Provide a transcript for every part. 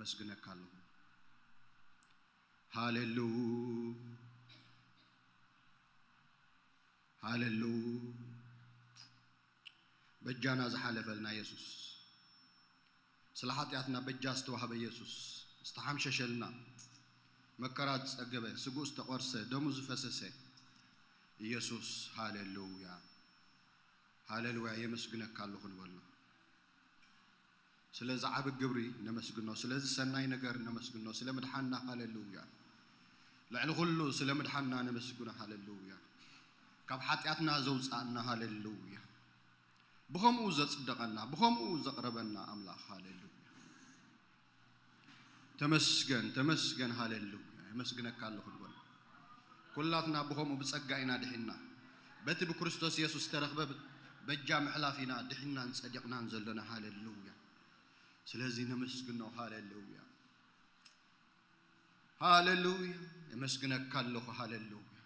ነመስግነካለሁ ሃሌሉያ ሃሌሉያ በጃና ዘሐለፈልና ኢየሱስ ስለ ኃጢአትና በጃስ ተዋህበ ኢየሱስ استحمششلنا مكرات ጸገበ ስጉስ ተቆርሰ ደሙ ዝፈሰሰ ኢየሱስ ሃሌሉያ ሃሌሉያ የመስግነካለሁ እንበልና ስለዚህ አብ ግብሪ ነመስግነው ስለዚህ ሰናይ ነገር ነመስግነው ስለመድሐና ሃሌሉያ ለዕል ሁሉ ስለመድሐና ነመስግነው ሃሌሉያ ካብ ኃጢአትና ዘውጻና ሃሌሉያ بخمو زصدقنا بخمو زقربنا أملاك هاليلويا تمسجن هاليلويا يمسجنك الله خدوان كلاتنا بخمو بتصقعنا دحنا بيت بكريستوس يسوع ترخبه بجامع حلافنا دحنا نصدقنا نزلنا هاليلويا سلازي نمسجنه هاليلويا هاليلويا يمسجنك الله هاليلويا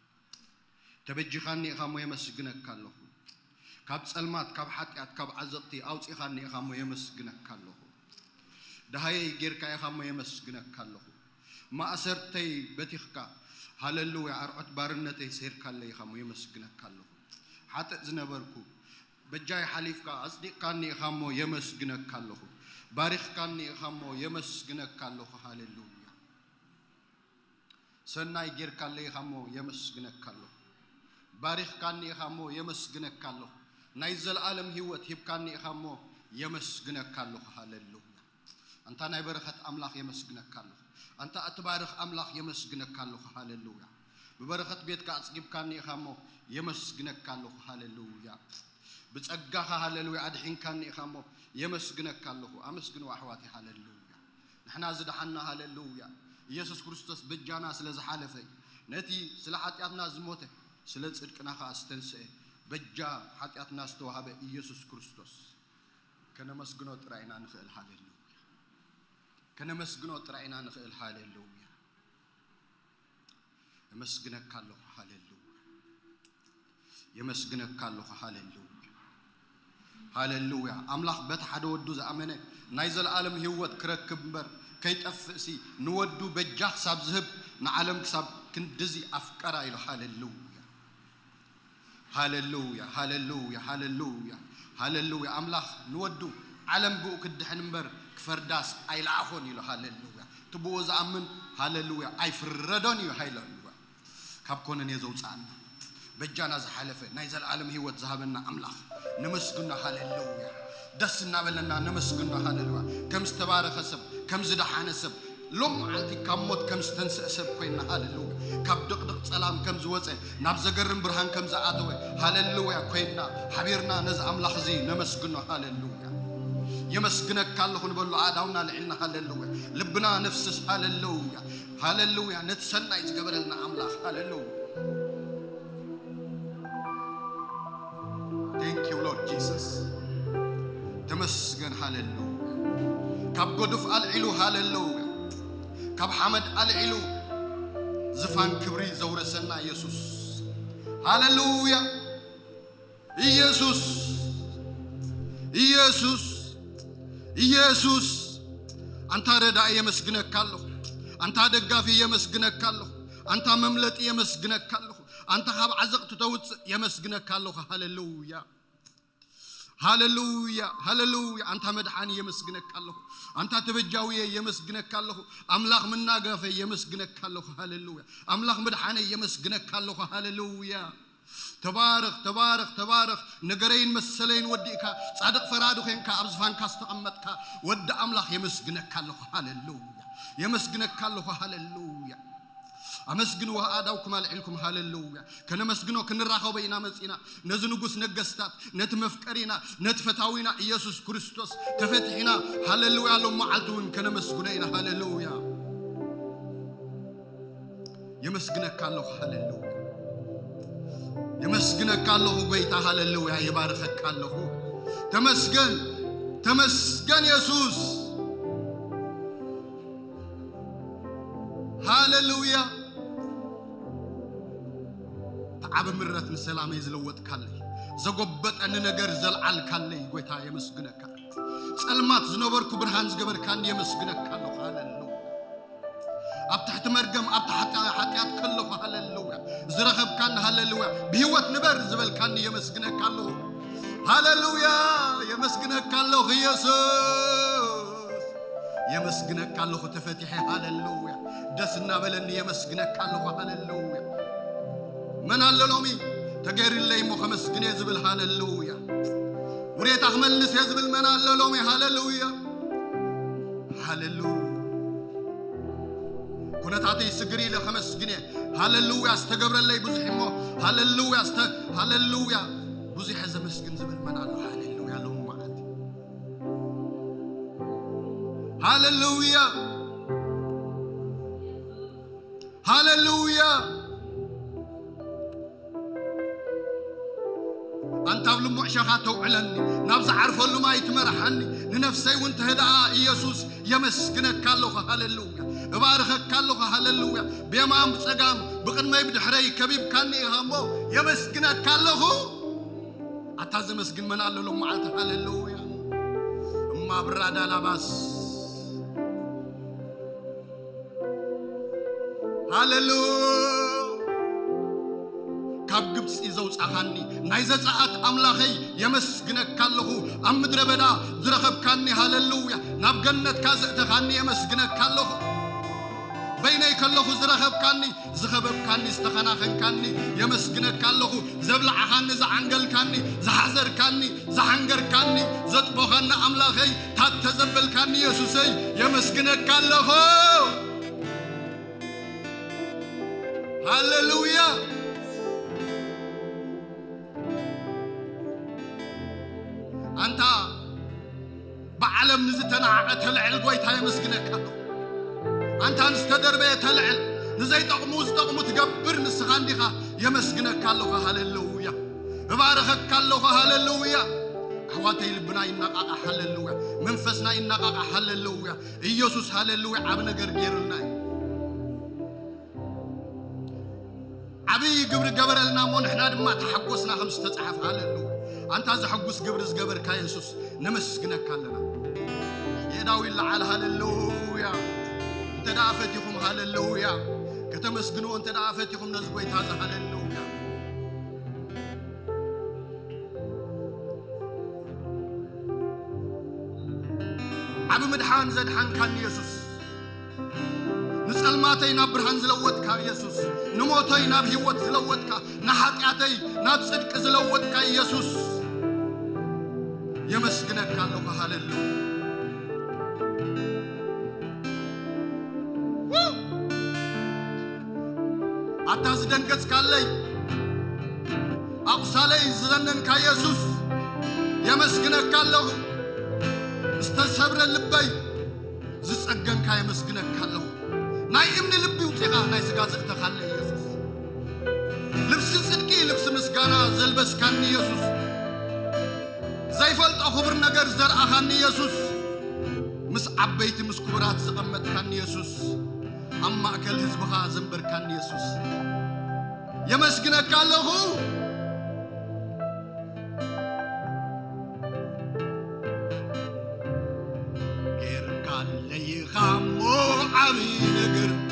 تبجي خاني خامو يمسجنك الله كاب سلمات كاب حتيات كاب عزقتي أوصي خاني خامو يمسجنك كله دهاي غير كاي خامو يمسجنك كله ما أسرتي بتيخكا هاللويا أرعت بارنتي سير كله خامو يمسجنك كله حتى زنبركو بجاي حليف كا أصدق كاني خامو يمسجنك كله بارخ كاني خامو يمسجنك كله هاللويا سناي غير كله خامو يمسجنك كله بارخ كاني خامو يمسجنك كله نايزل عالم هيوت هبكاني خامو يمسجنك الله هاليلويا أنت ناي بركة أملاك يمسجنك الله أنت أتبارك أملاك يمسجنك الله هاليلويا ببركة بيتك أسجب كاني خامو يمسجنك الله هاليلويا بتسقاها هاليلويا أدحين كاني خامو يمسجنك الله أمسجن وأحواتي هاليلويا نحن زدحنا هاليلويا يسوع كريستوس بجانا سلازح حالفي نتي سلحاتنا زموته سلز إركنا خاستنسه بجا حتياتنا استوهب يسوع كريستوس كنا مسجنو ترعينا نخيل هاليلويا كنا مسجنو ترعينا نخيل هاليلويا يمسجنك الله هاليلويا يمسجنك الله هاليلويا هاليلويا أملاك بيت حدا ودو زأمنه نايزل عالم هيوت كركب بر كي تفسي نودو بجا حساب ذهب نعلم حساب كندزي أفكار إلى هاليلويا هاليلويا هاليلويا هاليلويا هاليلويا أملاك نودو علم بو كدحنبر كفرداس أي لاخون يلو هاليلويا تبوز أمن هاليلويا أي فردون يلو هاليلويا كابكون نيزوت عنا بجانا زحلفه نايزل عالم هيوت ذهبنا أملاك نمسكنا هاليلويا دسنا بلنا نمسكنا هاليلويا كم استبارك سب كم زد حنسب لوم عندي كم موت كم استنسب كوينا هاليلويا كاب دق سلام كم زوجة نبزقرن برهان كم زعاتوي هاليلويا كوينا حبيرنا نز أملاك زي نمسكنا هاليلويا يمسكنك كله نقول عادونا لعنا هاليلويا لبنا نفسس هاليلويا هاليلويا نتسنى يتقبل لنا أملاك هاليلويا Thank you Lord Jesus تمسكن هاليلويا كاب قدف العلو هاليلويا كاب حمد العلو زفان كبري زورسنا يسوس هاليلويا يسوس يسوس يسوس أنت ردا يمسجنك كله أنت دقافي يمسجنك كله أنت مملت يمسجنك كله أنت خاب عزق تتوت يمسجنك كله هاليلويا هاليلويا هاليلويا أنت مدحاني يمسجنك كله أنت تبجاوي يمسجنك كله أملاك من ناقافي يمسجنك كله هاليلويا أملاك مدحاني يمسجنك كله هاليلويا تبارك تبارك تبارك نجرين مسلين وديك صادق فرادو خين كأبزفان كاستقمتك ود أملاك يمسجنك كله هاليلويا يمسجنك كله هاليلويا أمسجنوا هاداوكم العلكم هاليلويا كنا مسجنوا كنا راخو بينا مسينا نزنوجس نجستات نتمفكرينا نتفتاوينا يسوع كريستوس تفتحنا هاليلويا لو معلتون كنا مسجنينا هاليلويا يمسجنك كله هاليلويا يمسجنك الله بيتا هاليلويا يباركك الله تمسجن تمسجن يسوع هاليلويا تعب مرت السلام يزلوت كالي زغبت ان نجر زلعل كالي قويتا يمسجنك سلمات زنبركو برهان زغبر كان يمسجنك الله هاليلويا أب تحت مرقم أب تحت حتيات كله هاللويا زرخب كان هاللويا بهوت نبر زبل كان يمسكنك كله هاللويا يمسكنك كله يسوع يمسكنك كله تفتحي هاللويا دسنا بلني يمسكنك كله هاللويا من هاللومي تغير اللي مو خمس جنيه زبل هاللويا وريت أحمل نس يزبل من هاللومي هاللويا هاللويا كنا تعطي سجري لخمس جنيه هاللويا استجبر اللي بزحمه هاللويا هاللويا بزح زمسكن زبل من هاللويا لهم معد هاللويا هاللويا أنت أبلم معشقاته علني نبز عارف له ما يتمرحني لنفسي وانت هداء يسوس يمسكنك كالله هاللويا بارخك كالله هاللويا بيمان بسقام بقد ما يبدح ري كبيب كاني همو يمسكنك كالله أتاز مسكن من الله لهم معلت هاللويا ما برادا لباس هاللويا كاب جبس إزوج أخاني نايزة ساعات أملاخي يمسكنك كله أمد ربنا زرخب كاني هاللويا ناب جنة كازت خاني يمسكنك كله بيني كله زرخب كاني زخبب كاني استخنا خن كاني يمسكنك كله زبلع خاني زعنقل كاني زحزر كاني زحنجر كاني زطبخنا أملاخي تتزبل كاني يسوسي يمسكنك كله هاللويا أنت بعلم نزتنا عتلع القويتها يمسكنك أنت نستدر بيت العل نزي تقموز تقمو تقبر نسخانديخا يمسكنك كالوخا هاللويا بارخك كالوخا هاللويا حواتي لبنا ينقاق هاللويا منفسنا ينقاق هاللويا إيسوس هاللويا عبنا قرقيرنا عبي قبر لنا مو نحنا دما تحقوسنا خمس تصحف هاللويا أنت هذا حقوس قبرز قبر كايسوس نمسكنك كلنا يداوي الله على هاللويا أنت دافتيكم هاللويا كتمسكنوا أنت دافتيكم نزقويت هذا هاللويا عبو مدحان زدحان كان يسوس نسأل ماتي نابرهان زلوتك يسوس نموتي ناب هيوت زلوتك نحاتياتي ناب صدق زلوتك يسوس يمسكنك كالله هاللويا أتاز دنكس كالله أقصالي زنن كيسوس يمسكنك كالله استسبر اللبي زسقن كيمسكنك كالله ناي امن لبي وطيقا ناي سقازق تخلي يسوس لبس صدقي لبس مسقانا زلبس كان يسوس زي فلت أخبر نجار زر أخاني يسوس مس عبيت مس كبرات زقمت كان يسوس أما أكل حزبها زنبر كان يسوس يمسكنك كالله غير كان لي خامو عبي نجر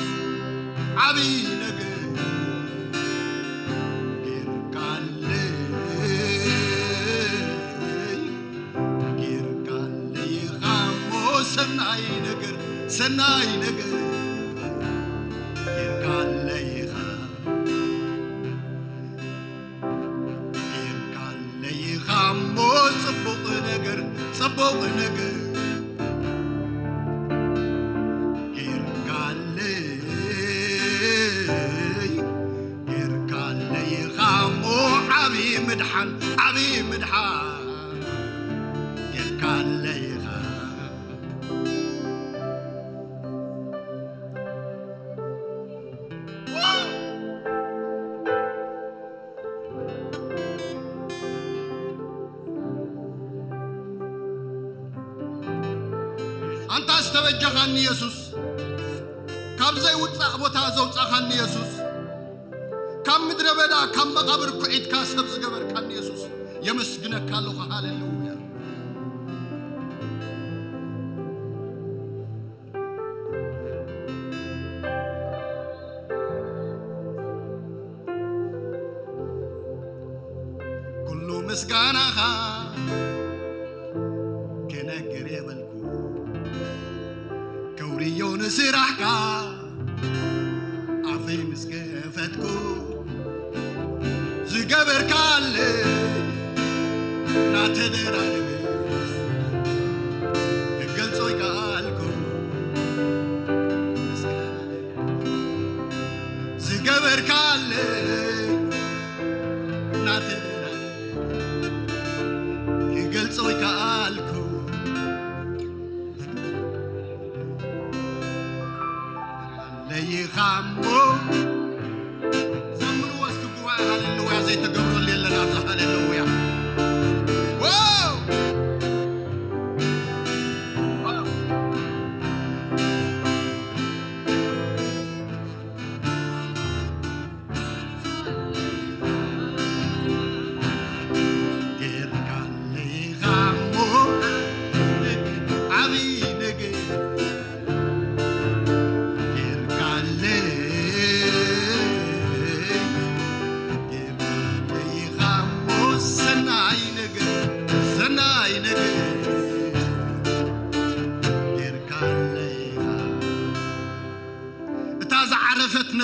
سناي نجر يركال ليها مو صبوق نجر يركال ليها مو عبي مدحن يركال ليها أنت استوجهني يسوس كابزي وطاق بوتا زوطاخني يسوس كم مدري بدا كم مقابر كعيد كاسب زغبر كان يسوس يمسكنك كالله هاللويا مسكانها كنكر يبلكو كوريون سرحكا عفي مسكفتكو زقبر كالي ناتدر عليك قلتوي كالكو زقبر كالي ناتدر عليك قلتوي كالكو لي خامو زمرو واسكبوا هاللويا زي تقبروا اللي لنا هاللويا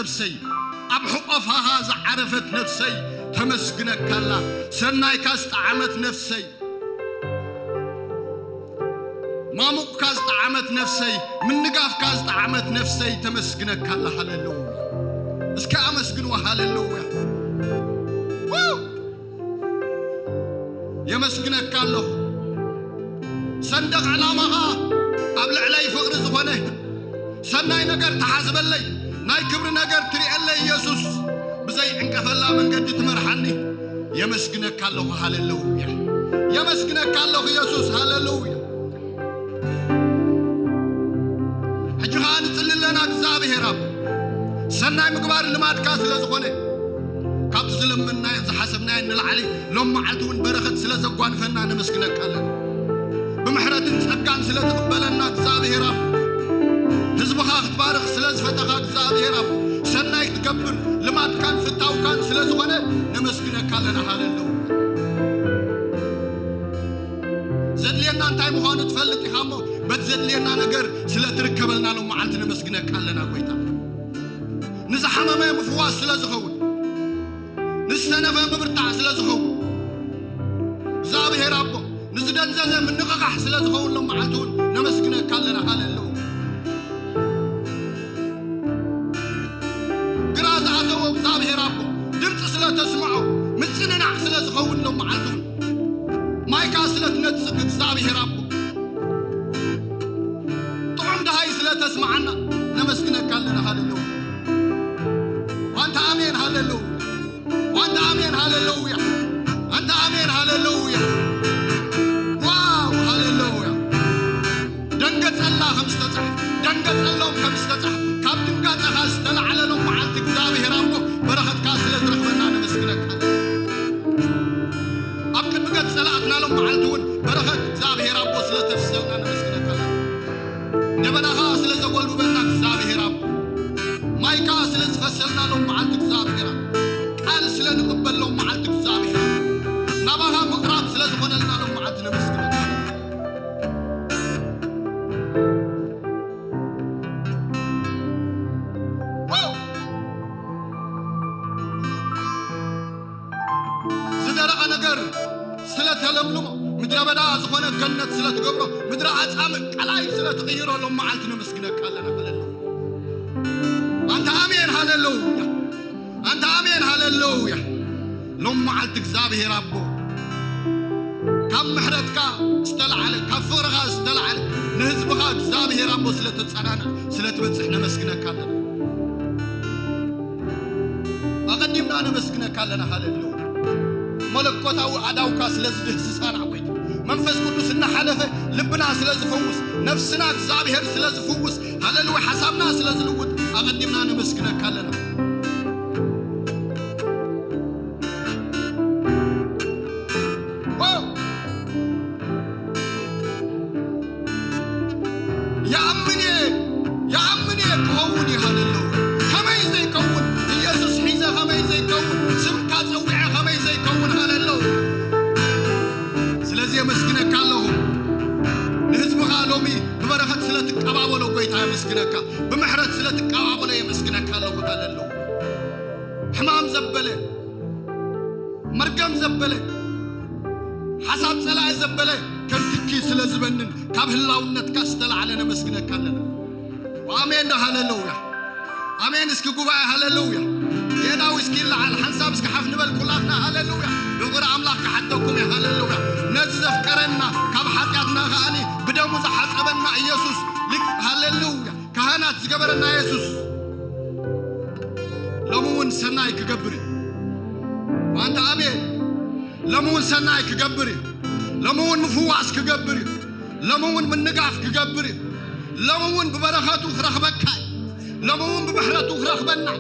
نفسي أبحقفها زعرفت نفسي تمسكنك كلا سناي كاست عمت نفسي ماموك كاست عمت نفسي من نقاف كاست عمت نفسي تمسكنك كلا هاللويا اسكا أمسكنوا هاللويا يمسكنك كلا صندق علامها قبل علي فقر زخونه سناي نقر تحاسب اللي ناي كبر نجار تري الله يسوس بزي عنك فلا من قد تمرحني يمسكنك الله هاللويا يمسكنك الله يسوس هاللويا حجخان تسلل لنا تزابه رب سناي مقبار لمات كاس لزخونه كابت زلم منا حسبنا إن العلي لما عدون برخت سلزقوان فنا نمسكنك الله بمحرة تسكان سلتقبلنا تزابه رب هزبخا اختبارك سلاز فتخاك زابي رب سنايك تقبل لما كان فتاو كان سلاز غنى نمسكنك لنا هاللو زد لينا انتاي مخانو تفلت يخامو بتزد لينا نقر سلا تركبلنا لهم معالت نمسكنك لنا قويتا نزا حمامي مفواس سلاز غون نستنفى مبرتع سلاز غون زابي ربو نزدان زازا من نقاقح سلاز غون لهم معالتون نمسكنك لنا هاللو تسمعوا متسننا عسلا زخون لهم معلدون ماي كاسلة نتسق زابي ربو طبعا ده هاي سلا تسمعنا نمسكنا كلنا هاللويا وانت امين هاللويا وانت امين هاللويا انت امين هاللويا واو هاللويا دنقت الله خمستطح دنقت الله خمستطح كابتن قاد اخاس تلعلى لهم معلتك زابي ربو برخت كاسلة رخبنا نمسكنك أبكت بقد سلاتنا لهم معلتون برخت زابه ربو سلا تفسلنا نمسكنك نبنا خاص لزقول ببنك زابه ربو مايكا سلا تفسلنا لهم معلتك زابه ربو قال سلا نقبل لهم معلتك زابه ربو نباها مقراب سلا زخونا لنا لهم معلت نمسكنك مدرا بدا زخونه جنة سلة قبره مدرا أتعمق على سلة تغيره لهم معلتنا مسكنك هلنا هللويا أنت آمين هللويا أنت آمين هللويا لهم معلتك زابه ربو كم محرتك استلعلك كفرغا استلعلك نهزبها زابه ربو سلة تسعنانا سلة تبتسحنا مسكنك هلنا أقدمنا أنا مسكنك هلنا هللويا ملكوتا وعداوكا سلازده سسان عويت منفس قدوس إن حلفه لبنا سلازفوس نفسنا زابهر سلازفوس هللوي حسابنا سلازلوت أقدمنا أنا مسكنك هلنا يا أمني كوني هللوي كما يزي كون يسوس حيزة كما يزي كون سمكا زوعي كما يزي كون هللوي زبله مرقم زبله حساب صلاة زبله كنتكي سلازبنن كاب هلاونت كاستل علينا مسكنك كلنا وامين ده هللويا امين اسكي قباء هللويا يداو اسكي على الحنساب اسكي حفن بالكلاتنا هللويا بغير املاك حدكم يا هللويا نزف كرنا كاب حطياتنا غاني بدمو زحصبنا يسوع لك هللويا كهنات زغبرنا يسوع لمون سناي كغبري وانت امين لمون سناي كغبري لمون مفواس كغبري لمون من نقاف كغبري لمون ببركاته خرخبك لمون ببحرته خرخبنا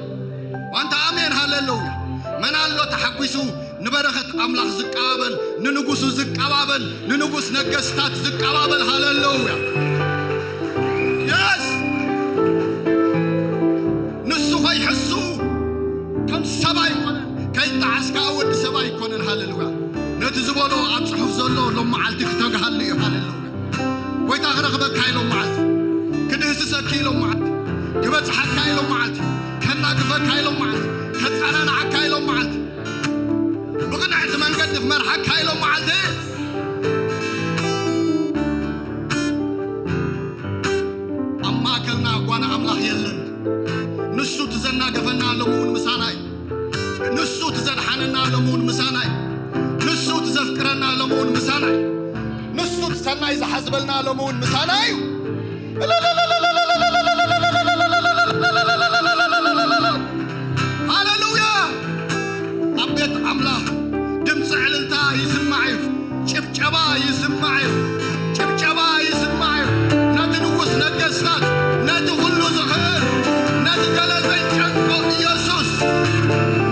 وانت امين هللويا من الله تحقيسو نبرخت املاح زقابل ننقصو زقابل ننقص نقستات زقابل هللويا يس نسو يحسو كم سبا يكون كي تعسكا ود سبا يكون هللويا نتزبولو اصحف زلو لما عالتك تغهلي هللويا ويتغرغبك هاي لما عالت كدهسسك هاي لما عالت كبصحك هاي لما عالت كناقفك هاي لما عالت كتصنانعك هاي لما عالت بقنعت منقد في مرحك هاي لما عالت اما كلنا وانا املاح يلن نسو تزنا قفنا لمون مساناي نسو تزنحننا لمون مساناي نسو تزفكرنا لمون مساناي نسو تسناي زحزبلنا لمون مساناي لا لا لا لا لا هللويا أبيت أملاح دمس علنتا يسمعي شبشبا يسمعي شبشبا يسمعي نتنوس نقستات نتغلو زخير نتقلزي جنكو يسوس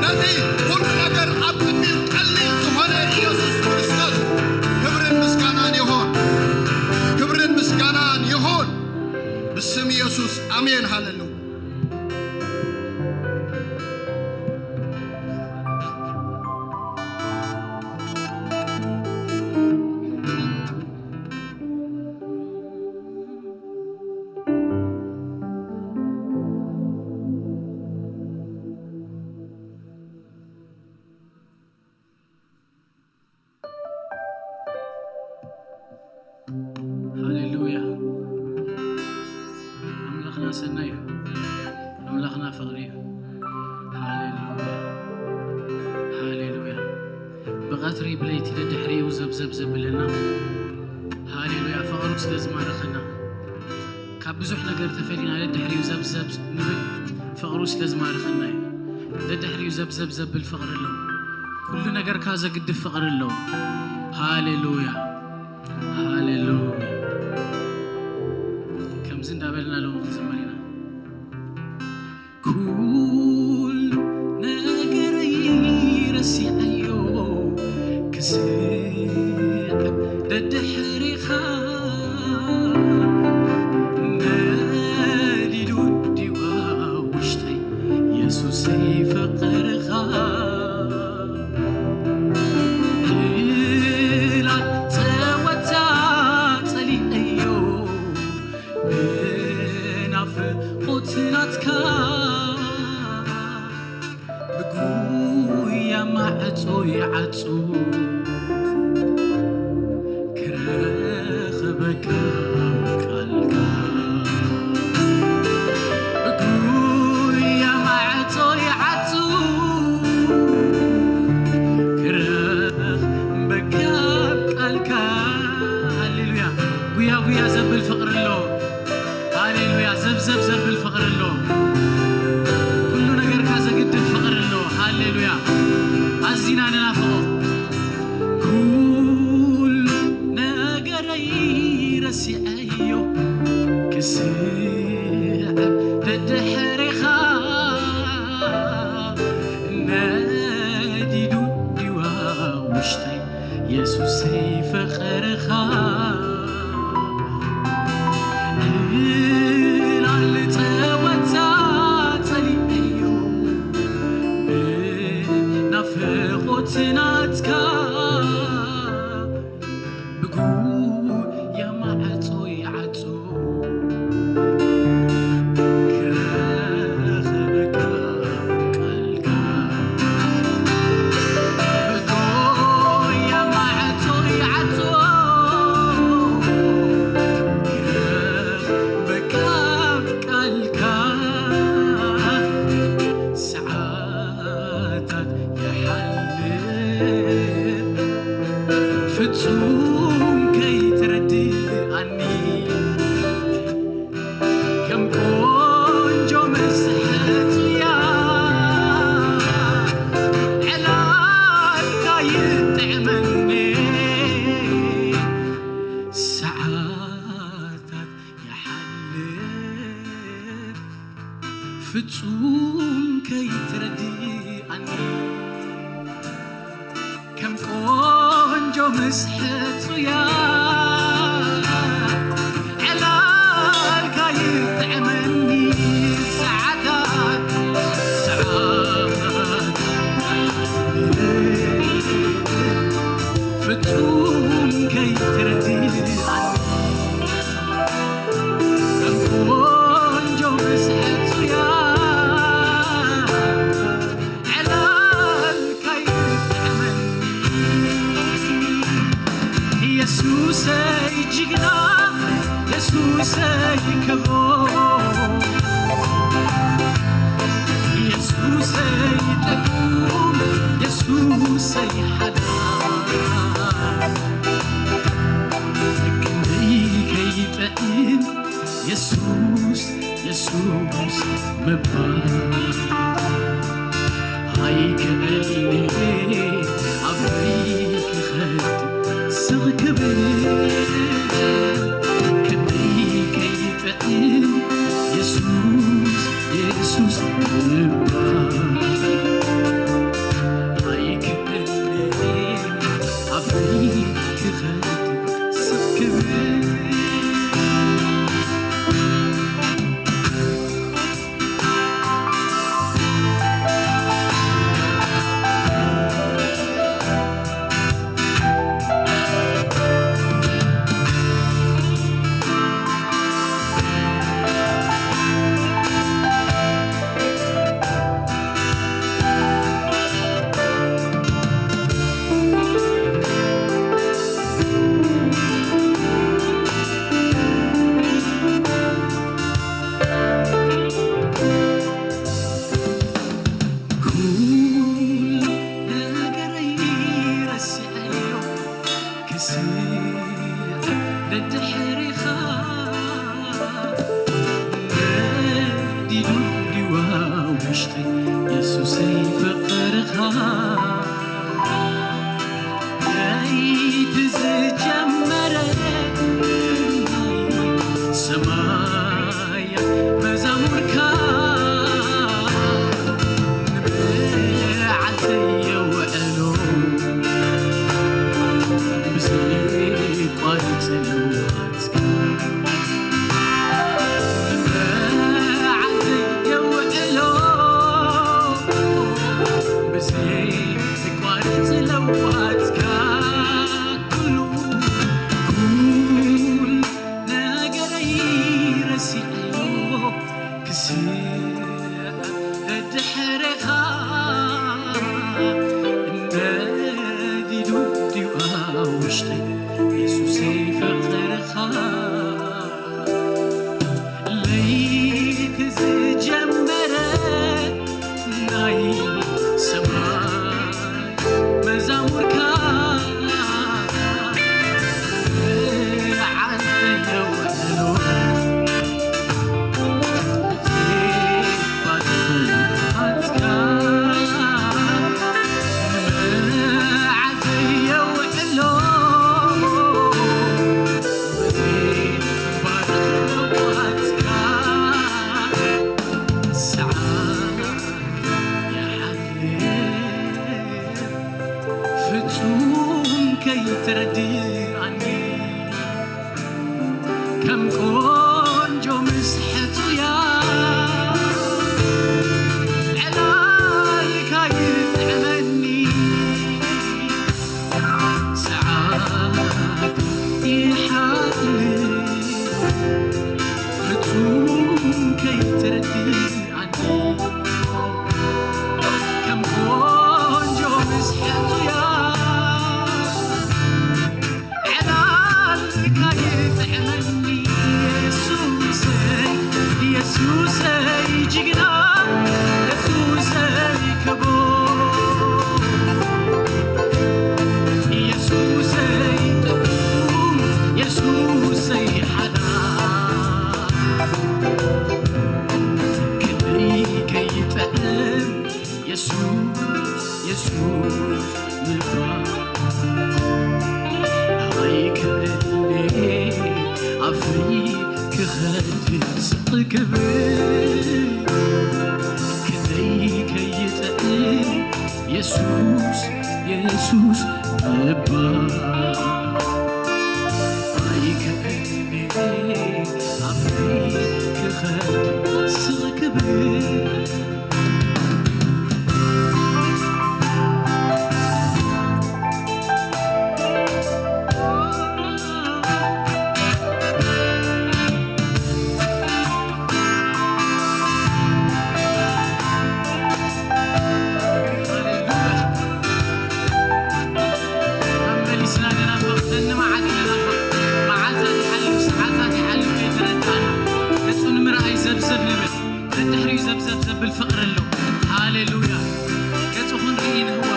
نتي كل نقر أبني تقلي زخانة يسوس كريستوس كبرين مسكانان يهون كبرين مسكانان يهون باسم يسوس امين هللويا سنايا أملاخنا فقرية هاليلويا هاليلويا بغاتري بليتي لدحري وزبزب لنا هاليلويا فقروك سلازم عرخنا كابزوح نقر تفلينا لدحري وزبزب نبل فقروك سلازم عرخنا لدحري وزبزب بالفقر اللو كل نقر كازا قد الفقر اللو هاليلويا هاليلويا كم زند قابلنا لو مخزمرينا كل نقر يرسي أيو كسيك ددحري خان نادي دودي ووشتي يسوسي فقر خان هلال توتا تلي أيو بنافر قتلتك بقويا معتو يعتو كرخ بكالك بقويا معتو يعتو كرخ بكالك هللويا قويا زب الفقر اللو هللويا زب الفقر اللو كل نقر كازا قد الفقر اللو هللويا عزينا ننافقه كل نقر يرسي أيو كسيعب ددحري خان نادي دودي ووشتي يسوسي فقر خان ناتك بقول يا معتو يعتو كرخ بك قلقا ፍጹም ከይትረዲአኒ ከም ቆንጆ ምስሕት እያ ዕላልካ ይጥዕመኒ ሰዓታት ፍጹም ከይትረዲአኒ ከም ቆንጆ ምስሕት እያ ዕላልካ ይጥዕመኒ ኢየሱሰይ ጅግና ኢየሱሰይ ክቡር ኢየሱሰይ ጥዑም ኢየሱሰይ ሓዳር ክንደይ ከይጥዕም ኢየሱስ ኢየሱስ ምባል ኣይክእልኒ ኣፍይ ክኸድ ስቕ ክብል ክንደይ ከይጥዕም ኢየሱስ ኢየሱስ ምባል ኣይክእልኒ ኣፍይ ክኸድ ስቕ ክብል ኢየሱስ ኢየሱስ እባ አይከእኔ አፍሪ ክኸድ ስኽክብር بالفقر له هاليلويا كتخون رين هو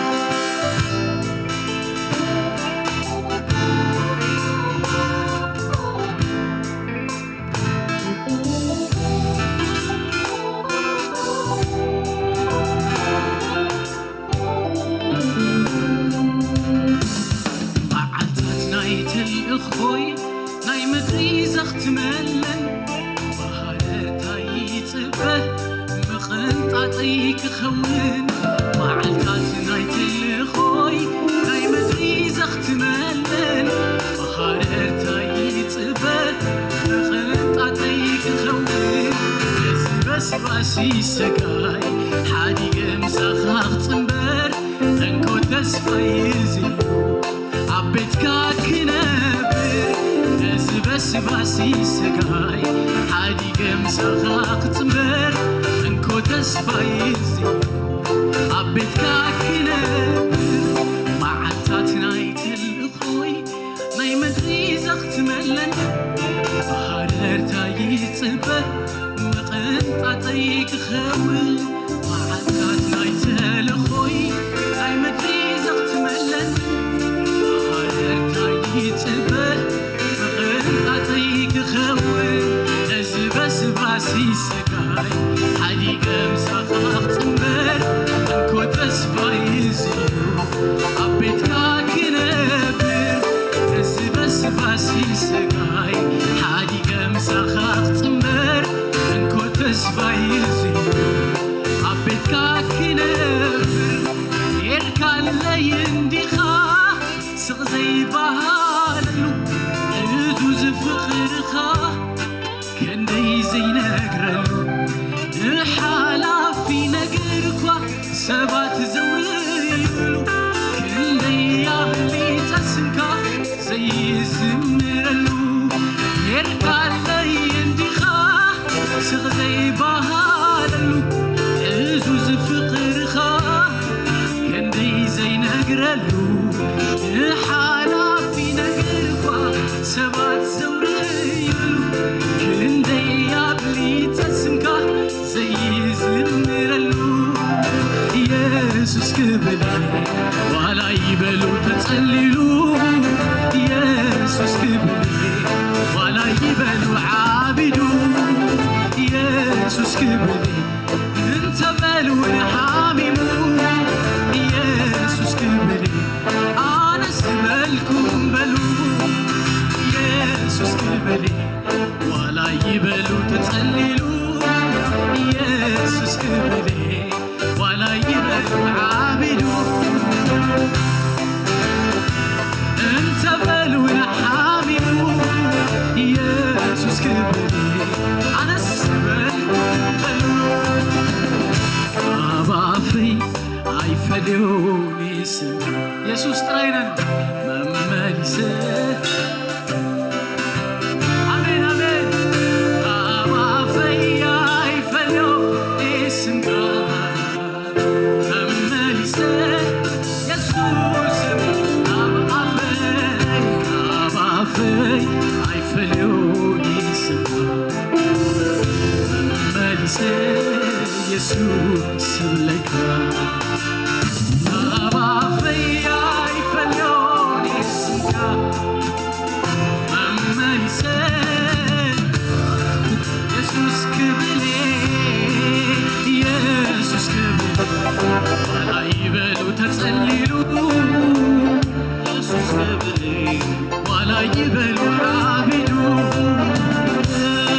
بعلتات نايت الأخوي ناي مدري زخت ملن بهالر تايت به مخنطاطي كخون معلتات نايت الخوي ناي مدري زخت ملن بهالر تايت به مخنطاطي كخون بس باسي سقاي حادي مسخاخ صنبر تنكو تسفايزي عبيتك كنبر بس باسي سقاي حادي مسخاخ صنبر تنكو تسفايزي عبيتك كنبر معتات نايت الخوي ناي مدري زخت ملن بهالر تايت به مقنطاطي كخون معتات نايت الخوي ناي مدري زخت ملن بهالر تايت به مقنطاطي كخون بس باسي سقاي حديق مسخاخ تنبر انكو تسفايزي عبيتك كنبر بس باسي سقاي حديق مسخاخ تنبر انكو تسفايزي عبيتك كنبر يركال لينديخا سغزي بهاللو عزوز فقرخا كندي زي نقرلو الحالة في نقركوا سبات زويلو كندي يابلي تسنكا زي زمرلو يركال لي اندخا سغزي بهاللو عزوز فقرخا كندي زي نقرلو الحالة في نقركوا سبات زويلو كندي يابلي تسنكا زي زمرلو يسوس كبلي ولا يبلو تتقللو يسوس كبلي ولا يبلو عابدو يسوس كبلي انت بلو حاميمو يسوس كبلي انا سبلكم بلو يسوس كبلي ولا يبلو تتقللو يسوس كبلي ولا يبلو عابدو انت بلو حاميمو يسوس كبلي انا سبلكم بلو ابافي አይፈደውኒ ስም ኢየሱስ ጥራይነን መመሊሰ አሜን አሜን አባፈይ አይፈደውኒ ስም መመሊሰ ኢየሱስ አባፈይ አይፈደውኒ ስም መመሊሰ ኢየሱስ ለካ ولا يبلو تتسللو يسوس كبلي ولا يبلو عابدو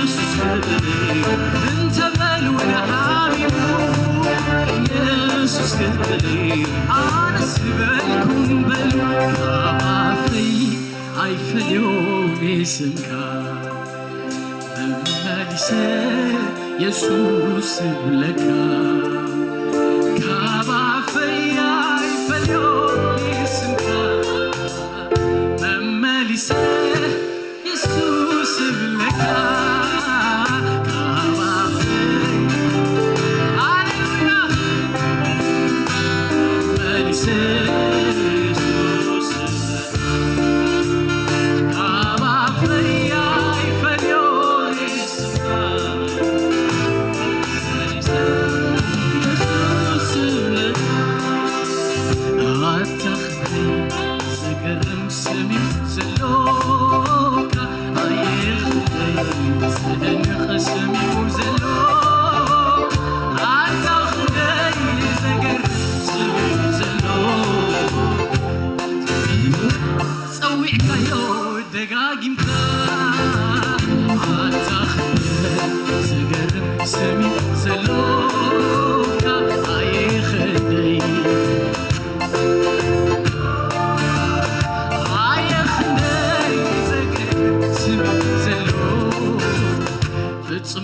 يسوس كبلي انت بلو حاميمو يسوس كبلي كبلي أنا سبلكم بلو كافي عيفليوم اسمك ممالسة يسوس بلك كافي عيفليوم اسمك ممالسة يسوس بلك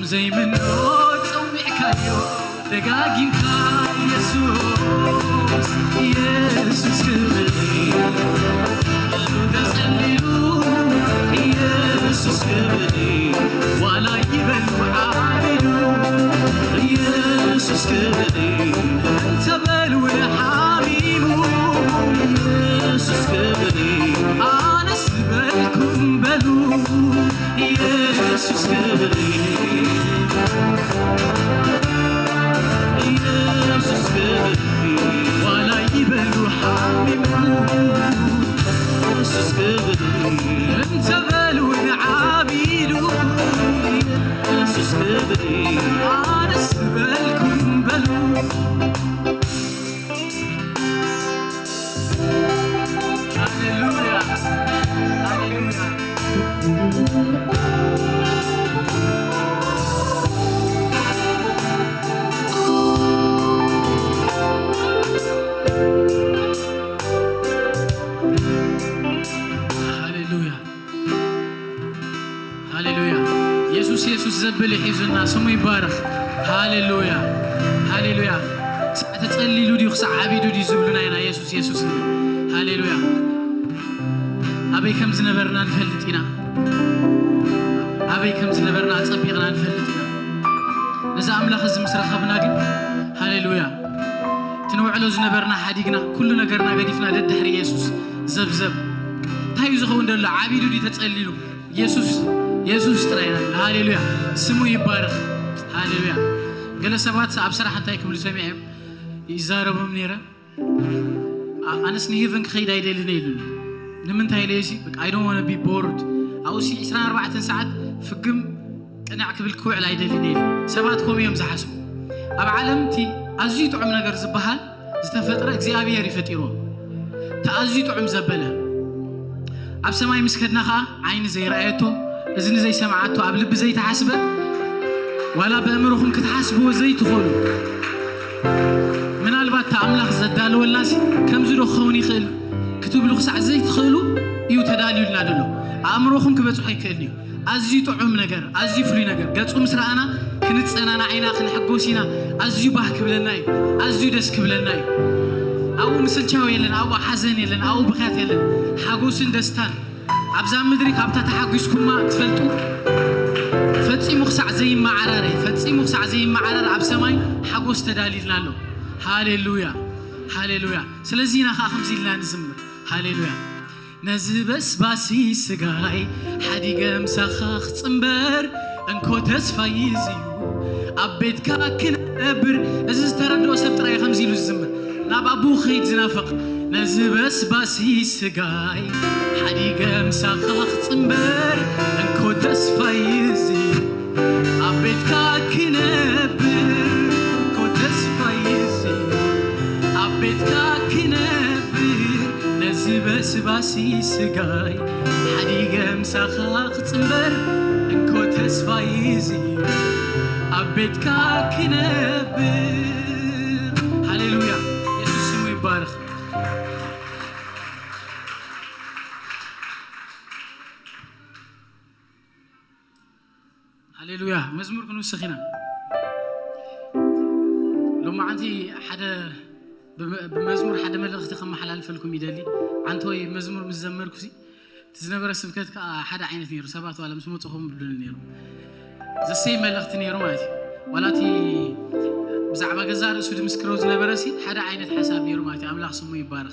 زي من نوت صويعك اليوم دقاقينك يسوس يسوس كبري تسأليلو يسوس كبري ولا يبلو عاملو يسوس كبري انت بلو الحاميمو يسوس كبري انا سبلكم بلو يسوس كبري يسوس كبري ولا يبلو حاميمو يسوس كبري انت بلو العابيلو يسوس كبري انا سبلكم بلو هاليلويا هاليلويا يسوس زبل يحيزنا سمو يبارك هاليلويا هاليلويا ساعة تصلي دي خص عبيدو دي زبلنا ينا يسوس هاليلويا أبي كم زنبرنا نفلتينا أبي كم زنبرنا أتصبيغنا نفلتينا نزا أملاخ الزمس رخبنا قد هاليلويا تنوع له زنبرنا حديقنا كل نقرنا قديفنا دد دحري يسوس زب تايو زخون دلو عبيدو دي تتصلي له يسوس ترينا هاليلويا سمو يبارك هاليلويا قال سبات أبصر حتى يكمل سميعهم يزاربوا منيرة أنا سنيفن خيدا يدلني نمنت هاي ليسي I don't want to be bored أوسي 24 ساعة فقم أنا عكب الكوع لا يدلني سباتكم يوم زحسوا أب عالمتي أزيت عم نجر زبها استفترة زي أبي يرفتيرو تأزيت عم زبله أب سماي مسكتنا خا عين زي رأيته إذن زي سمعته قبل بزي تحاسبه ولا بأمرهم كتحاسبوا زي تقولوا من البات تعمل زدال والناس كم زلوا خوني خل كتب له خسع زي تخلوا يتدالوا لنا دلوا أمرهم كبتوا حيكلني أزيتوا عم نجر أزي فري نجر قصوا مسرعنا كنت أنا عينا خن حقوسينا أزيو بحك بلناي أزيو دسك بلناي أو مثل شو يلن أو حزن يلن أو بخات يلن حقوسين دستان عبزام مدري كابتا تحقوسكم ما تفلتوا فتسي مخسع زي ما عراري فتسي مخسع زي ما عرار عبسماي حقوس تداليلنا له هاليلويا هاليلويا سلازينا خمسين لنا نزمر هاليلويا نزبس باسي سجاي حديقة مسخخ تنبر انكو تسفايزيو أبيت كاكن أبر إذا استردوا سبتراي خمسين الزمر ناب أبو خيد زنافق نزبس باسي سجاي حديقة مسخخ تنبر انكو تسفايزيو أبيت كاكن أبر انكو تسفايزيو أبيت كاكن نزبس باسي سجاي حديقة مسخخ تنبر انكو تسفايزي أبيت كاكنبر هاليلويا يسوس سخينا لما عندي حدا بمزمور حدا ملغت خم حلال فلكم يدلي عنتوي مزمور مزمر كسي تزنبر السبكات حدا عينت نيرو سبعة ولا مسموتهم بدون نيرو زي ملغت نيرو ماتي ولاتي بزعبا جزار سود مسكروز نبرسي حدا عينت حساب نيرو ماتي أملاخ سمو يبارخ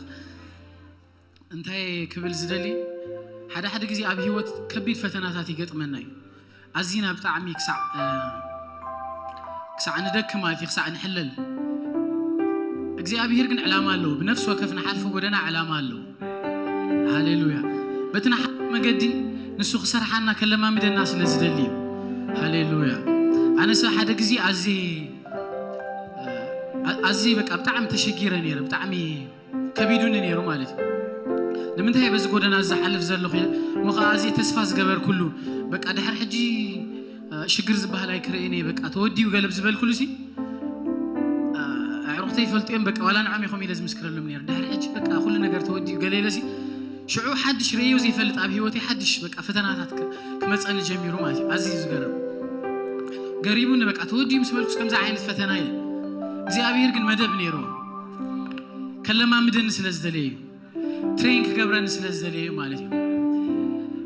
انتهي كبل زدلي حدا جزي أبي هو كبير فتناتي قط مناي عزينا بتاعمي كسع ندك مالتي كسع نحلل أجزي أبي هرجن علامة له بنفس وكيف نحلف ودنا علامة له هاليلويا بتنا ما قدي نسوق سرحنا كلام من الناس اللي زدلي هاليلويا أنا سأحد أجزي عزي بك بتاعم تشجير نير بتاعمي كبيدون نيرو مالتي لما انتهي بس قودنا زحلف زلو خير مخا عزي تسفاس قبر كله بك أدحر حجي شجر زبها لا يكرهني بك أتودي وقلب زبال كله شيء عرفتي فلتين بك ولا نعم يخومي لازم مسكر له منير دحر حج بك أخلي نقدر تودي وقليل شيء شعو حدش ريو زي فلت أبي هوتي حدش بك فتناتك كمسألة الجميع روماتي عزيز قريبون بك أتودي مسمالكس كم زعين فتنايل زي أبي يرجع مدب نيرو كلام عمدن سلزدلي ترينك قبرن سلزدلي مالتي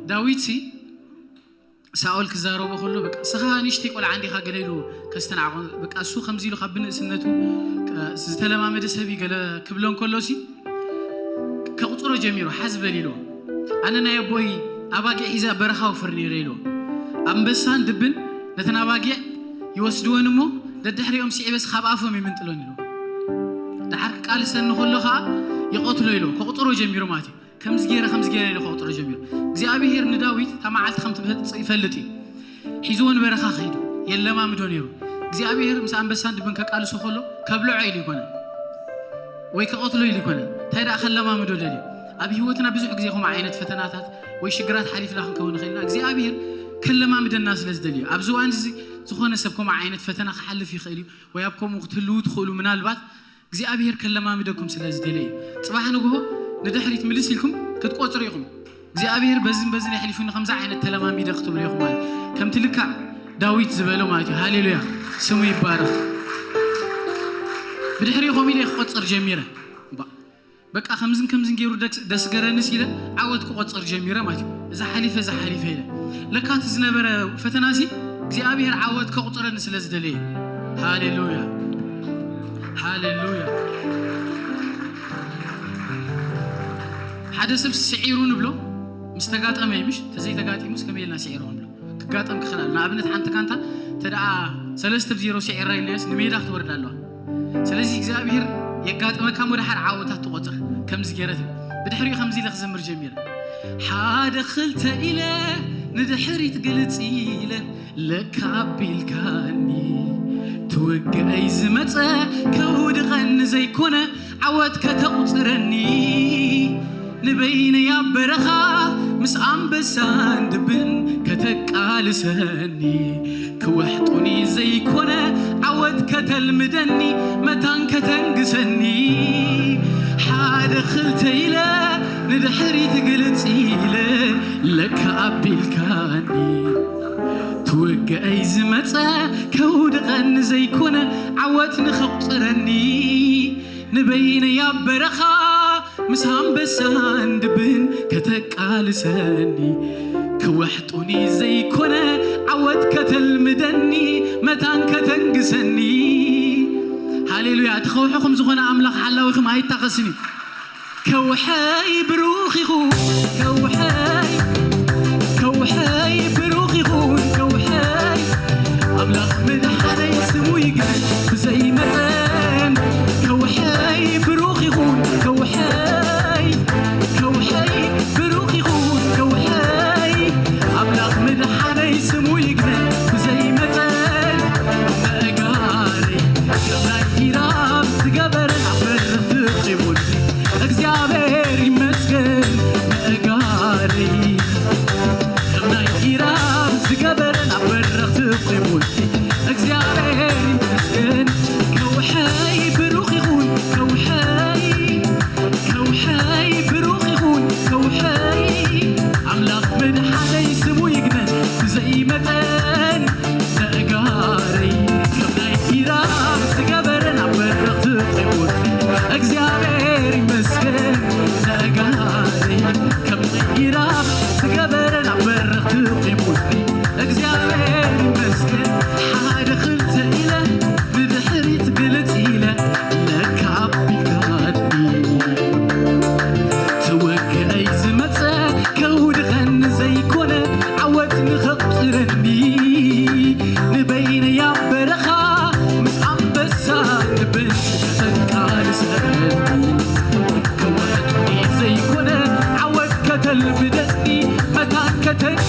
داويتي سأقول كزارو بقوله بك سخا نشتي ولا عندي خاجليلو كستنع بك أسوق خمزيلو خبنا سنته زتلا ما مدرسة بيجلا كبلون كلوسي كقطرة جميرو حسب ليلو أنا نايبوي أباقي إذا برخاو فرنيريلو أم بسان دبن نتنا أباقي يوسدون مو دحر يوم سي بس خاب عفوا من تلونيلو دحر قال سن خلخا يقتلوا له كقطرة جميرو ماتي خمس جيرة له كقطرة جميرو زي أبي هير نداويت تمعلت خمت يفلتي حيزون برخا خيدو يلا ما مدونيرو زي أبي هير مسام بسان دبن كقال سخلو كبلو عيلي كنا ويكقتلوا لي كنا تيدا خلا ما مدودلي أبي هوتنا بزح جزيهم عينت فتناتات ويشجرات حليف لهم كون خيلنا زي أبي هير كل ما مد الناس لزدلي أبزو أنزي زخون سبكم عينت فتنا حل في خيلي ويابكم وقتلوا تدخلوا من البات زي أبي هير كل ما مدكم سلزدلي صباح نجوه ندحريت ملسلكم كتقطريكم زي أبي هير بزن يحلفون خمسة عينت تلما ميدختوا ليهم مال كم تلكع داويت زبالو ماتي هاليلويا سمي بارك بدحريهم إلى قطر جميرة بك خمسين كمزين جيرو دس جرانس كده عود قطر جميرة ماتي إذا حليفة هلا لكات زنبرة فتناسي زي أبي هير عود قطر نسلز دلي هاليلويا حدث سعيرون بلو مستقات أميمش تزي تقاتي مش كميلنا سعيرون بلو كقاتم كخلال نابنت حنت كانتا تدعى سلست بزيرو سعير رايليس نميداخ تورد الله سلزي إكزابير يقات أمكام ودحر عاوتها تقطر كم زجرته بدحري خمزي لخزمر جميلة حاد خلت إلى ندحري تقلت إلى لك عبيل كاني توقع زمته كود غن زي كونه عود كتقطرني نبين يا برخا مسعم بسان دبن كتقال سهني كوحطوني زي كونه عود كتلمدني متان كتنقسني حاد خلت إلى ندحري تقلت إلى لك عبيل كاني توقع زمته كود غن زي كونه عود نخطرني نبين يا برخا مسام بسان دبن كتقال سني كوحطوني زي كونه عود كتلمدني متان كتنقسني هاليلويا تخوحكم زغنا أملاك حلاوكم هاي تقسني كوحاي بروخي خون كوحاي بروخي خون كوحاي أملاك مدحنا يسمو يقل زي مكان كوحاي بروخي خون كوحاي بروخي خون كوحاي أملاك مدحنا يسمو يقل زي مكان مقاري كلا هيراب تقبر عبر تقبل أكزيابير يمسكن مقاري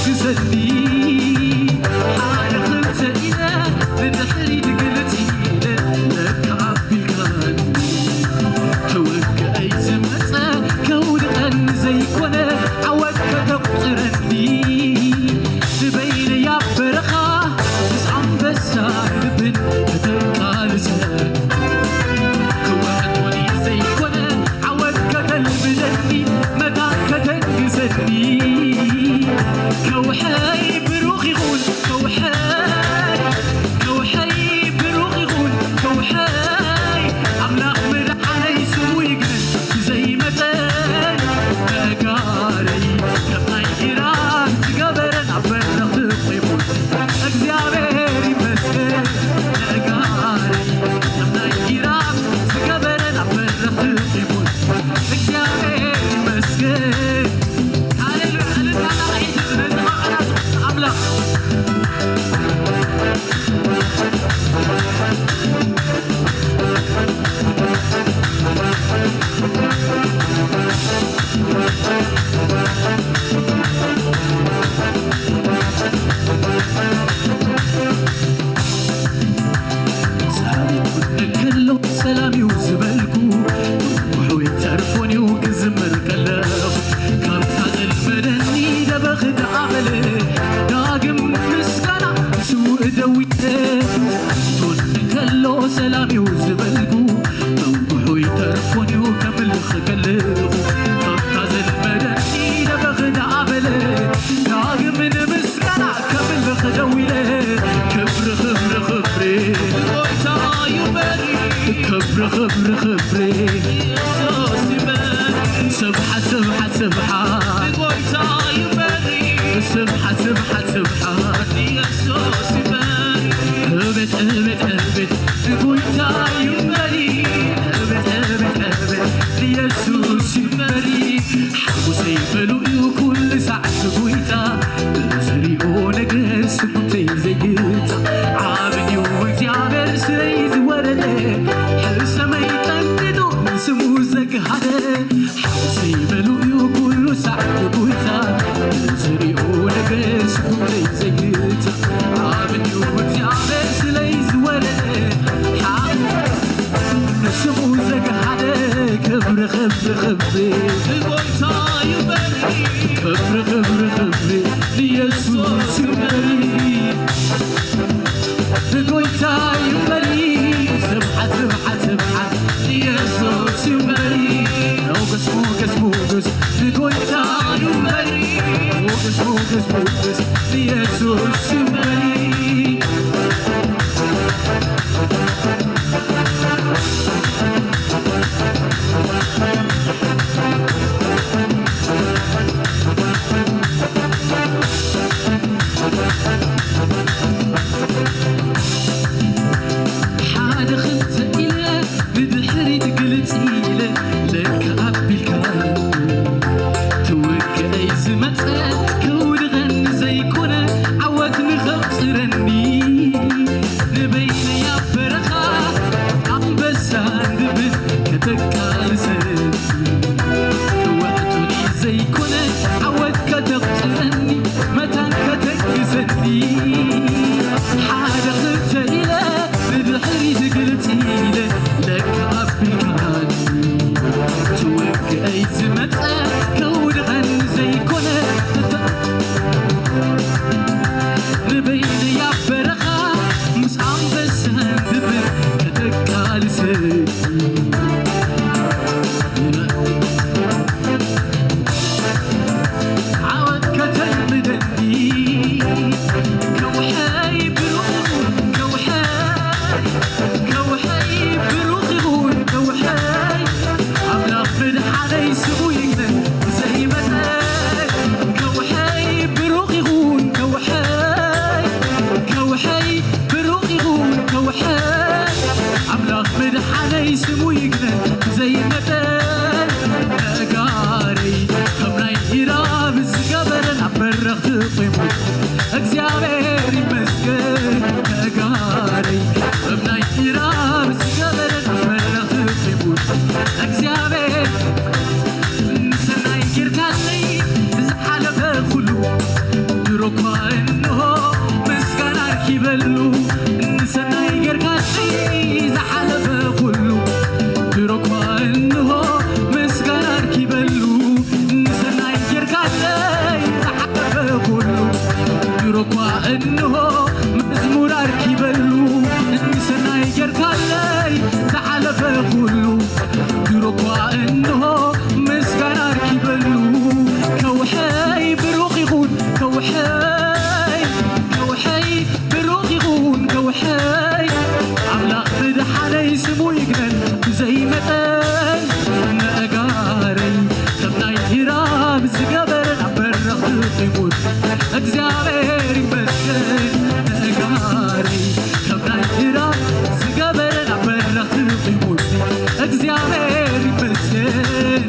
كتقزني حالة خلت إلى بدحري تقلتي لك عبي الكان توقع أي زمتها كون غن زي كونه عودك تقصرني تبين يا برخة تسعم بس عقبن كتقالسها كوهدوني زي كونه عودك تلبدني مداك تنقزني كوحي بروخي غول كوحي بروخي غول كوحي عملاق مرح علي سوي قلن زي مثل أقاري كبناي إيران تقبرن عبرنا تقيمون أكزيابيري مسكن أقاري كبناي إيران تقبرن عبرنا تقيمون أكزيابيري مسكن سلامي وزبالكو روحو يتعرفوني وكزمر كلاو كارتا المدني دبخد عمله داقم مسكنا سوء دويته تون كلو سلامي وزبالكو روحو يتعرفوني وكمل خكلاو كارتا المدني دبخد عمله داقم مسكنا كمل خدويله كبر خبر خبري خبر سبحة سبحة سبحة سبحة سبحة سبحة هبت هبت هبت قلت يمري هبت هبت هبت ليسوس يمري حبو سيفلو كل ساعة قويتا سريقو نقس كنتي زيتا عابني وتعبر سيز ورده سموزك هذا حوسي بلويو كل ساعة بويتا زريعو لبس كل زيتا عابني وتعبس ليز ورده سموزك هذا كبر خبر خبري البويتا يبري كبر خبر خبري ليسوس يبري البويتا يبري سبحة سبحة سبحة يسوس يمري موقس موقس موقس لقويتا يمري موقس موقس موقس يسوس يمري ይበል ዘይመጠን ነጋረኝ ከብናይ ሂራብ ዝገበረን አበረኽት ይሙት እግዚአብሔር ይመስገን ነጋረኝ ከብናይ ሂራብ ዝገበረን አበረኽት ይሙት እግዚአብሔር ይመስገን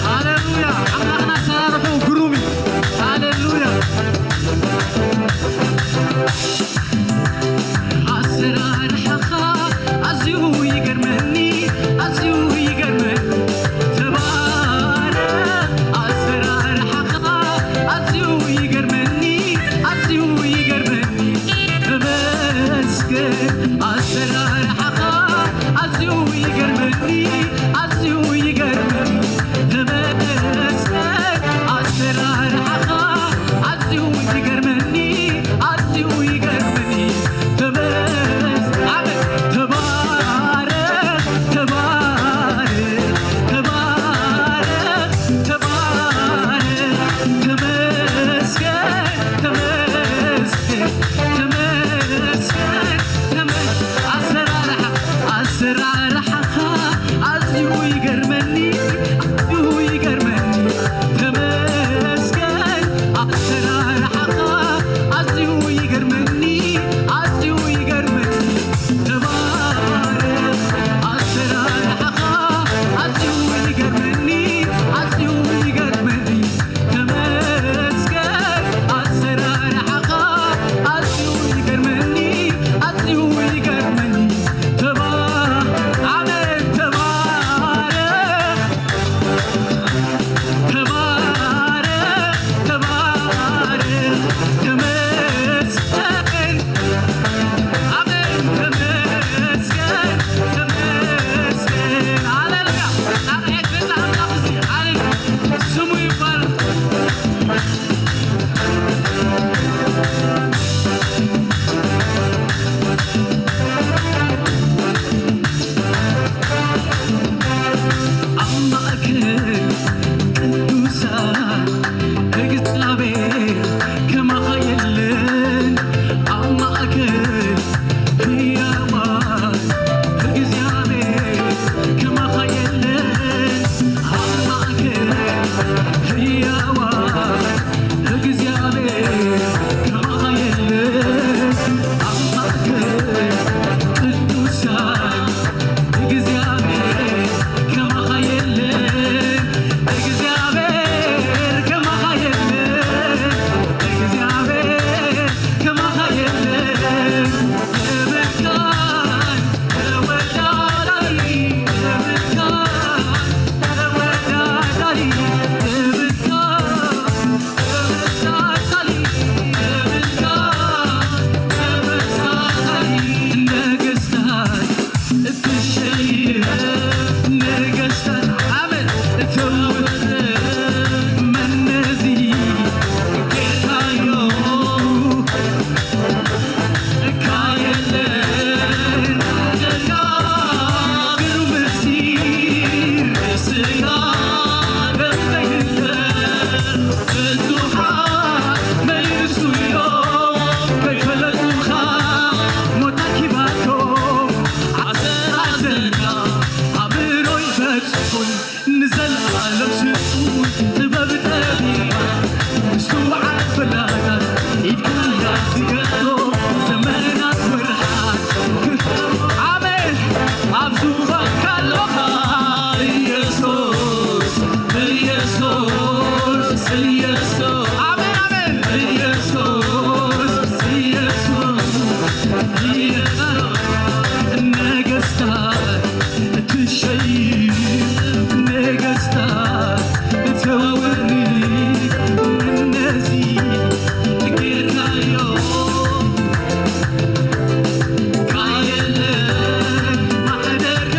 ሃሌሉያ አምላክና ሰራርሑ ግሩም ሃሌሉያ አሰራርሓኻ ኣዝዩ ይገርመኒ ኣዝዩ ይገርመኒ ተባረኽ ኣሰራርሓኻ ኣዝዩ ይገርመኒ ኣዝዩ ይገርመኒ ተመስገን ኣሰራርሓኻ ኣዝዩ ይገርመኒ ኣዝዩ ይገርመኒ ተመስገን ኣሰራርሓኻ ኣዝዩ ይገርመኒ ኣዝዩ ይገርመኒ ተባረኽ ተባረኽ ተባረኽ ተባረኽ ተመስገን ተመስገን ተመስገን ኣሰራርሓኻ ኣዝዩ ይገርመኒ ኣዝዩ ይገርመኒ ተመስገን ኣሰራርሓኻ ኣዝዩ ይገርመኒ ኣዝዩ ይገርመኒ ተባረኽ ኣሰራርሓኻ ኣዝዩ ይገርመኒ ኣዝዩ ይገርመኒ ተመስገን ኣሰራርሓኻ ኣዝዩ ይገርመኒ ኣዝዩ ይገርመኒ አሜን ተባረኽ ተባረኽ ተባረኽ ተመስገን አሜን ተመስገን ተመስገን ሃሌሉያ ናቅዕትና አምላኽ እዚ ሃሌሉያ ስሙ ይባረክ አማእክል ቅዱሳን እግዚአብሔር ከማኸ የለን አማእክል ሕያዋን እግዚአብሔር ከማኸ የለን አማእክል ሕያዋን እግዚአብሔር ከማኸ የለን አማእክል ቅዱሳን እግዚአብሔር ከማኸ የለን እግዚአብሔር ከማኸ የለን እግዚአብሔር ከማኸ የለን ተመስገን ተወዳዳሪ ተመስገን ተወዳዳሪ ተመስገን ተመሳሳሊ ተመሳሳሊ ነገሥታት እትሸይር ነገሥታት አሜን እትውት መነዚህ ጌታዮ ካየለን ገናግሩ ምስጢር ስጋ ደምተይለን ብዙሓት መይሱ እዮም ከይፈለጡኻ ሞታ ኪባቶም ዓሰርዓሰርና ኣእምሮ ይፈትሑን ንዘለዓለም ስጡን ጥበብ ጠቢባን ምስትውዓል ፈላጋት ኢድካ ዝገቶ ዘመናት ወርሓት ኣሜን ኣብ ዙፋንካ ኣለኻ ኢየሱስ ኢየሱስ ኢየሱስ ኣሜን ኣሜን ኢየሱስ ኢየሱስ ኢየሱስ ነገሥታት እትሸይር ነገሥታት እትወውኒ እነዚህ ጌታዮ ካየለን ማሕደርካ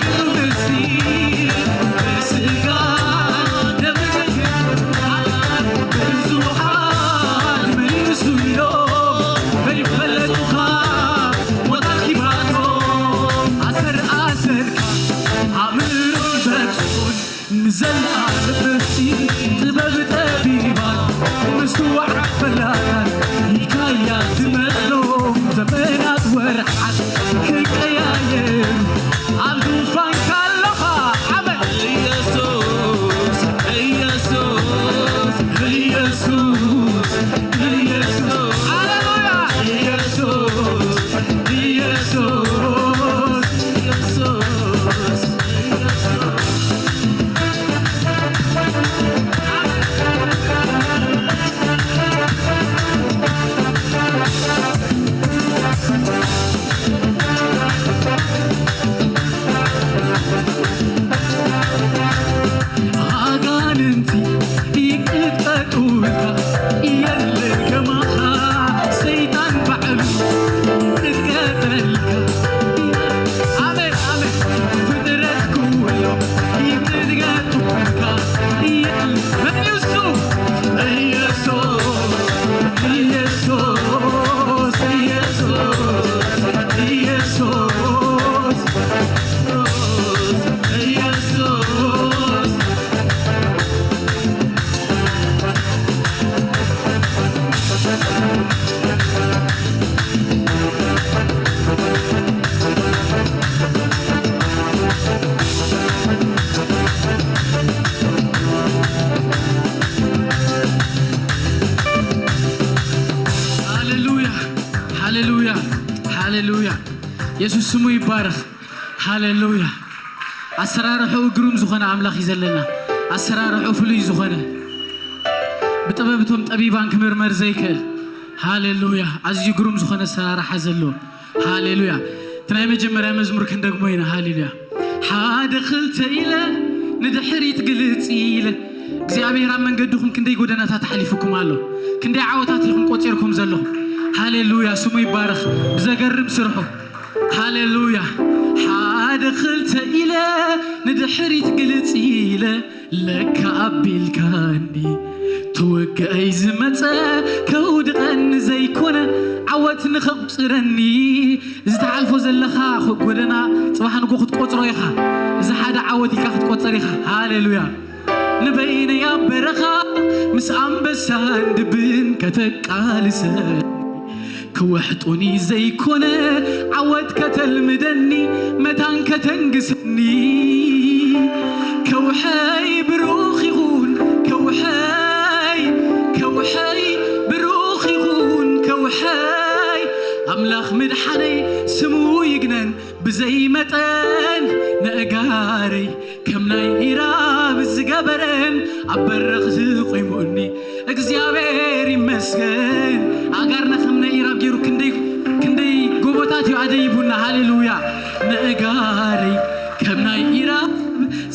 ግሩ ምስጢር በስጋ ደምተይለን ኢየሱስ ስሙ ይባረክ ሃሌሉያ አሰራርሑ ግሩም ዝኾነ አምላኽ ይዘለና አሰራርሑ ፍሉይ ዝኾነ በጥበብቶም ጠቢባን ክምርመር ዘይክእል ሃሌሉያ አዝዩ ግሩም ዝኾነ አሰራርሓ ዘሎ ሃሌሉያ ትናይ መጀመርያ መዝሙር ክንደግሞ ኢና ሃሌሉያ ሓደ ክልተ ኢለ ንድሕሪት ግልጽ ኢለ እግዚአብሔር ኣብ መንገድኩም ክንደይ ጎደናታት ተሓሊፍኩም ኣሎ ክንደይ ዓወታት ኢኹም ቆፂርኩም ዘለኹም ሃሌሉያ ስሙ ይባረክ ብዘገርም ስርሑ ሃሌሉያ ሓደ ክልተ ኢለ ንድሕሪት ግልጽ ኢለ ለካ ኣቢልካኒ ተወግአይ ዝመፀ ከውድቐኒ ዘይኮነ ዓወት ንኸቁፅረኒ ዝተሓልፎ ዘለኻ ጎደና ፅባሕ ንጎ ክትቆፅሮ ኢኻ እዚ ሓደ ዓወት ኢካ ክትቆፅር ኢኻ ሃሌሉያ ንበይነ ያበረኻ ምስ ኣንበሳን ድብን ከተቃልሰኒ كوحطوني زي كونه عود كتلمدني متان كتنقسني كوحي بروخي غون كوحي بروخي غون كوحي أملاخ مدحني سمو يقنن بزي متان نقاري كمناي إراب الزقابرن عبرق زقيموني እግዚአብሔር ይመስገን አጋርና ከመነ ኢራብ ጌሩ ክንደይ ጎቦታት ይዓደይቡና ሃሌሉያ ነጋሪ ከመናይ ኢራብ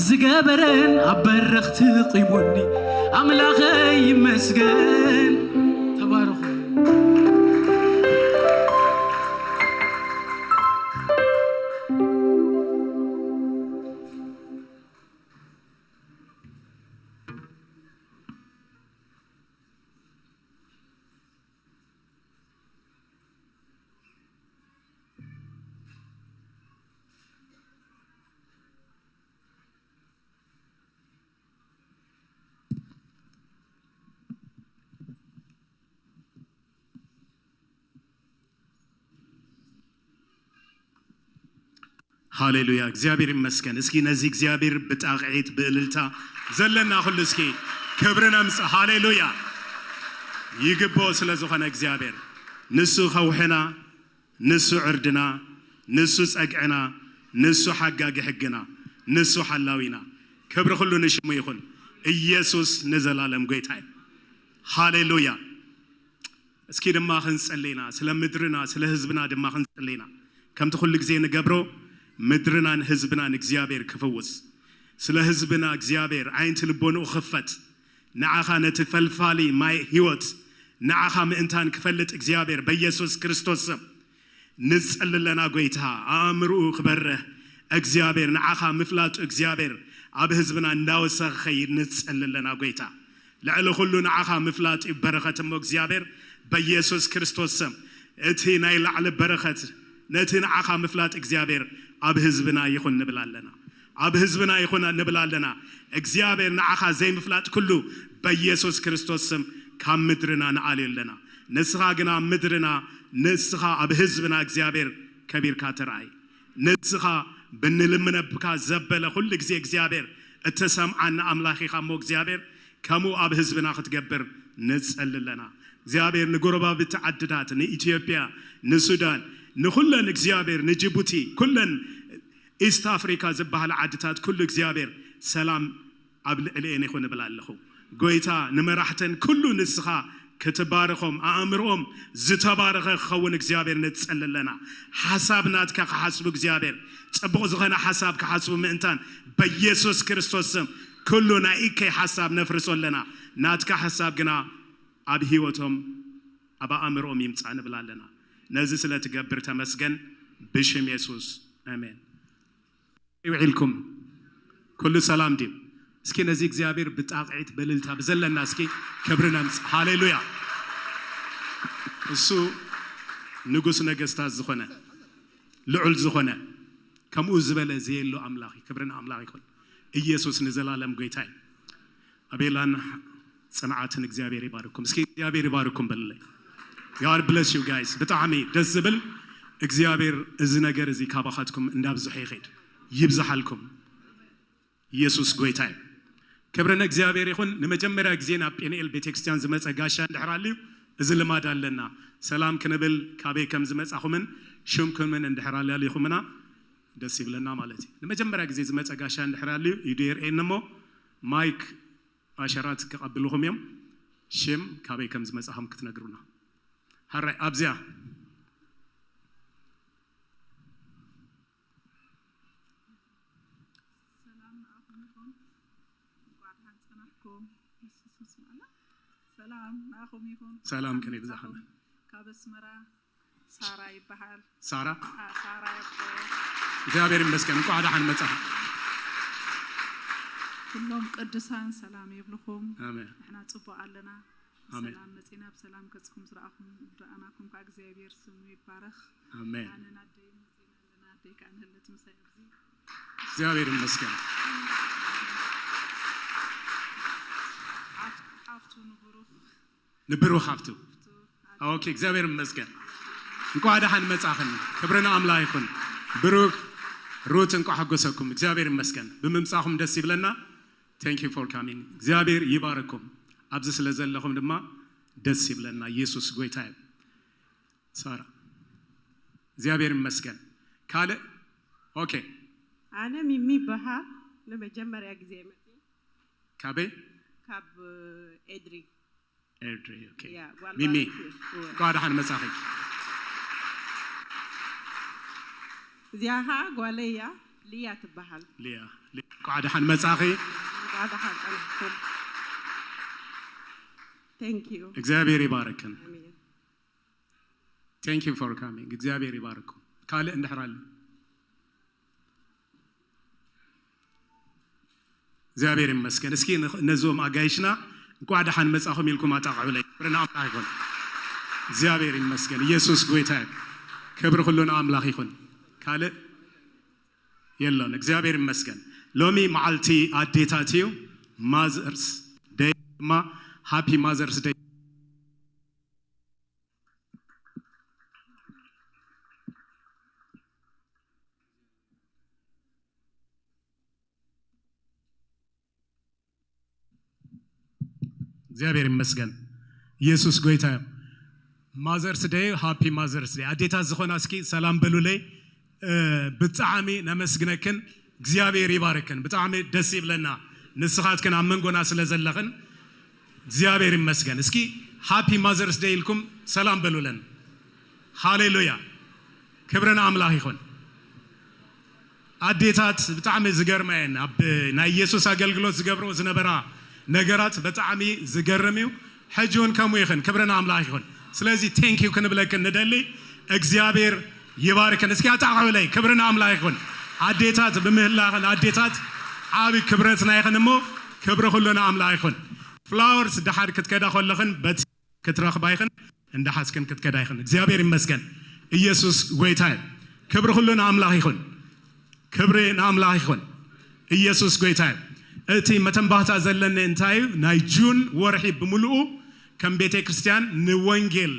ዝገበረን አበረኽት ቂሙኒ አምላኽ ይመስገን ተባረኹ ሃሌሉያ እግዚአብሔር ይመስገን እስኪ ነዚህ እግዚአብሔር በጣቂት በእልልታ ዘለና ሁሉ እስኪ ክብርን አምጽ ሃሌሉያ ይግባው ስለዝኾነ እግዚአብሔር ንሱ ኸውሕና ንሱ ዕርድና ንሱ ጸግዕና ንሱ ሓጋጊ ሕግና ንሱ ሓላዊና ክብር ሁሉ ንሽሙ ይኹን ኢየሱስ ንዘላለም ጌታ ሃሌሉያ እስኪ ድማ ክንጸልይና ስለ ምድርና ስለ ህዝብና ድማ ክንጸልይና ከምቲ ሁሉ ጊዜ ንገብሮ ምድርናን ህዝብናን እግዚአብሔር ክፈውስ ስለ ህዝብና እግዚአብሔር ዓይንት ልቦኑ ክፈት ንዓኻ ነትፈልፋሊ ማይ ህይወት ንዓኻ ምእንታን ክፈልጥ እግዚአብሔር በኢየሱስ ክርስቶስ ስም ንጸልለና ጌታ አእምሮ ክበርህ እግዚአብሔር ንዓኻ ምፍላጥ እግዚአብሔር ኣብ ህዝብና እንዳወሰኸ ኸይድ ንጸልለና ጌታ ልዕሊ ሁሉ ንዓኻ ምፍላጥ በረኸትሞ እግዚአብሔር በኢየሱስ ክርስቶስ ስም እቲ ናይ ላዕሊ በረኸት ነቲ ንዓኻ ምፍላጥ እግዚአብሔር ኣብ ህዝብና ይኹን ንብላለና ኣብ ህዝብና ይኹን ንብላለና እግዚአብሔር ንዓኻ ዘይ ምፍላጥ ኩሉ በኢየሱስ ክርስቶስ ስም ካብ ምድርና ንዓልየለና ንስኻ ግና ምድርና ንስኻ ኣብ ህዝብና እግዚአብሔር ከቢርካ ተራእይ ንስኻ ብንልምነብካ ዘበለ ሁሉ ጊዜ እግዚአብሔር እተሰምዓና ኣምላኽ ኢኻ እሞ እግዚአብሔር كمو أب حزبنا ختجبر نسأل لنا እግዚአብሔር ንጎረባ ብትዓድዳት ንኢትዮጵያ ንሱዳን ንኹለን እግዚአብሔር ንጅቡቲ ኩለን ኢስት አፍሪካ ዝበሃል ዓድታት ኩሉ እግዚአብሔር ሰላም ኣብ ልዕሊአን ይኹን ብላለኹ ጎይታ ንመራሕተን ኩሉ ንስኻ ከተባረኾም ኣእምሮኦም ዝተባረኸ ክኸውን እግዚአብሔር ንጸልለና ሓሳብናትካ ክሓስቡ እግዚአብሔር ጽቡቕ ዝኾነ ሓሳብ ክሓስቡ ምእንታን በኢየሱስ ክርስቶስ ስም ኩሉ ናይከ ሓሳብ ነፍርሶለና ናትካ ሓሳብ ግና ኣብ ህይወቶም ኣብ ኣእምሮኦም ይምጻን ብላለና ነዚ ስለትገብር ተመስገን ብሽም ኢየሱስ አሜን ይውዒልኩም ኩሉ ሰላም ዲም እስኪ ነዚ እግዚአብሔር ብጣቅዒት በልልታ በዘለና እስኪ ክብርና ሃሌሉያ እሱ ንጉስ ነገስታት ዝኾነ ልዑል ዝኾነ ከምኡ ዝበለ ዘየሎ አምላኽ ክብርና አምላኽ ይኹን ኢየሱስ ንዘላለም ጌታዬ አቤላን ጽናዓትን እግዚአብሔር ይባርኩም እስኪ እግዚአብሔር ይባርኩም በልልኝ God bless you guys በጣም ደስ ዝብል እግዚአብሔር እዚ ነገር እዚ ካባኻትኩም እንዳብዝሕ ይኸድ ይብዛሐልኩም ኢየሱስ ጌታዬ ክብርና እግዚአብሔር ይኹን ለመጀመሪያ ጊዜ ናብ ጴንኤል ቤተክርስቲያን ዝመጸ ጋሻ እንድሕራልዩ እዚ ልማድ አለና ሰላም ክንብል ካቤ ከም ዝመጻኹምን ሽምኩምን እንድሕራልያለኹምና ደስ ይብለና ማለት ለመጀመሪያ ጊዜ ዝመጸ ጋሻ እንድሕራልዩ ይድርኤንሞ ማይክ አሸራት ከቀብሉኹም እዮም ሽም ካቤ ከም ዝመጻኹም ክትነግሩና هرّي أبزيا سلام أخوكم وعد هنسناكم سلام أخوكم سلام كني بزحمة كابس مرا سارة يبحر سارة سارة جابر مسكن قاعد عن متى كلهم قدسان سلام يبلغهم آمين إحنا تصبوا علينا سلام مسينا بسلام كتكم سرعكم بدأناكم كأجزاء سمو يبارك آمين أنا نادي مسينا لنا نادي كأن هلا تمسيبزي جابر مسكن عفتو نبروخ عفتو أوكي جابر مسكن نقعد عن متأخن كبرنا أملاكم بروك روتن كحجوسكم جابر مسكن بممساهم دسيب لنا thank you for coming جابر يبارككم أبز سلزل لهم دما دسيب لنا يسوع قويتاي سارة زيابير مسكن كاله أوكي أنا ميمي بها لما جمر أجزامتي كابي كاب إدري أوكي yeah, ميمي قاعد عن مساحي زيها قوليا ليا تبحل ليا قاعد عن مساحي قاعد عن أنا thank you እግዚአብሔር ይባርክን አሜን thank you for coming እግዚአብሔር ይባርኩ ካለ እንድሕራለ እግዚአብሔር ይመስገን እስኪ ነዞም አጋይሽና እንኳን ደህና መጻኹም ይልኩም አጣቀው ላይ ብርና አምላክ ይሁን እግዚአብሔር ይመስገን ኢየሱስ ጌታ ክብር ሁሉን አምላክ ይሁን ካለ የለውን እግዚአብሔር ይመስገን ሎሚ ማልቲ አዴታቲው ማዘርስ ዴይማ Happy Mother's Day. እግዚአብሔር ይመስገን ኢየሱስ ጌታ Mother's Day Happy Mother's Day አዴታ ዝኾና እስኪ ሰላም በሉለይ ብጣዕሚ ነመስግነክን እግዚአብሔር ይባርክን ብጣዕሚ ደስ ይብለና ንስኻትከን አመንጎና ስለዘለኽን እግዚአብሔር ይመስገን እስኪ ሃፒ ማዘርስ ዴይ ልኩም ሰላም በሉለን ሃሌሉያ ክብርና አምላክ ይሁን አዴታት በጣም ዝገርማየን አብ ናይ ኢየሱስ አገልግሎት ዝገብሮ ዝነበራ ነገራት በጣም ዝገርሚው ሐጆን ከሙ ይሁን ክብርና አምላክ ይሁን ስለዚህ ቴንክ ዩ ክንብለክ እንደለ እግዚአብሔር ይባርከን እስኪ አጣቀው ላይ ክብርና አምላክ ይሁን አዴታት በመህላኸን አዴታት አብ ክብረትና ይሁንሞ ክብረ ሁሉና አምላክ ይሁን flowers دحر كتكدا خلخن بت كترخ بايخن عند حسكن كتكدا يخن እግዚአብሔር ይመስገን ኢየሱስ ጌታዬ ክብር ሁሉን አምላክ ይሁን ክብሬን አምላክ ይሁን ኢየሱስ ጌታዬ እቲ መተንባታ ዘለነ እንታይ ናይ ጁን ወርሒ በሙሉ ከም ቤተ ክርስቲያን ንወንጌል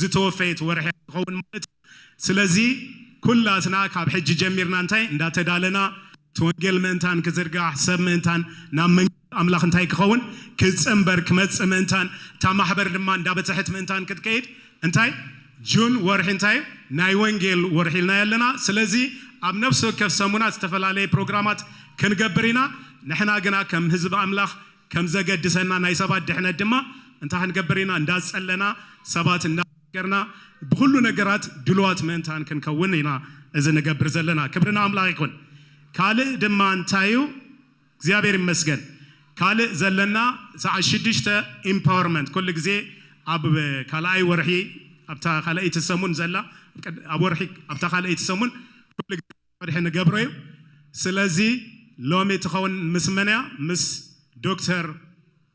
ዝተወፈየት ወርሒ ኸውን ማለት ስለዚህ ኩላትና ካብ ሕጂ ጀሚርና እንታይ እንዳተዳለና ተወንጌል መንታን ክዝርጋ ሰብ መንታን ናብ أملاخ انتاي كخون كتسمبر كمتس منتان تامحبر لما ندابتحت منتان كتكيد انتاي جون ورح انتاي ناي وينجيل ورحيلنا يلنا سلازي أب نفسه كيف سمونا استفل عليه برنامج كنقبرينا نحنا قنا كم حزب أملاخ كم زجد دسنا ناي سبات دحنا الدما انت هنقبرينا نداس لنا سبات ندقرنا بكل نجارات دلوات منتان كنكونينا إذا نقبر زلنا كبرنا أملاخ يكون كاله دما انتايو زيابير مسجن كاله زلنا ساعة شديشته empowerment كل جزء أب كلاي ورحي أبتا كلاي تسمون زلا أب ورحي أبتا كلاي تسمون كل جزء ورحي نقبره سلازي لومي تخون مسمنيا مس دكتور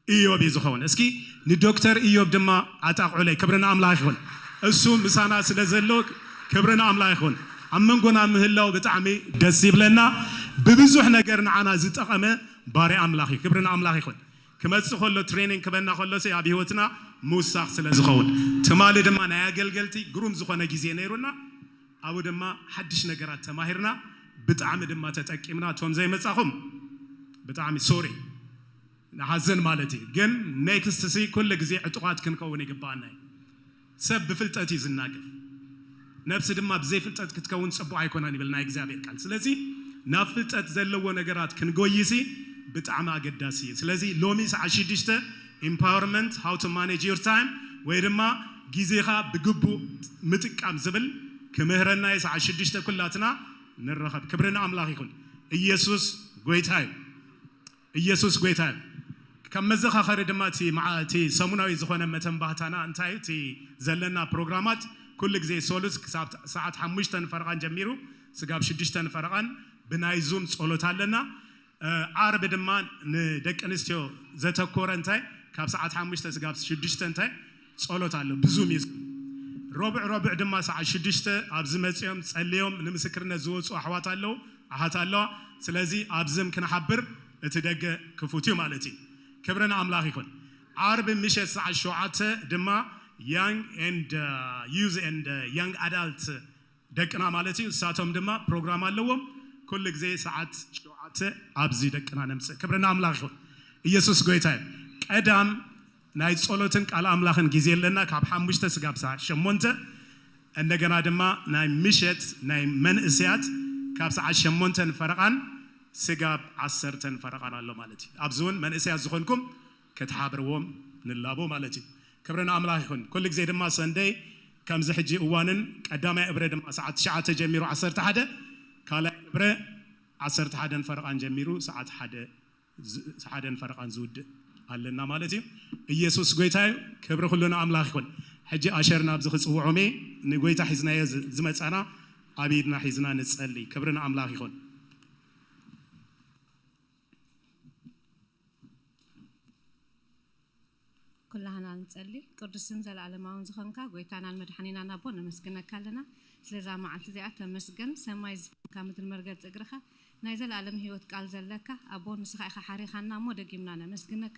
إيوب يزخون اسكي ندكتور إيوب دما أتاق عليه كبرنا أملاخ يكون السو مسانا سلازلو كبرنا أملاخ يكون أمن قنا مهلا وبتعمي دسيب لنا ببزوح نجرنا عنا زت أقامة باري أملاخي كبرنا أملاخي خون كما تسخلوا تريننج كبرنا خلوا سي أبي هوتنا موسى سلازخون تمالي دما ناقل قلتي قروم زخونا جزينيرونا أو دما حدش نجرات تماهرنا بتعمي دما تتأكمنا توم زي مساهم بتعمي سوري نحزن مالتي جن نيكست سي كل جزء عتقات كنكوني جبانا سب بفلتاتي زناقل نفس دما بزي فلتات كتكون صبو ايكوناني بالنا اغزابير قال سلازي نافلتات زلو نغرات كنغويسي بتعما قداسي سلازي لوميس عشيدشته empowerment how to manage your time ويرما غيزيخا بغبو متقام زبل كمهرنا يس عشيدشته كلاتنا نرخب كبرنا املاح يكون ኢየሱስ ጎይታይ ኢየሱስ ጎይታይ ከመዘኻኸረ ደማቲ ማዓቲ ሰሙናዊ ዝኾነ መተንባህታና እንታይቲ ዘለና ፕሮግራማት كل جزء سولس ساعة 5 فرقان جميرو سقاب 6 فرقان بناي زوم صولت لنا عرب دمان ندك انستيو زتكور انتاي كاب ساعة 5 سقاب 6 انتاي صولت له بزوم يز ربع دما ساعة 6 ابز مصيوم صليوم نمسكرنا زوصو احوات له احات له سلازي ابزم كنحبر اتدق كفوتي مالتي كبرنا املاح يكون عرب مشى ساعة 7 دما young and youth and young adult دكنا مالتي ساعتهم دما برنامج اللوم كل جزء ساعات شوعات أبزي دكنا نمس كبرنا أملاخه يسوع قويتاي قدام نايت صلوتن على أملاخن جزء لنا كاب حمشت سقاب ساعة شمونته النجنا دما ناي مشت ناي من إسيات كاب ساعة شمونته فرقان سقاب 10 فرقان الله مالتي أبزون من إسيات زخونكم كتحابروهم نلابو مالتي كبرنا أملاخ يكون كل جزء دما سندي كم زحجي أوانن قدامي إبرة دما ساعة 9 جميرو 10 حدا كلا إبرة 10 حدا فرقان جميرو ساعة حدا فرقان زود هلنا مالتي يسوع قويتاي كبر كلنا أملاخ يكون حجي أشرنا بزخص وعمي نقويتا حزنا زمت أنا عبيدنا حزنا نسألي كبرنا أملاخ يكون كلنا نصلي قدسن زلعلماون زخنكا غويتانا المدحنينا نابو نمسكنك لنا سلازا معلت زيات تمسكن سماي زفكا مثل مرغت اغرخا نايزل عالم هيوت قال زلكا ابو نسخا اخا حريخنا مو دغيمنا نمسكنك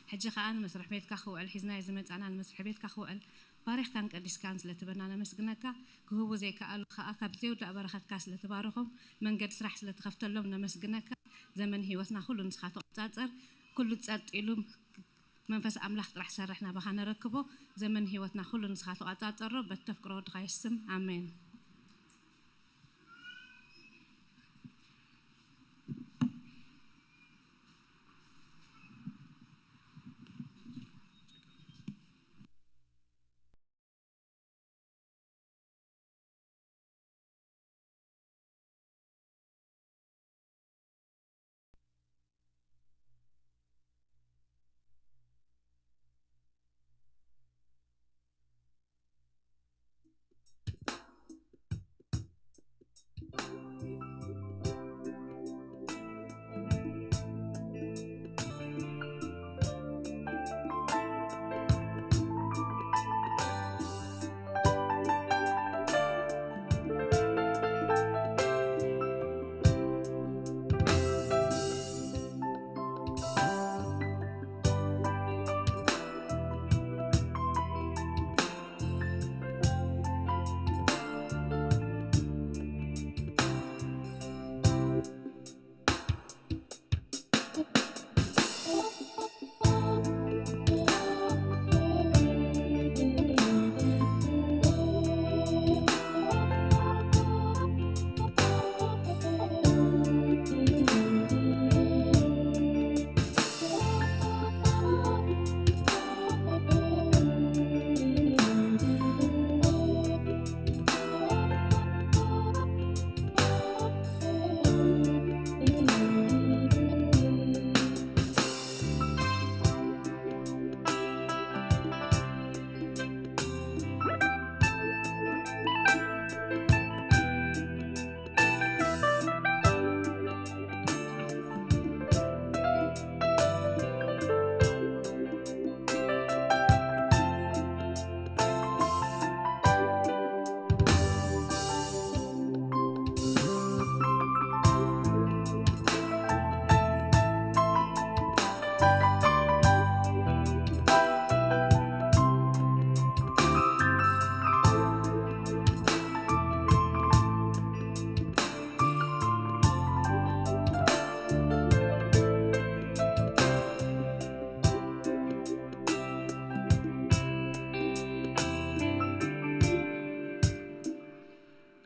حجي خان مسرح بيتك خوال حزنا يزمصانا المسرح بيتك خوال باريخ كان قديس كان سلتبنا نمسكنك كهو زي قالو خا كابتيو دبرخت كاس لتبارخهم منقد سرح سلتخفتلهم نمسكنك زمن هيوتنا كله نسخاتو تصاصر كله تصطيلو منفس أملاح راح سرحنا بخنا ركبه زمن هيوتنا كله نسخاتو أتاطرو بتفكروا تغيسم آمين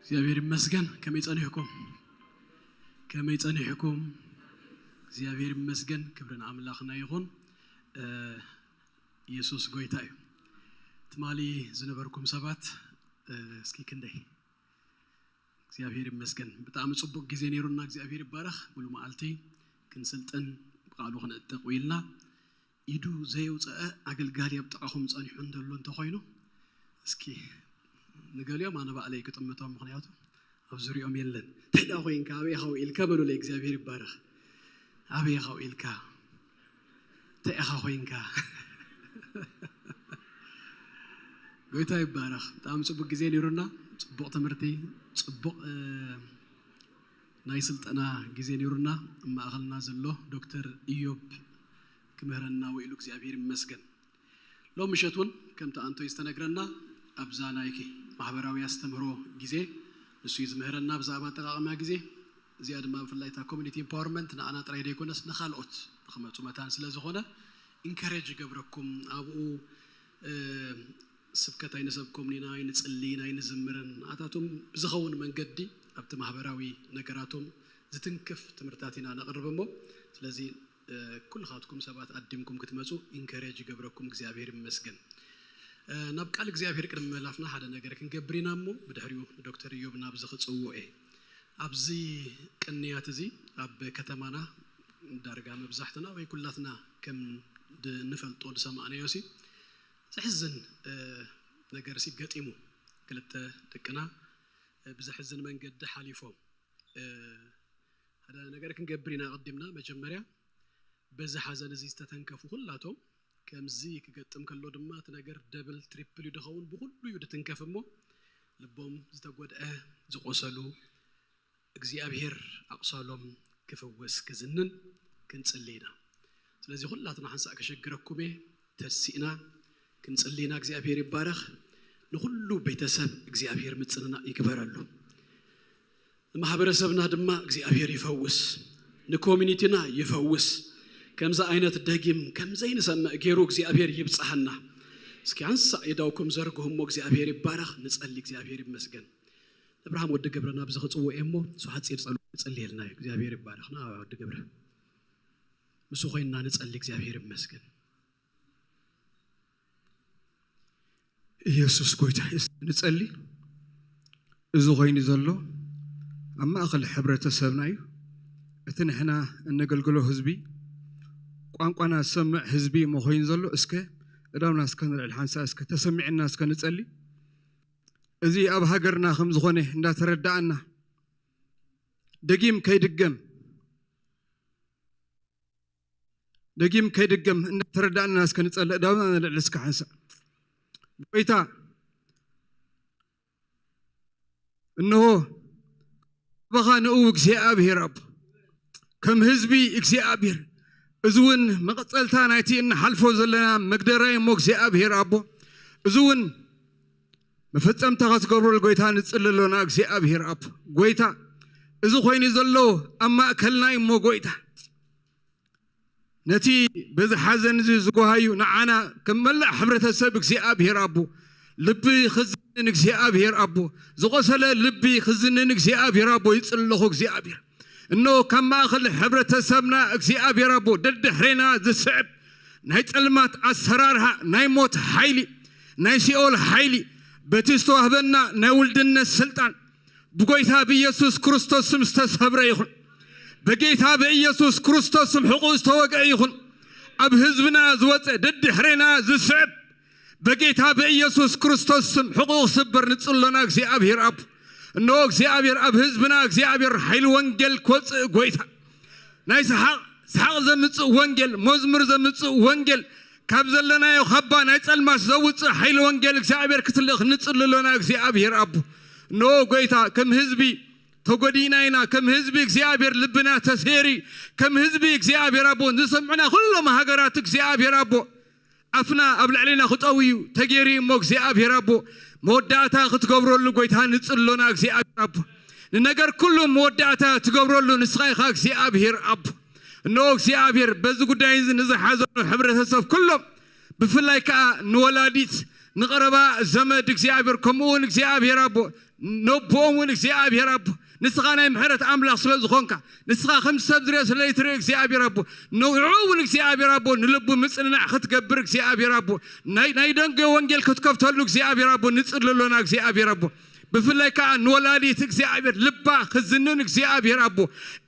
እግዚአብሔር ይመስገን ከመይ ጸኒሕኩም እግዚአብሔር ይመስገን ክብርን አምላኽና ይሁን ኢየሱስ ጎይታ እዩ ትማሊ ዝነበርኩም ሰባት እስኪ ክንደይ እግዚአብሔር ይመስገን በጣም ጽቡቅ ጊዜ ነሩና እግዚአብሔር ይባረክ ሙሉ ማዓልቲ ክንስልጥን ቃሉ ክንእጥቅ ኢልና ኢዱ ዘይውፅአ አገልጋሊ ኣብጥቃኹም ጸኒሑ እንደሎ እንተኾይኑ እስኪ ንገሊኦም ኣነ ባዕለይ ክጥምቶም ምክንያቱ ኣብ ዙርዮም የለን ተዳ ኮይንካ ኣበይኻ ኢልካ በሉ ለእግዚአብሔር ይባረክ ኣበይኻ ኢልካ ተኢኻ ኮይንካ ጎይታ ይባረክ በጣም ጽቡቅ ጊዜ ነሩና ጽቡቅ ትምህርቲ ጽቡቅ ናይ ስልጠና ጊዜ ነሩና ማእኸልና ዘሎ ዶክተር ኢዮብ ክምህረና ወኢሉ እግዚአብሔር ይመስገን ሎም ምሸቱን ከምታ አንቶ ይስተነግረና አብዛ ናይኪ ማህበራዊ ያስተምሮ ጊዜ እሱ ይዝምህረና ብዛባ ተቃቀማ ጊዜ እዚያ ድማ ፍላይታ ኮሚኒቲ ኢምፓወርመንት ናአና ጥራይ ደይኮነስ ነኻልኦት ንኽመጹ መታን ስለዝኾነ ኢንካሬጅ ገብረኩም አብኡ ስብከት አይነሰብኩም ኒና አይንጽሊና አይንዝምርን አታቱም ብዝኸውን መንገዲ ኣብቲ ማህበራዊ ነገራቱም ዝትንክፍ ትምህርታቲና ነቅርብሞ ስለዚህ ኩልኻትኩም ሰባት አድምኩም ክትመጹ ኢንካሬጅ ገብረኩም እግዚአብሔር ይመስገን ናብ ቃል እግዚአብሔር ቅድም መላፍና ሓደ ነገር ክንገብሪናሞ ብድሕሪው ዶክተር ኢዮብ ናብ ዝኽጽውኦ ኣብዚ ቅንያት እዚ ኣብ ከተማና ዳርጋ መብዛሕትና ወይ ኩላትና ከም ንፈልጦ ሰማዕናዮሲ ዝሕዝን ነገር ሲገጢሙ ክልተ ደቅና ብዝሕዝን መንገዲ ሓሊፎም ሓደ ነገር ክንገብሪና ቀድምና መጀመርያ በዛ ሓዘን እዚ ዝተተንከፉ ሁላቶም ከምዚ ክገጥም ከሎ ድማ እቲ ነገር ደብል ትሪፕል ይድኸውን ብሁሉ ይድትንከፍሞ ልቦም ዝተጎድአ ዝቆሰሉ እግዚአብሔር አቅሳሎም ክፈወስ ክዝንን ክንጽልይና ስለዚህ ሁላትና ሓንሳእ ከሸግረኩም ተሲእና ክንጽልይና እግዚአብሔር ይባረክ ንሁሉ ቤተሰብ እግዚአብሔር ምጽንና ይግበረሉ ማህበረሰብና ድማ እግዚአብሔር ይፈውስ ንኮሚኒቲና ይፈውስ ከምዛ አይነት ደጊም ከምዛ ይንሰማ ገይሩ እግዚአብሔር ይብጽሐና እስኪ አንሳ ይዳውኩም ዘርጉሁም እግዚአብሔር ይባረክ ንጸሊ እግዚአብሔር ይመስገን አብርሃም ወደ ገብረና ብዝኽጽዎ እሞ ሱሐጽር ጸልየልና እግዚአብሔር ይባረክና ወደ ገብረ ምሱ ኾይና ንጸሊ እግዚአብሔር ይመስገን ኢየሱስ ጎይታ ንጸሊ እዚ ኾይኒ ዘሎ ኣብ ማእኸል ሕብረተሰብና እዩ እቲ ንሕና እንገልግሎ ህዝቢ ቋንቋና ሰምዕ ህዝቢ መኾይን ዘሎ እስከ እዳውና እስከንርዕል ሓንሳ እስከ ተሰሚዕና እስከ ንጸሊ እዚ ኣብ ሃገርና ከም ዝኾነ እንዳተረዳእና ደጊም ከይድገም እንዳተረዳእና እስከ ንጸሊ እዳውና ንርዕል እስከ ሓንሳ ጎይታ እነሆ በኻ ንኡ እግዚአብሔር አብ ከም ህዝቢ እግዚአብሔር እዙውን መቀጸልታ ናይቲ እንሓልፎ ዘለና መግደራይ ሞ እግዚአብሔር አቦ እዙውን መፈጸምታ ክትገብሩ ጎይታ ንጽልሎና እግዚአብሔር አብ ጎይታ እዚ ኾይኒ ዘሎ ኣብ ማእከልና ሞ ጎይታ ነቲ በዚ ሓዘን እዚ ዝጓሃዩ ንዓና ከም መላእ ሕብረተሰብ እግዚአብሔር አቦ ልቢ ክዝንን እግዚአብሔር አቦ ዝቆሰለ ልቢ ክዝንን እግዚአብሔር አቦ ይጽልለኹ እግዚአብሔር إنه كما أخذ حبرة سبنا እግዚአብሔር አቦ ددحرنا زسعب ناي تلمات أسرارها ناي موت حيلي ناي سيول حيلي بتستو هبنا ناي ولدنا السلطان بقيتها بيسوس كريستوس مستسهبر يخون بقيتها بيسوس كريستوس حقوق توقع يخون أب حزبنا زوت ددحرنا زسعب بقيتها بيسوس كريستوس حقوق صبر نتصلنا እግዚአብሔር አቦ إنه እግዚአብሔር أب حزبنا እግዚአብሔር حيل وانجل كوت قويتا ناي سحق زمت وانجل مزمر زمت وانجل كابزلنا يخبا ناي تلماس زوت حيل وانجل እግዚአብሔር كتلخ نتصللنا እግዚአብሔር أب إنه قويتا كم حزبي تقدينا كم حزبي እግዚአብሔር لبنا تسيري كم حزبي እግዚአብሔር أبو نسمعنا كل ما هجرات እግዚአብሔር أبو أفنا قبل علينا خطوي تجري مو እግዚአብሔር أبو مودعتا تقبروا له قويتها نتصلونا እግዚአብሔር أب النجار كله مودعتا تقبروا له نسخيخ እግዚአብሔር أب إنه እግዚአብሔር بزق دايز نزح حزن حبرة الصف كله بفلايك نولاديت نقربا زمد እግዚአብሔር كمون እግዚአብሔር أبو نبوون እግዚአብሔር أبو نسخانا محرت أملاق سلا زخونك نسخا 5 درس ليتر እግዚአብሔር أبو نوعون እግዚአብሔር أبو نلبو مسلنا أخت قبر እግዚአብሔር أبو ناي دنق وانجيل كتكفتلو እግዚአብሔር أبو نصللونا እግዚአብሔር أبو بفلك كان ولادي እግዚአብሔር لبا خزنن እግዚአብሔር أبو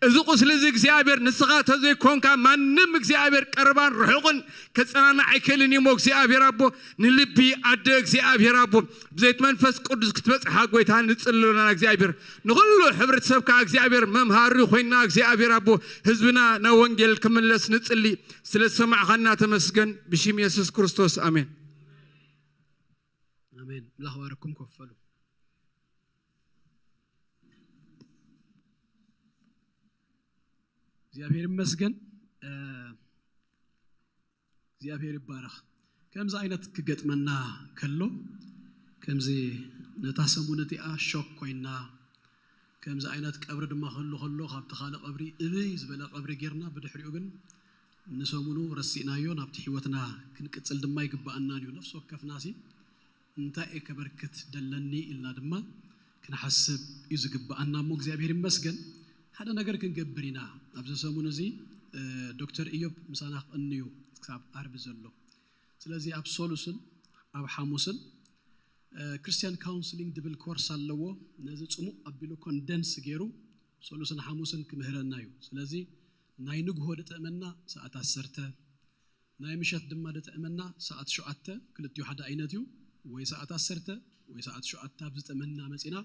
إذا قصل እግዚአብሔር نسخا تزي كونك منم እግዚአብሔር قربان رحقن كصنانا عيكلني مو እግዚአብሔር أبو نلبي عد እግዚአብሔር أبو بزيت منفس قدس كتبصح غويتا نصللونا እግዚአብሔር نقولو حبرت سبكا እግዚአብሔር ممهار خوينا እግዚአብሔር أبو حزبنا نا وانجيل كملس نصلي سلا سمع خنا تمسكن بشيم يسوع كريستوس آمين آمين الله واركم كفلو እግዚአብሔር ይመስገን እግዚአብሔር ይባረክ ከምዛ አይነት ከገጥመና ከሎ ከምዚ ነታሰሙነቲ አሾክ ኮይና ከምዛ አይነት ቀብር ድማ ከሎ ካብቲ ካለ ቀብሪ እብይ ዝበለ ቀብሪ ጌርና በድሕሪኡ ግን ንሰሙኑ ረሲናዮ ናብቲ ህይወትና ክንቅጽል ድማ ይግባአና ነው ነፍስ ወከፍናሲ እንታይ ከበርክት ደለኒ ኢልና ድማ ክንሐስብ ይዝግባአና ሞ እግዚአብሔር ይመስገን هذا نجار كن جبرينا أبز سامونا زي دكتور إيوب مسانا قنيو كتاب عرب زلوا سلازي أب سولوسن أب حاموسن كريستيان كونسلينج دبل كورس اللوا نزل سمو أبيلو كوندنس جيرو سولوسن حاموسن كمهران نايو سلازي ناينوج هو دتأمنا ساعات عسرته ناي مشات دم دتأمنا ساعات شو عته كل تيو حدا عينتيو ويساعات عسرته ويساعات شو عته أبز تأمنا مسينا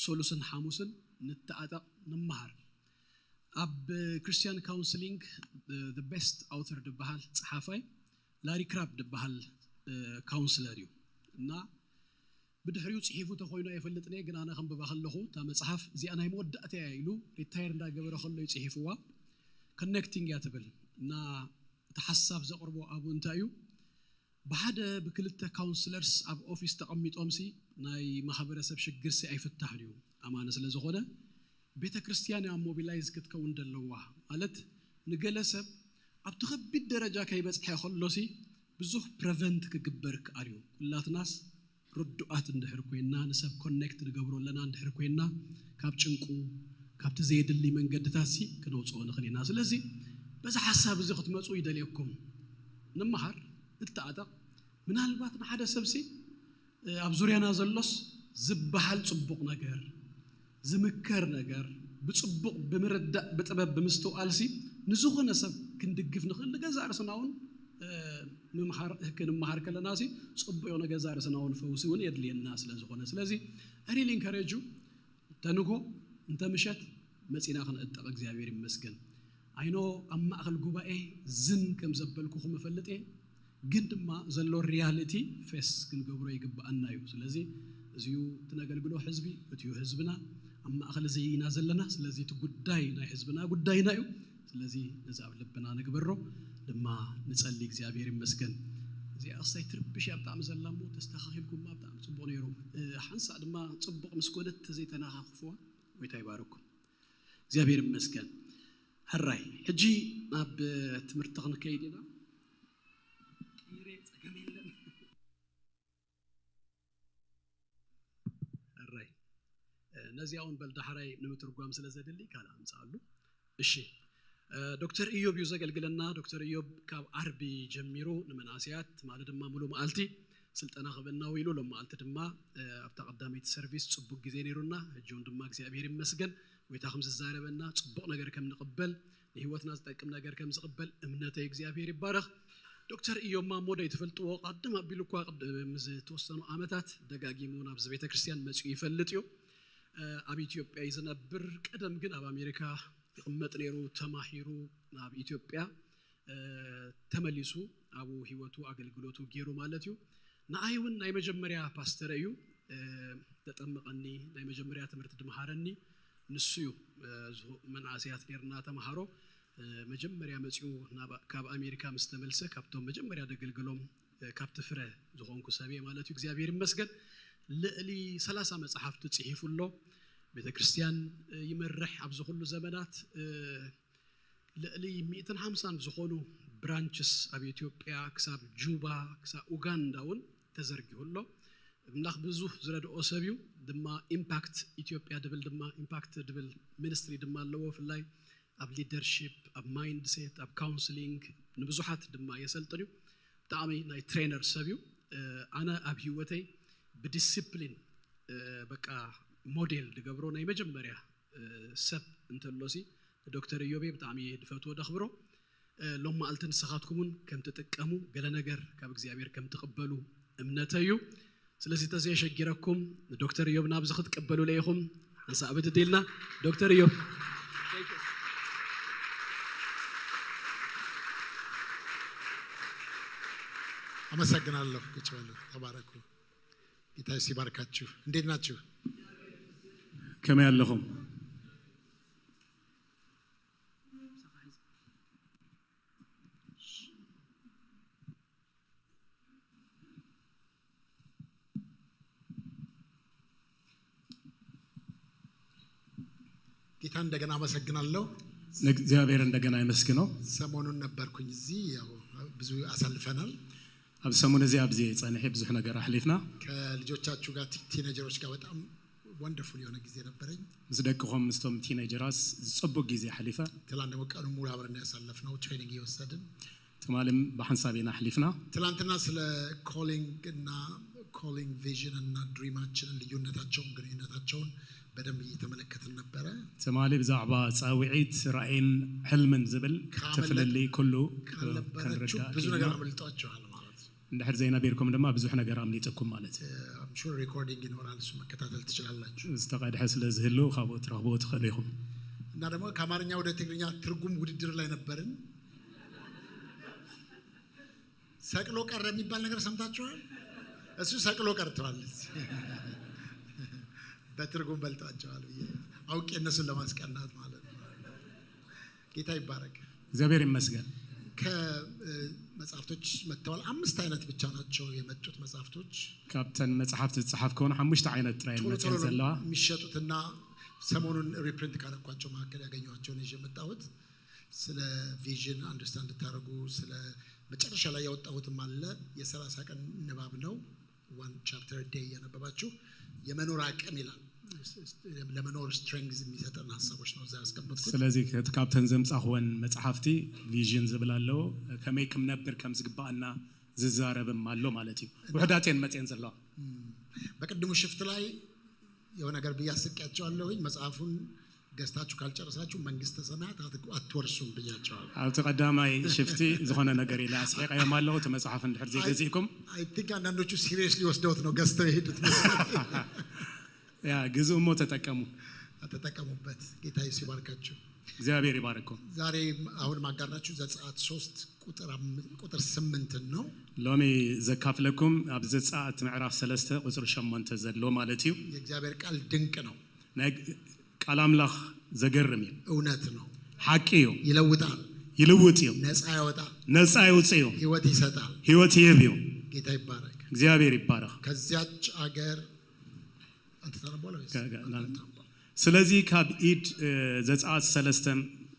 سولوسن حاموسن نتأتق نمهر أب كريستيان كونسلينج the best author دبهال صحافي لاري كراب دبهال كونسلريو نا بدحريو صحيفو تخوينا يفلطني غنا انا خم ببخلخو تا مصحف زي انا يمودات يايلو ريتاير ندا غبره خلو يصحيفوا كونكتينج ياتبل نا تحساب زقربو ابو انتايو بعد بكلته كونسلرز اب اوفيس تقميطومسي ناي ማህበረሰብ ሽግር ሲይ አይፈታህሪው አማነ ስለዘሆነ ቤተ ክርስቲያን ያሞቢላይዝ ክትከውን ደለዋ ማለት ንገለሰብ ኣብ ተኸቢድ ደረጃ ከይበጽሐ ይخلوሲ ብዙህ ፕሪቨንት ክግበርክ አሪው ኩላትናስ ርዱአት እንድህር ኮይና ንሰብ ኮኔክት ንገብሮለና እንድህር ኮይና ካብ ጭንቁ ካብ ተዘይድሊ መንገድታሲ ከነውጽኦ ንኽኒና ስለዚህ በዛ ሐሳብ እዚ ክትመጹ ይደልየኩም ንመሃር እተአጠቅ ምናልባት ንሓደ ሰብሲ ኣብ ዙርያና ዘሎስ ዝበሃል ጽቡቕ ነገር ዝምከር ነገር ብጽቡቕ ብምርዳእ ብጥበብ ብምስተዋልሲ ንዝኾነ ሰብ ክንድግፍ ንኽእል ገዛ ርስናውን ንምሃር ከለናሲ ጽቡቕ የሆነ ገዛ ርስናውን ፈውሲውን የድልየና ስለዝኾነ ስለዚህ ሪሊ ኢንካሬጁ ተንጎ እንተ ምሸት መጺና ክንእጠቕ እግዚአብሔር ይመስገን አይኖ አማእኸል ጉባኤ ዝን ከም ዘበልኩኹም መፈልጤ ግን ድማ ዘሎ ሪያሊቲ ፌስ ክንገብሮ ይግባአና እዩ ስለዚህ እዚዩ ትነገልግሎ ህዝቢ እትዩ ህዝብና አማእኸል ዘይና ዘለና ስለዚህ ትጉዳይ ናይ ህዝብና ጉዳይና እዩ ስለዚህ ነዛብ ልብና ንግበሮ ድማ ንጸሊ እግዚአብሔር ይመስገን እዚ አሳይ ትርብሽ ያብጣም ዘላሙ ተስተኻኺልኩም ማብጣም ጽቡቕ ነይሩ ሓንሳ ድማ ጽቡቕ መስኮነት ዘይተናኻኽፈዋ ወይታ ይባረኩ እግዚአብሔር ይመስገን هراي حجي اب تمرت خنكيدنا يريت جميل هراي نزياون بلدحراي نمترغام سلازدلي قال امصالو اشي دكتور ايوب يزغلغلنا دكتور ايوب كاب عربي جميرو نمناسيات مالدما مولو مالتي سلطنا خبنا ويلو لما قلت دما ابتا قداميت سيرفيس صبو غزي نيرونا اجون دما እግዚአብሔር ይመስገን ويتاخم ززاربنا صبق ነገር ከም ንقبل ለህይወትና ዝጠቅም ነገር ከም ዝقبل እምነተ እግዚአብሔር ይባረክ ዶክተር ኢዮማ ሞዳ ይተፈልጥዎ ቀደም አቢልኳ ምዝ ተወሰኑ አመታት ደጋጊሙን አብዝ ቤተ ክርስቲያን መጽኡ ይፈልጥዩ አብ ኢትዮጵያ ይዘነብር ቀደም ግን አብ አሜሪካ ይቀመጥ ነሩ ተማሂሩ አብ ኢትዮጵያ ተመሊሱ አቡ ህይወቱ አገልግሎቱ ጌሩ ማለት እዩ ናአይውን ናይ መጀመሪያ ፓስተር እዩ ተጠመቀኒ ናይ መጀመሪያ ትምህርት ድመሃረኒ ንስዩ መንአሲያት ኔርና ተማሃሮ መጀመሪያ መጽኡ ካብ አሜሪካ መስተመልሰ ካብቶም መጀመሪያ ደገልግሎም ካብት ፍረ ዝሆንኩ ሰቤ ማለት እዩ እግዚአብሔር ይመስገን ለሊ 30 መጽሐፍት ጽሒፉሎ ቤተክርስቲያን ይመርሕ አብዝ ሁሉ ዘመናት ለሊ 150 ዝሆኑ ብራንችስ አብ ኢትዮጵያ ክሳብ ጁባ ክሳብ ኡጋንዳውን ተዘርጊሁሎ ምናኽ ብዙሕ ዝረድኦ ሰብ እዩ ድማ ኢምፓክት ኢትዮጵያ ድብል ድማ ኢምፓክት ድብል ሚኒስትሪ ድማ ኣለዎ ፍላይ ኣብ ሊደርሺፕ ኣብ ማይንድ ሴት ኣብ ካውንስሊንግ ንብዙሓት ድማ የሰልጥን እዩ ብጣዕሚ ናይ ትሬነር ሰብ እዩ ኣነ ኣብ ህይወተይ ብዲሲፕሊን በቃ ሞዴል ድገብሮ ናይ መጀመርያ ሰብ እንተሎሲ ዶክተር ኢዮቤ ብጣዕሚ ድፈትዎ ደኽብሮ ሎም ማልትን ንስኻትኩምን ከም ትጥቀሙ ገለ ነገር ካብ እግዚአብሔር ከም ትቕበሉ እምነተዩ ስለዚህ ተዘየሸጊረኩም ዶክተር ኢዮብ ናብ ዝኽትቀበሉ ለይኹም ሓንሳብ ድልና ዶክተር ኢዮብ አመሰግናለሁ ከቻለ ተባረኩ ጌታ ይባርካችሁ እንዴት ናችሁ ከመ ያለኹም ጌታ እንደገና አመሰግናለሁ እግዚአብሔር እንደገና ይመስገነው ሰሞኑን ነበርኩኝ እዚህ ያው ብዙ አሳልፈናል ኣብ ሰሙን እዚ ኣብዚ ጸንሐ ብዙሕ ነገር አሕሊፍና ከልጆቻችሁ ጋር ቲኔጀሮች ጋር በጣም ወንደርፉል የሆነ ጊዜ ነበረኝ ዝደቅኹም ምስቶም ቲኔጀራስ ዝጽቡቅ ጊዜ አሕሊፈ ትላንት ደግሞ ቀኑ ሙሉ አብረን ያሳለፍነው ትሬኒንግ እየወሰድን ተማለም በሐንሳቤና አሕሊፍና ትላንትና ስለ ኮሊንግ እና ኮሊንግ ቪዥን እና ድሪማችንን ልዩነታቸውን ግንኙነታቸውን በደንብ እየተመለከትን ነበረ ተማሊ ብዛዕባ ጻውዒት ራእይን ሕልምን ዝብል ተፍለሊ ኩሉ ከነበረችሁ ብዙ ነገር አምልጧችኋል ማለት እንድሕር ዘይና ቤርኩም ድማ ብዙሕ ነገር አምሊጥኩም ማለት I'm sure recording ይኖራል እሱ መከታተል ትችላላችሁ ዝተቀድሐ ስለዝህሉ ካብኡ ትረኽቦ ትኽእሉ ኢኹም እና ደግሞ ከአማርኛ ወደ ትግርኛ ትርጉም ውድድር ላይ ነበርን ሰቅሎ ቀረ የሚባል ነገር ሰምታችኋል እሱ ሰቅሎ ቀርቷል በትርጉም በልጧቸዋል አውቄ እነሱን ለማስቀናት ማለት ነው ጌታ ይባረክ እግዚአብሔር ይመስገን ከመጽሐፍቶች መጥተዋል 5 አይነት ብቻ ናቸው የመጡት መጽሐፍቶች ካፕተን መጽሐፍት ተጻሐፍ ከሆነ 5 አይነት ትራይ መጽሐፍ ዘላዋ የሚሸጡትና ሰሞኑን ሪፕሪንት ካረኳቸው መካከል ያገኘኋቸውን ይዤ መጣሁት ስለ ቪዥን አንደርስታንድ ታረጉ ስለ መጨረሻ ላይ ያወጣሁትም አለ የ30 ቀን ንባብ ነው 1 ቻፕተር ዴይ ያነበባችሁ የመኖር አቅም ይላል ለመኖር ስትሬንግዝ የሚሰጠን ሐሳቦች ነው እዛ ያስቀመጥኩት ስለዚህ ካፕተን ዘምጻኽወን መጽሐፍቲ ቪዥን ዝብላለው ከመይክም ነበር ከም ዝግባና ዝዛረብም አለው ማለት እዩ ወህዳቴን መጽን ዘላው በቅድሙ ሽፍት ላይ የሆነ ነገር በያስቀያቸዋለሁኝ መጽሐፉን ገስታችሁ ካልጨረሳችሁ መንግስተ ሰማያት አትወርሱም ብያቸዋል አልተቀዳማይ ሽፍቲ ዝኾነ ነገር ኢላ አስሒቃ የማለው ተመጽሐፍ እንድሕር ዘይገዚኩም አይ ቲንክ አንዳንዶቹ ሲሪየስሊ ወስደውት ነው ገስተው የሄዱት ያ ግዙሞ ተጠቀሙበት ጌታ ይባርካችሁ እግዚአብሔር ይባርኩም ዛሬ አሁን ማጋራችሁ ዘጸአት 3 ቁጥር 8 ነው ሎሚ ዘካፍለኩም ኣብ ዘጸአት ምዕራፍ 3 ቁጥር 8 ዘሎ ማለት እዩ የእግዚአብሔር ቃል ድንቅ ነው ቃል አምላክ ዘገርም እውነት ነው ሐቂ እዩ ይለውጣል ይልውጥ እዩ ነፃ ያወጣል ነፃ ይውጽ እዩ ህይወት ይሰጣል ህይወት ይብዩ ጌታ ይባረክ እግዚአብሔር ይባረክ ከዚያች አገር አንተ ተነበለ ስለዚህ ካብ ኢድ ዘጸአት 3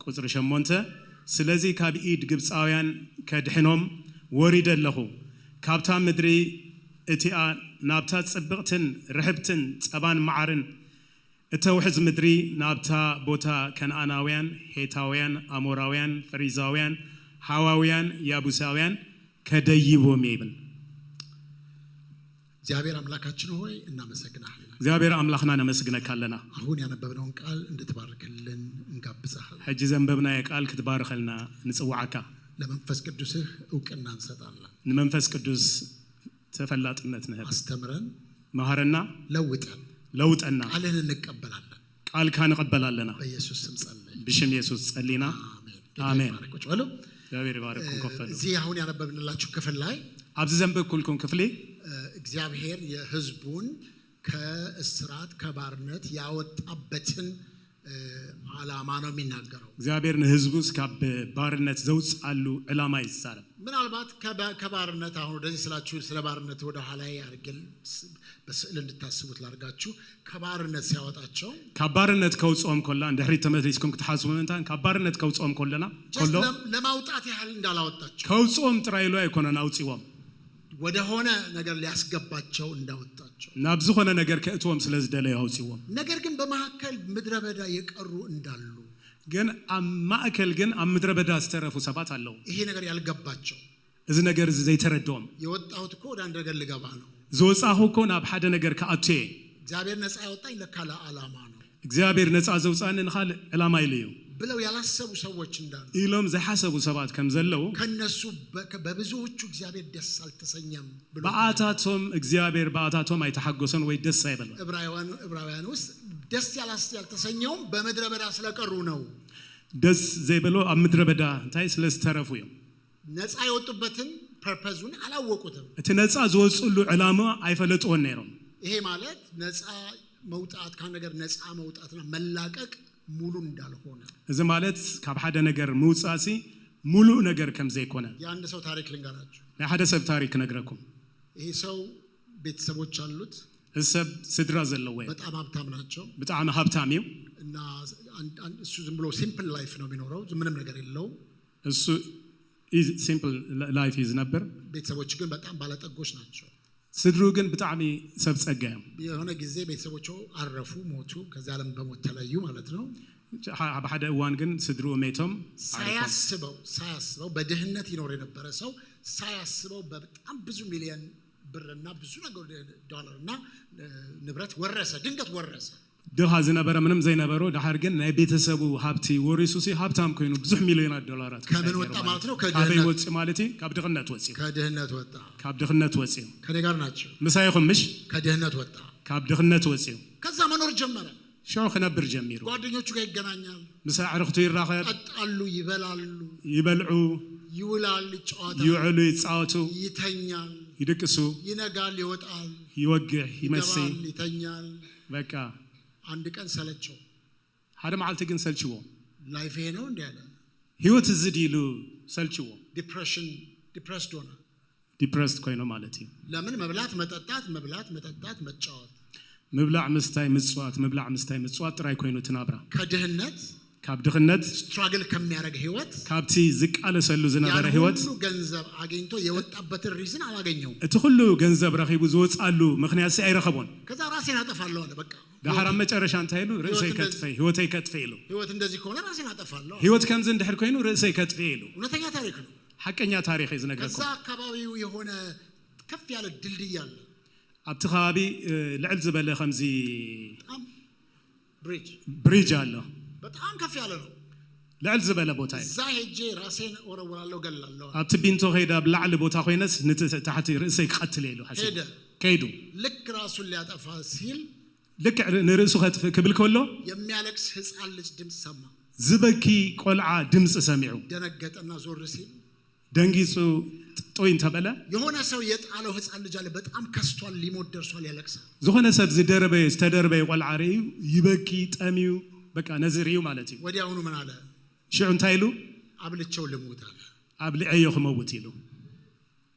ቁጥር 8 ስለዚህ ካብ ኢድ ግብፃውያን ከድሕኖም ወሪደ ኣለኹ ካብታ ምድሪ እቲኣ ናብታ ጽብቕትን ርሕብትን ጸባን መዓርን እተውሕዝ ምድሪ ናብታ ቦታ ከነአናውያን ሄታውያን አሞራውያን ፈሪዛውያን ሐዋውያን ያቡሳውያን ከደይቦም ይብል እግዚአብሔር አምላካችን ሆይ እናመሰግናለን እግዚአብሔር አምላክና እናመሰግናለና አሁን ያነበብነውን ቃል እንድትባርክልን እንጋብዛለን ሕጂ ዘንበብና የቃል ክትባርክልና ንጽዋዓካ ለመንፈስ ቅዱስህ ዕውቅና እንሰጣለን ንመንፈስ ቅዱስ ተፈላጥነት ነህ አስተምረን ማህረና ለውጠና ቃልን እንቀበላለን ቃል ካንቀበላለና በኢየሱስ ስም ጸልይ በስም ኢየሱስ ጸልይና አሜን እግዚአብሔር ይባርክን ከፈሉ እዚህ አሁን ያነበብንላችሁ ክፍል ላይ ኣብዚ ዘንበብኩልኩም ክፍሌ እግዚአብሔር የሕዝቡን ከእስራት ከባርነት ያወጣበትን ዓላማ ነው የሚናገረው እግዚአብሔር ለሕዝቡስ ካብ ባርነት ዘውጽአሉ ዓላማ ይዛረብ ምናልባት ከባርነት አሁን ወደዚህ ስላችሁ ስለ ባርነት ወደ ኋላ ያርገል በስዕል እንድታስቡት ላርጋችሁ ከባርነት ሲያወጣቸው ከባርነት ከውጾም ኮላ እንደህሪ ተመለስኩም ክትሐስቡ እንታን ከባርነት ከውጾም ኮለና ኮሎ ለማውጣት ያህል እንዳላወጣቸው ከውጾም ጥራይሎ አይኮነን አውጪዎም ወደ ሆነ ነገር ሊያስገባቸው እንዳወጣቸው ናብ ዝኾነ ነገር ከእትዎም ስለዝደለ ያውጽዎም ነገር ግን በመሐከል ምድረ በዳ የቀሩ እንዳሉ ግን ማእከል ግን ምድረ በዳ አስተረፉ ሰባት አለው ይሄ ነገር ያልገባቸው እዚ ነገር ዘይተረዶም የወጣሁት እኮ ወደ አንድ ነገር ልገባ ነው ዘወጻሁ እኮ ናብ ሓደ ነገር ከአቴ እግዚአብሔር ነፃ ያወጣኝ ለካለ ዓላማ ነው እግዚአብሔር ነፃ ዘውጻንን ኻል ዓላማ ይልዩ ብለው ያላሰቡ ሰዎች እንዳሉ ኢሎም ዘይሐሰቡ ሰባት ከም ዘለው ከነሱ በብዙዎቹ እግዚአብሔር ደስ አልተሰኘም ብሎ በአታቶም እግዚአብሔር በአታቶም አይተሐጎሰን ወይ ደስ አይበለው ዕብራውያን ውስጥ ደስ ያልተሰኘው በመድረ በዳ ስለቀሩ ነው ደስ ዘይበለው ምድረ በዳ እንታይ ስለስተረፉ ነው ነፃ የወጡበትን ፐርፐዙን አላወቁትም እቲ ነፃ ዘወጽሉ ዓላማ አይፈለጡን ነይሮም ይሄ ማለት ነፃ መውጣት ከነገር ነፃ መውጣትና መላቀቅ ሙሉ እንዳልሆነ እዚ ማለት ካብ ሓደ ነገር መውጻሲ ሙሉ ነገር ከም ዘይኮነ ያንድ ሰው ታሪክ ልንገራችሁ ለሐደ ሰብ ታሪክ ነግረኩም ይሄ ሰው ቤተሰቦች አሉት ሰብ ስድራ ዘለው በጣም ሀብታም ናቸው በጣም ሀብታም ነው እና እሱ ዝም ብሎ ሲምፕል ላይፍ ነው የሚኖረው ምንም ነገር የለው እሱ ሲምፕል ላይፍ ይዝ ነበር ቤተሰቦች ግን በጣም ባለጠጎች ናቸው ስድሩ ግን በጣም ሰብ ጸጋም የሆነ ጊዜ ቤተሰቦቹ አረፉ ሞቱ ከዛ ዓለም በሞት ተለዩ ማለት ነው በሐደ ዋን ግን ስድሩ ሜቶም ሳያስበው በድህነት ይኖር የነበረ ሰው ሳያስበው በጣም ብዙ ሚሊዮን ብርና ብዙ ነገር ዶላርና ንብረት ወረሰ ድንገት ወረሰ ድሃ ዝነበረ ምንም ዘይነበረው ዳህር ግን ናይ ቤተሰቡ ሀብቲ ወሪሱሲ ሀብታም ኮይኑ ብዙ ሚሊዮናት ዶላራት ከምን ወጣ ማለት ነው ከድህነት ወጣ ማለት ካብ ድህነት ወጣ ከድህነት ወጣ ካብ ድህነት ወጣ ከኔ ጋር ናቸው ምሳይኹም ምሽ ከድህነት ወጣ ካብ ድህነት ወጣ ከዛ መኖር ጀመረ ሻው ከነብር ጀሚሩ ጓደኞቹ ጋር ይገናኛል ምሳ አርክቱ ይራኸብ አጣሉ ይበልዑ ይውላል ይጫወታል ይውሉ ይጻወቱ ይተኛል ይድቅሱ ይነጋል ይወጣል ይወግህ ይመስል ይተኛል በቃ አንድ ቀን ሰለቸው ሓደ መዓልቲ ግን ሰልችዎ ላይፍ ነው እንዲያለ ህይወት ዝዲሉ ሰልችዎ ዲፕረስድ ሆነ ዲፕረስድ ኮይኑ ማለት ነው ለምን መብላት መጠጣት መጫወት መብላዕ ምስታይ ምጽዋት ጥራይ ኮይኑ ትናብራ ከድህነት ካብ ድህነት ስትራግል ከሚያረግ ህይወት ካብቲ ዝቃለሰሉ ዝነበረ ህይወት ሁሉ ገንዘብ አገኝቶ የወጣበት ሪዝን አላገኘው እቲ ሁሉ ገንዘብ ረኺቡ ዝወጻሉ ምክንያት አይረኸቦን ከዛ ራሴን አጠፋለሁ አለ በቃ ዳህራ መጨረሻ እንታይሉ ርእሰይ ከጥፈይ ህይወተይ ከጥፈይ ኢሉ ህይወት እንደዚህ ከሆነ ራሴን አጠፋለሁ ህይወት ከምዝ እንድሕር ኮይኑ ርእሰይ ከጥፈይ ኢሉ እውነተኛ ታሪክ ነው ሐቀኛ ታሪክ ይዝነገርኩ ከዛ አካባቢው የሆነ ከፍ ያለ ድልድይ አለ ኣብቲ ከባቢ ልዕል ዝበለ ከምዚ ብሪጅ አለ በጣም ከፍ ያለ ነው ልዕል ዝበለ ቦታ እዛ ሄጄ ራሴን ወረውራለሁ ገላለሁ ኣብቲ ቢንቶ ኸይዳ ብላዕሊ ቦታ ኮይነስ ንታሕቲ ርእሰይ ክቀትል ኢሉ ሄደ ከይዱ ልክ ራሱን ሊያጠፋ ሲል ልክ ንርእሱ ክብል ከሎ የሚያለቅስ ህፃን ልጅ ድምፅ ሰማ ዝበኪ ቆልዓ ድምፅ ሰሚዑ ደነገጠና ዞር ሲል ደንጊጹ ጦይን ተበለ የሆነ ሰው የጣለው ህፃን ልጅ አለ በጣም ከስቷል ሊሞት ደርሷል ያለቅሳል ዝኾነ ሰብ ዝተደረበ ቆልዓ ርእዩ ይበኪ ጠሚዩ በቃ ነዝሪዩ ማለት እዩ ወዲያውኑ ምን አለ ሽዑ እንታይ ኢሉ አብልቸው ልሙት አለ አብልዐዮ ክመውት ኢሉ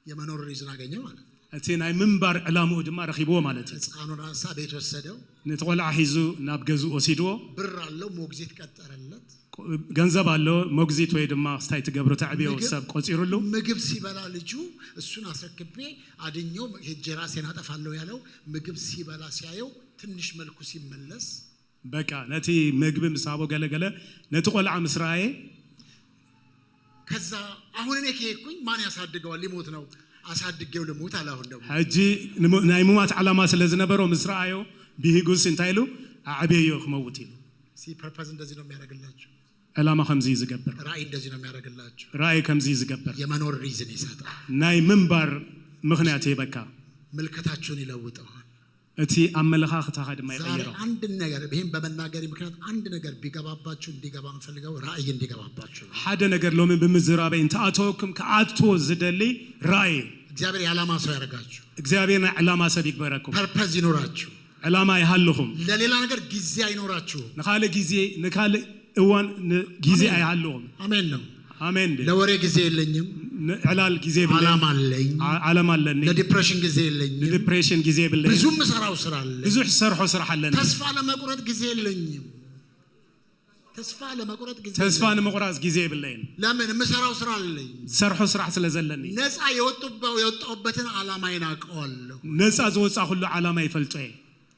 የመኖር ሪዝን አገኘ ማለት እቲ ናይ ምንባር ዕላምኡ ድማ ረኺብዎ ማለት እዩ ህፃኑን አንሳ ቤት ወሰደው ነቲ ቆልዓ ሒዙ ናብ ገዝኡ ወሲድዎ ብር አለው ሞግዚት ቀጠረለት ገንዘብ አለው ሞግዚት ወይ ድማ ስታይ ትገብሮ ተዕብዮ ሰብ ቆፂሩሉ ምግብ ሲበላ ልጁ እሱን አስረክቤ አድኛው ሄጄ ራሴን አጠፋለሁ ያለው ምግብ ሲበላ ሲያየው ትንሽ መልኩ ሲመለስ በቃ ነቲ ምግብ ምሳቦ ገለገለ ነቲ ቆልዓ ምስራዬ ከዛ አሁን እኔ ከሄድኩኝ ማን ያሳድገዋል ሊሞት ነው አሳድጌው ልሙት አላሁን ደግሞ ሐጂ ናይ ሙማት ዓላማ ስለዝነበረው ምስራዮ ቢሂጉስ እንታይሉ አዕበዮ ክመውት ኢሉ ሲ ፐርፐዝ እንደዚህ ነው የሚያደርግላችሁ ዓላማ ከምዚ ዝገበር ራእይ እንደዚህ ነው የሚያደርግላችሁ ራእይ ከምዚ ዝገበር የመኖር ሪዝን ይሰጣል ናይ ምንባር ምክንያት ይበካ መልከታችሁን ይለውጣል እቲ አመለኻኽታ ድማ ይቀይረው አንድ ነገር ይሄን በመናገር ምክንያት አንድ ነገር ቢገባባችሁ እንዲገባ እንፈልገው ራእይ እንዲገባባችሁ ሓደ ነገር ሎሚ በመዝራበይ እንታአተውኩም ከአቶ ዝደሊ ራእይ እግዚአብሔር ያላማ ሰው ያረጋችሁ እግዚአብሔር ዓላማ ሰብ ይግበረኩም ፐርፐዝ ይኖራችሁ ዓላማ ይሃልኩም ለሌላ ነገር ጊዜ አይኖራችሁ ነካለ እዋን ጊዜ አይሃልኩም አሜን ነው አሜን ለወሬ ጊዜ የለኝም ዕላል ጊዜ ብለ ዓላማ አለኝ ለዲፕሬሽን ጊዜ የለኝም ለዲፕሬሽን ጊዜ ብለ ብዙ መስራው ስራ አለ ብዙ ሰርሖ ስራ አለ ተስፋ ለመቁረጥ ጊዜ የለኝም ተስፋ ለመቁረጥ ጊዜ ተስፋ ለመቁረጥ ጊዜ የለኝም ለምን የምሰራው ስራ አለኝ ሰርሖ ስራ ስለዘለኒ ነፃ የወጣሁበትን ዓላማዬን አውቀዋለሁ ነፃ ዘወጣ ሁሉ ዓላማ ይፈልጦይ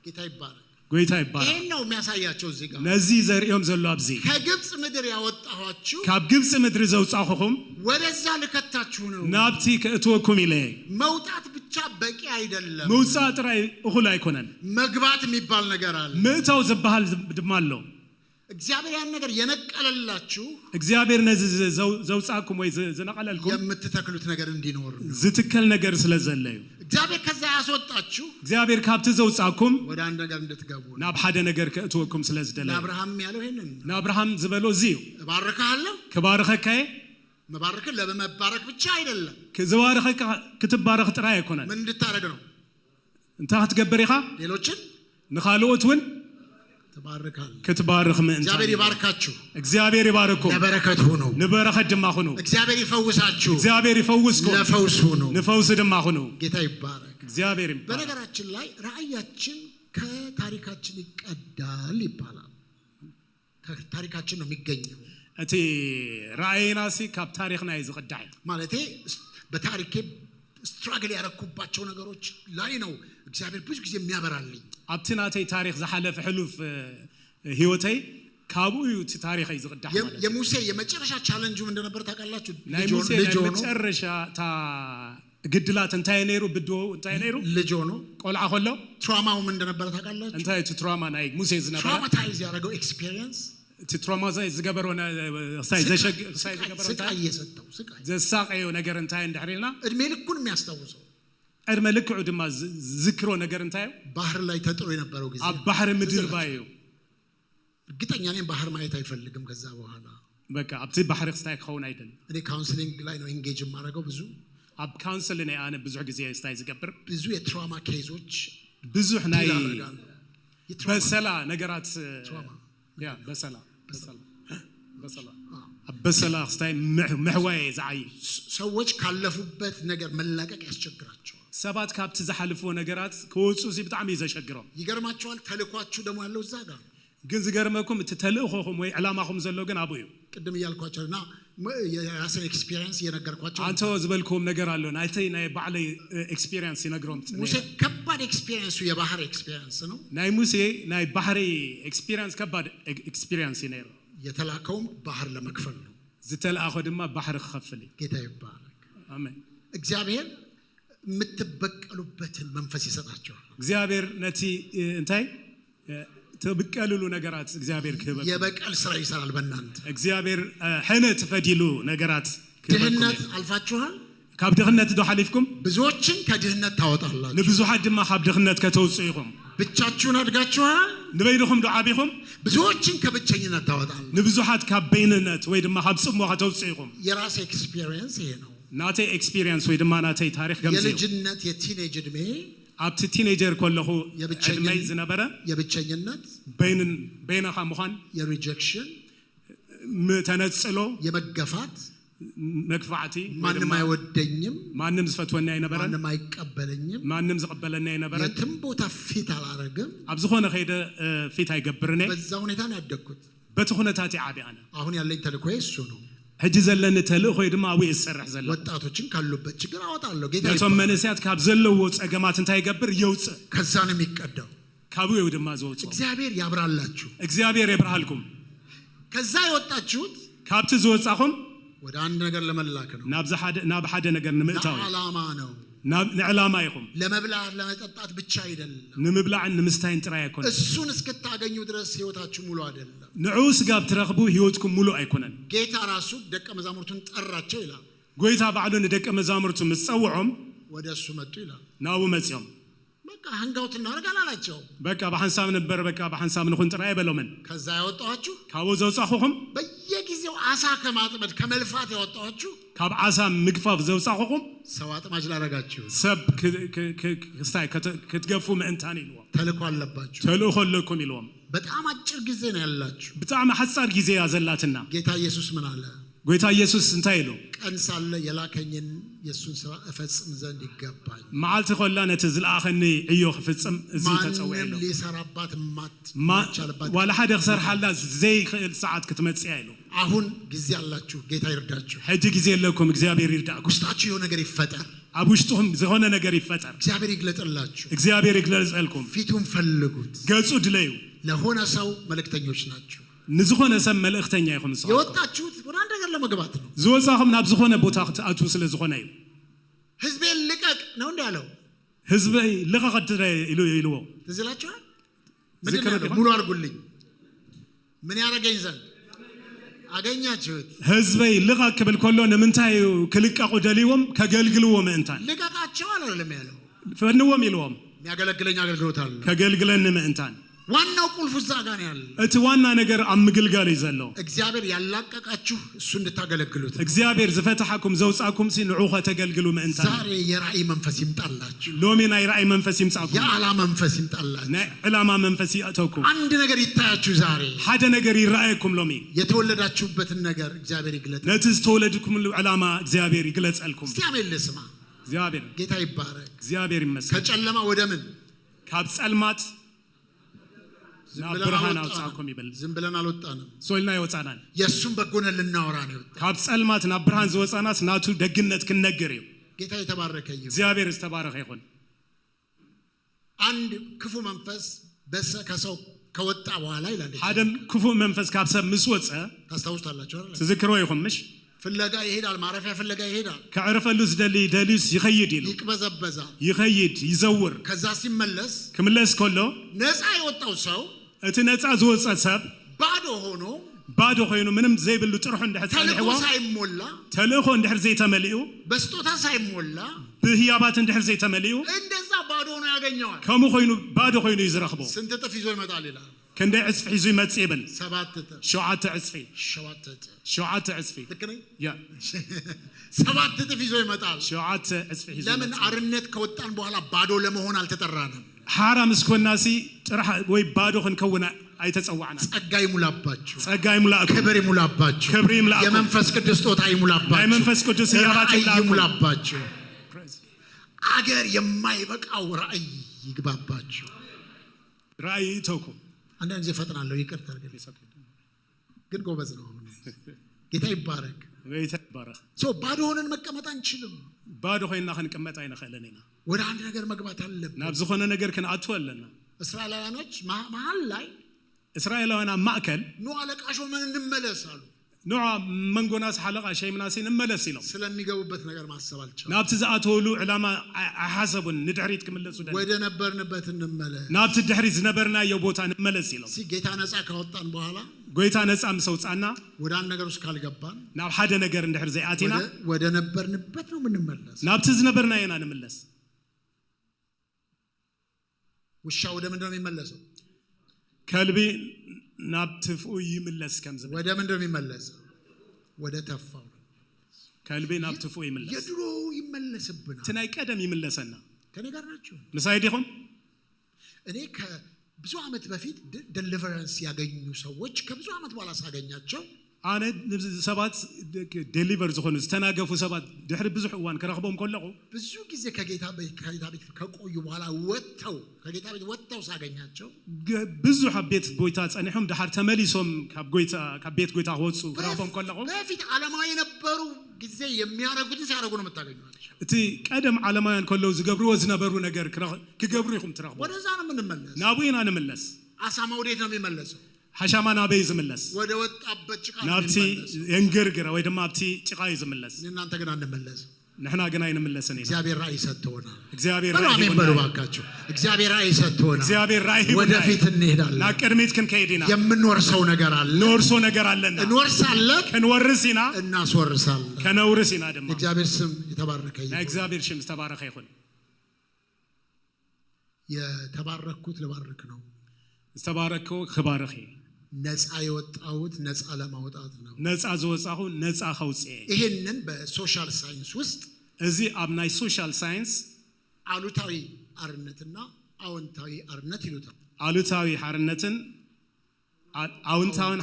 ጌታ ይባረክ ጎይታ ይባረክ ይሄን ነው የሚያሳያቸው እዚህ ጋር ነዚህ ዘርዮም ዘሎ አብዚ ከግብጽ ምድር ያወጣኋችሁ ካብ ግብጽ ምድር ዘውጻኹም ወደዛ ልከታችሁ ነው ናብቲ ከእትወኩም ኢለ መውጣት ብቻ በቂ አይደለም መውጣት ጥራይ እኹል አይኮነን መግባት የሚባል ነገር አለ ምእታው ዘባሃል ድማሎ እግዚአብሔር ያን ነገር የነቀለላችሁ እግዚአብሔር ነዚህ ዘውጻኩም ወይ ዘነቀለልኩም የምትተክሉት ነገር እንዲኖር ዝትከል ነገር ስለዘለዩ እግዚአብሔር ከዛ ያስወጣችሁ እግዚአብሔር ካብት ዘውጻኩም ወደ አንድ ነገር እንድትገቡ ናብ ሓደ ነገር ከእትወኩም ስለዝደለ አብርሃም ያለው ይሄንን አብርሃም ዝበሎ እዚዩ እባርካለሁ ከባረከካይ መባረክ ለመባረክ ብቻ አይደለም ከዘባረከካ ክትባረክ ጥራይ አይኮነን ምን እንድታረግ ነው እንታ ትገብሪኻ ሌሎችን ንኻልኦትን ተባረካል ክትባረክ ምን እግዚአብሔር ይባርካችሁ እግዚአብሔር ይባርኩም ለበረከት ሆኖ ለበረከት ድማ ሆኖ እግዚአብሔር ይፈውሳችሁ እግዚአብሔር ይፈውስኩም ለፈውስ ሆኖ ለፈውስ ድማ ሆኖ ጌታ ይባረክ እግዚአብሔር ይባረክ በነገራችን ላይ ራእያችን ከታሪካችን ይቀዳል ይባላል ታሪካችን ነው የሚገኘው እቲ ራእይናሲ ካብ ታሪክና ይዝቀዳይ ማለቴ በታሪኬ ስትራግል ያረኩባቸው ነገሮች ላይ ነው እግዚአብሔር ብዙ ጊዜ የሚያበራልኝ አብትናተይ ታሪክ ዘሐለፈ ሕሉፍ ህይወተይ ካብኡ ታሪክ ይዝቀዳህ ማለት የሙሴ የመጨረሻ ቻሌንጁ ምን እንደነበር ታውቃላችሁ ሙሴ የመጨረሻ ታ ግድላት እንታይ ነይሩ ብዶ እንታይ ነይሩ ልጅ ሆኖ ቆልዓ ኮሎ ትራማው ምን እንደነበር ታውቃላችሁ እንታይ ትራማ ናይ ሙሴ ዝነበረ ትራማታይዝ ያደረገው ኤክስፒሪየንስ ትራማዛይ ዝገበረና ሳይ ዘሸግ ሳይ ዝገበረና ስቃይ የሰጠው ስቃይ ዘሳቀዩ ነገር እንታይ እንደሕሪልና እድሜ ልኩን የሚያስታውሰው እድሜ ልኩ ድማ ዝክሮ ነገር እንታይ ባህር ላይ ተጥሎ የነበረው ጊዜ አብ ባህር ምድር ባዩ እርግጠኛ ነኝ ባህር ማየት አይፈልግም ከዛ በኋላ በቃ አብቲ ባህር ስታይ ከሆነ አይደል እኔ ካውንስሊንግ ላይ ነው ኢንጌጅ ማድረገው ብዙ አብ ካውንስል ላይ አነ ብዙ ጊዜ ስታይ ዝገብር ብዙ የትራማ ኬዞች ብዙ ናይ በሰላ ነገራት ያ በሰላ በሰላ ስታይ محواي زعي ሰዎች ካለፉበት ነገር መላቀቅ ያስቸግራቸዋል ሰባት ካብት ዘሐልፎ ነገራት ከወጹ ሲ በጣም ይዘሸግረው ይገርማቸዋል ተልኳችሁ ደግሞ ያለው እዛ ጋር ግን ዝገርመኩም ተልእኾኹም ወይ ዓላማኹም ዘሎ ግን አቡዩ ቅድም ይያልኳቸውና የራስን ኤክስፒሪየንስ የነገርኳቸው አንተ ዝበልኩም ነገር አለ ናይተይ ናይ ባዕለይ ኤክስፒሪየንስ ይነግሮም ሙሴ ከባድ ኤክስፒሪየንሱ የባህር ኤክስፒሪየንስ ነው ናይ ሙሴ ናይ ባህሪ ኤክስፒሪየንስ ከባድ ኤክስፒሪየንስ ይነር የተላከውም ባህር ለመክፈል ነው ዝተላአኸ ድማ ባህር ክኸፍል ጌታ ይባረክ አሜን እግዚአብሔር የምትበቀሉበትን መንፈስ ይሰጣቸዋል እግዚአብሔር ነቲ እንታይ ተበቀሉሉ ነገራት እግዚአብሔር ከበቀል የበቀል ስራ ይሰራል በእናንተ እግዚአብሔር ሐነት ፈዲሉ ነገራት ድህነት አልፋችኋል ካብ ድህነት ዶሐሊፍኩም ብዙዎችን ከድህነት ታወጣላችሁ ለብዙሃት ድማ ካብ ድህነት ከተውጽይኩም ብቻችሁን አድጋችኋል ንበይንኩም ዱዓቢኩም ብዙዎችን ከብቸኝነት ታወጣላችሁ ንብዙሃት ካብ በይንነት ወይ ድማ ካብ ጽሞ ከተውጽይኩም የራስ ኤክስፒሪየንስ ይሄ ነው ናቴ ኤክስፒሪየንስ ወይ ድማ ናቴ ታሪክ ገምዚ የልጅነት የቲኔጅ እድሜ አብቲ ቲኔጀር ኮለኹ እድሜይ ዝነበረ የብቸኝነት በይነኻ ምዃን የሪጀክሽን ተነጽሎ የመገፋት መግፋዕቲ ማንም አይወደኝም ማንም ዝፈትወና አይነበረ ማንም አይቀበለኝም ማንም ዝቀበለና አይነበረ የትም ቦታ ፊት አላረግም አብዝኾነ ኸይደ ፊት አይገብርኔ በዛ ሁኔታ ነው ያደግኩት በትኹነታቲ ዓቢ አነ አሁን ያለኝ ተልእኮዬ እሱ ነው ሕጂ ዘለኒ ተልእኮ ድማ አዊ ይሰርሕ ዘሎ ወጣቶችን ካሉበት ችግር አወጣለሁ ጌታ ነቶም መንስያት ካብ ዘለዎ ፀገማት እንታይ ይገብር የውፅእ ከዛ ነው የሚቀዳው ካብኡ ድማ ዝወፅእ እግዚአብሔር ያብራላችሁ እግዚአብሔር ይብርሃልኩም ከዛ የወጣችሁት ካብቲ ዝወፃኹም ወደ አንድ ነገር ለመላክ ነው ናብ ሓደ ነገር ንምእታው ዓላማ ነው ንዕላማ ይኹም ለመብላት ለመጠጣት ብቻ አይደለም ንምብላዕን ንምስታይን ጥራይ አይኮነን እሱን እስክታገኙ ድረስ ህይወታችሁ ሙሉ አይደለም ንዑ ስጋ ብትረኽቡ ህይወትኩም ሙሉ አይኮነን ጌታ ራሱ ደቀ መዛሙርቱን ጠራቸው ይላል ጎይታ ባዕሉ ንደቀ መዛሙርቱ ምጽውዖም ወደ እሱ መጡ ይላል ናቡ መጽዮም በቃ ሃንጋውት እናደርጋለን አላቸው በቃ በሐንሳብ ነበር በቃ በሐንሳብ ንኹን ጥራይ በሎምን ከዛ ያወጣችሁ ካብኡ ዘውፃኹም በየጊዜው አሳ ከማጥመድ ከመልፋት ያወጣችሁ ካብ ዓሳ ምግፋፍ ዘውፃኹም ሰው አጥማጅ ላደረጋችሁ ሰብ ክስታይ ክትገፉ ምእንታን ኢልዎም ተልእኮ አለባችሁ ተልእኮ ኣለኩም ኢልዎም በጣም አጭር ጊዜ ነው ያላችሁ ብጣዕሚ ሓፃር ጊዜ ያዘላትና ጌታ ኢየሱስ ምን አለ ጎይታ ኢየሱስ እንታይ ኢሉ ቀን ሳለ የላከኝን የሱን ስራ እፈጽም ዘንድ ይገባኝ መዓልቲ ኮላ ነቲ ዝለኣኸኒ ዕዮ ክፍጽም እዚ ተጸውዕ ኢሉ ሊሰራባት ማቻልባት ዋላ ሓደ ክሰርሓላ ዘይክእል ሰዓት ክትመጽያ ኢሉ አሁን ጊዜ አላችሁ ጌታ ይርዳችሁ ሕጂ ጊዜ የለኩም እግዚአብሔር ይርዳችሁ ውስጣችሁ የሆነ ነገር ይፈጠር ኣብ ውሽጥኩም ዝኾነ ነገር ይፈጠር እግዚአብሔር ይግለጥላችሁ እግዚአብሔር ይግለጽልኩም ፊቱን ፈልጉት ገጹ ድለዩ ለሆነ ሰው መልእክተኞች ናችሁ ንዝኾነ ሰብ መልእክተኛ ይኹም ሰው የወጣችሁት ወደ አንድ ነገር ለመግባት ነው ዝወጻኹም ናብ ዝኾነ ቦታ ክትኣትዉ ስለ ዝኾነ እዩ ህዝቤን ልቀቅ ነው እንዳለው ህዝበይ ልቀቅ ኢልዎ ትዝላችኋል ምንድን ነው ሙሉ አድርጉልኝ ምን ያረገኝ ዘንድ አገኛችሁት ህዝበይ ልቀቅ ክብል ከሎ ንምንታይ ክልቀቁ ደልይዎም ከገልግልዎ ምእንታን ልቀቃቸው አላለም ያለው ፈንዎም ኢልዎም የሚያገለግለኝ አገልግሎት አለ ከገልግለን ምእንታን ዋናው ቁልፉ እዛ ጋር ነው ያለው እቲ ዋና ነገር ኣብ ምግልጋል እዩ ዘሎ እግዚአብሔር ያላቀቃችሁ እሱ እንድታገለግሉት እግዚአብሔር ዝፈተሐኩም ዘውጻኩም ሲ ንዑ ከተገልግሉ ምእንታን ዛሬ የራእይ መንፈስ ይምጣላችሁ ሎሚ ናይ ራእይ መንፈስ ይምጻኩም የዓላማ መንፈስ ይምጣላችሁ ናይ ዕላማ መንፈስ ይእተውኩም አንድ ነገር ይታያችሁ ዛሬ ሓደ ነገር ይራእየኩም ሎሚ የተወለዳችሁበትን ነገር እግዚአብሔር ይግለጥ ነቲ ዝተወለድኩም ዕላማ እግዚአብሔር ይግለጽልኩም እስቲ አሜን ልስማ እግዚአብሔር ጌታ ይባረክ እግዚአብሔር ይመስገን ከጨለማ ወደ ምን ካብ ጸልማት ብርሃን አውጻኩም ይበል ዝም ብለን አልወጣንም ሶልና ይወጣናል የሱን በጎነት ልናወራ ነው የወጣ ካብ ጸልማት ናብ ብርሃን ዝወጻናስ ናቱ ደግነት ክንነገር እዩ ጌታ የተባረከ ይሁን እግዚአብሔር ዝተባረከ ይሁን አንድ ክፉ መንፈስ ከሰው ከወጣ በኋላ ይላል አደም ክፉ መንፈስ ካብ ሰብ ምስ ወጸ ታስታውሳላችሁ አይደል ትዝክሮ ይሁን ምሽ ፍለጋ ይሄዳል ማረፊያ ፍለጋ ይሄዳል ከዕረፈሉ ዝደሊ ደሊስ ይኸይድ ይሉ ይቅበዘበዛል ይኸይድ ይዘውር ከዛ ሲመለስ ክምለስ ከሎ ነፃ የወጣው ሰው እቲ ነፃ ዝወጸ ሰብ ባዶ ኮይኑ ምንም ዘይብሉ ጥርሑ እንድሕር ተልእኮ ሳይሞላ ተልእኮ እንድሕር ዘይተመልኡ በስጦታ ሳይሞላ ብህያባት እንድሕር ዘይተመልኡ እንደዛ ባዶ ሆኖ ያገኘዋል ከምኡ ኮይኑ ባዶ ኮይኑ ይዝረኽቦ ስንት ጥፍ ይዞ ይመጣል ይላል كندي عصفي زي ما تسيبن 7 شعات عصفي شعات عصفي يا 7 ጥፍ ይዞ ይመጣል شعات عصفي ለምን አርነት ከወጣን በኋላ ባዶ ለመሆን አልተጠራንም حرام እስኮናሲ ጥራህ ወይ ባዶ ክንከውና አይተጸዋዕና ጸጋይ ሙላባችሁ ሙላአኩም ክብር ሙላባችሁ የመንፈስ ቅዱስ ጦታ ይሙላባችሁ የመንፈስ ቅዱስ ያባጭ ይሙላባችሁ አገር የማይበቃው ራእይ ይግባባችሁ ራእይ ተውኩ አንዳንድ ጊዜ ፈጥናለሁ ይቅርታ አድርገኝ ግን ጎበዝ ነው ጌታ ይባረክ ሰው ባዶ ሆነን መቀመጥ አንችልም ባዶ ሆይና ክንቀመጥ አይነኸለኔና ወደ አንድ ነገር መግባት አለብን ናብ ዝኾነ ነገር ክንአትወለና እስራኤላውያኖች መሃል ላይ እስራኤላውያን ማእከል ኑ አለቃሾ ምን እንመለሳሉ ኑዓ መንጎናስ ሐለቃ ሸይምናሲ እንመለስ ይለው ስለሚገቡበት ነገር ማሰብ አልቻሉ ናብቲ ዝአተውሉ ዕላማ አሐሰቡን ንድሕሪት ክምለሱ ደለ ወደ ነበርንበት እንመለስ ናብቲ ድሕሪት ዝነበርናዮ ቦታ እንመለስ ይለው ጌታ ነፃ ካወጣን በኋላ ጎይታ ነፃ ምሰውጻና ወደ አንድ ነገር ውስጥ ካልገባን ናብ ሓደ ነገር እንድሕር ዘይአቲና ወደ ነበርንበት ነው የምንመለስ ናብቲ ዝነበርና የና እንመለስ ውሻ ወደ ምንድን ነው የሚመለሰው ከልቢ ናብ ትፍኡ ይምለስ ከምዝ ወደ ምንድን ነው የሚመለሰው ወደ ተፋው ከልቢ ናብ ትፍኡ ይምለስ የድሮ ይመለስብና ትናይ ቀደም ይምለሰና ከኔ ጋር ናችሁ ምሳይዲኩም እኔ ከብዙ አመት በፊት ዴሊቨረንስ ያገኙ ሰዎች ከብዙ አመት በኋላ ሳገኛቸው አነ ሰባት ዴሊቨር ዝኾኑ ዝተናገፉ ሰባት ድሕሪ ብዙሕ እዋን ከረኽቦም ከለኹ ብዙ ጊዜ ከጌታ ቤት ከቆዩ በኋላ ከጌታ ቤት ወጥተው ሳገኛቸው ብዙሕ ቤት ጎይታ ጸኒሖም ድሓር ተመሊሶም ካብ ቤት ጎይታ ወፁ ከረኽቦም ከለኹ በፊት ዓለማዊ የነበሩ ጊዜ የሚያረጉትን ሲያረጉ ነው የምታገኙዋቸው እቲ ቀደም ዓለማውያን ከለው ዝገብርዎ ዝነበሩ ነገር ክገብሩ ይኹም ትረኽቡ ወደዛ ነው የምንመለስ ናብኡ ኢና ንምለስ አሳማ ወዴት ነው የሚመለሰው حشامان أبي زملس. وده وقت أبد شقا. نابتي ينقرقر ويدا ما بتي شقا يزملس. لأن أنت كنا نملس. نحنا قنا ينملسني. إجابة رئيس التونا. إجابة رئيس. ما بلو باكاتشو. إجابة رئيس التونا. إجابة رئيس. وده في النهدال. ناكرميت كن كيدينا. يمن ورسونا قرال. نورسونا قرال لنا. نورسالك. كن ورسينا. الناس ورسال. كن ورسينا دم. إجابة سم يتبارك أيه. إجابة شمس تبارك يخون. يا تبارك كوت لباركنا. تباركو خبارخي. ناس أيوت أود ناس على ما ود أدنى. ناس أزوج أخو ناس أخوسي. إهنن بسوشيال ساينس وست. إزي أبناء سوشيال ساينس. علوتاوي أرنتنا أونتاوي أرنت يلوتا. علوتاوي حرنتن. أونتاون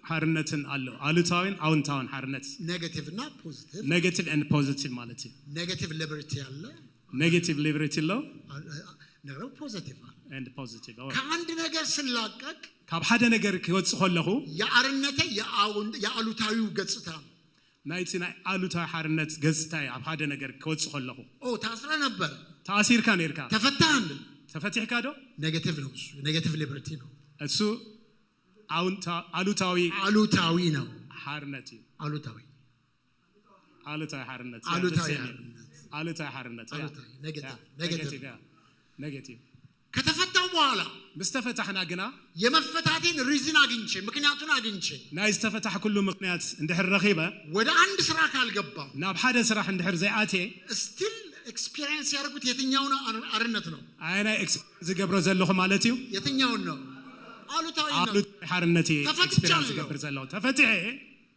ሓርነትን ኣሎ አሉታዊን አዎንታዊን ሓርነት ኔጌቲቭ እና ፖዚቲቭ ኔጌቲቭ ኤንድ ፖዚቲቭ ማለት እዩ ኔጌቲቭ ሊበርቲ አለ ኔጌቲቭ ሊበርቲ ሎ ነገሩ ፖዚቲቭ ኤንድ ፖዚቲቭ ከአንድ ነገር ስላቀቅ ካብ ሓደ ነገር ክወጽእ ከለኹ የአርነቴ የአሉታዊው ገጽታ ናይቲ ናይ አሉታዊ ሓርነት ገጽታ ኣብ ሓደ ነገር ክወጽእ ከለኹ ታስረ ነበር ታሲርካ ነርካ ተፈታህን ተፈቲሕካ ዶ ኔጌቲቭ ነው እሱ ኔጌቲቭ ሊበርቲ ነው እሱ አሉታዊ ነው ሓርነት እዩ አሉታዊ ሓርነት አሉታዊ ሓርነት ኔጌቲቭ ከተፈታው በኋላ ምስተፈታህና ግና የመፈታቴን ሪዝን አግኝቼ ምክንያቱን አግኝቼ ናይ ዝተፈታህ ኩሉ ምክንያት እንድሕር ረኺበ ወደ አንድ ስራ ካልገባ ናብ ሓደ ስራሕ እንድሕር ዘይኣቴ ስቲል ኤክስፒሪየንስ ያደርጉት የትኛው ነው አርነት ነው አይና ኤክስፒሪየንስ ዝገብሮ ዘለኹ ማለት እዩ የትኛው ነው አሉታዊ ሓርነት ኤክስፒሪየንስ ዝገብር ዘለኹ ተፈቲሐ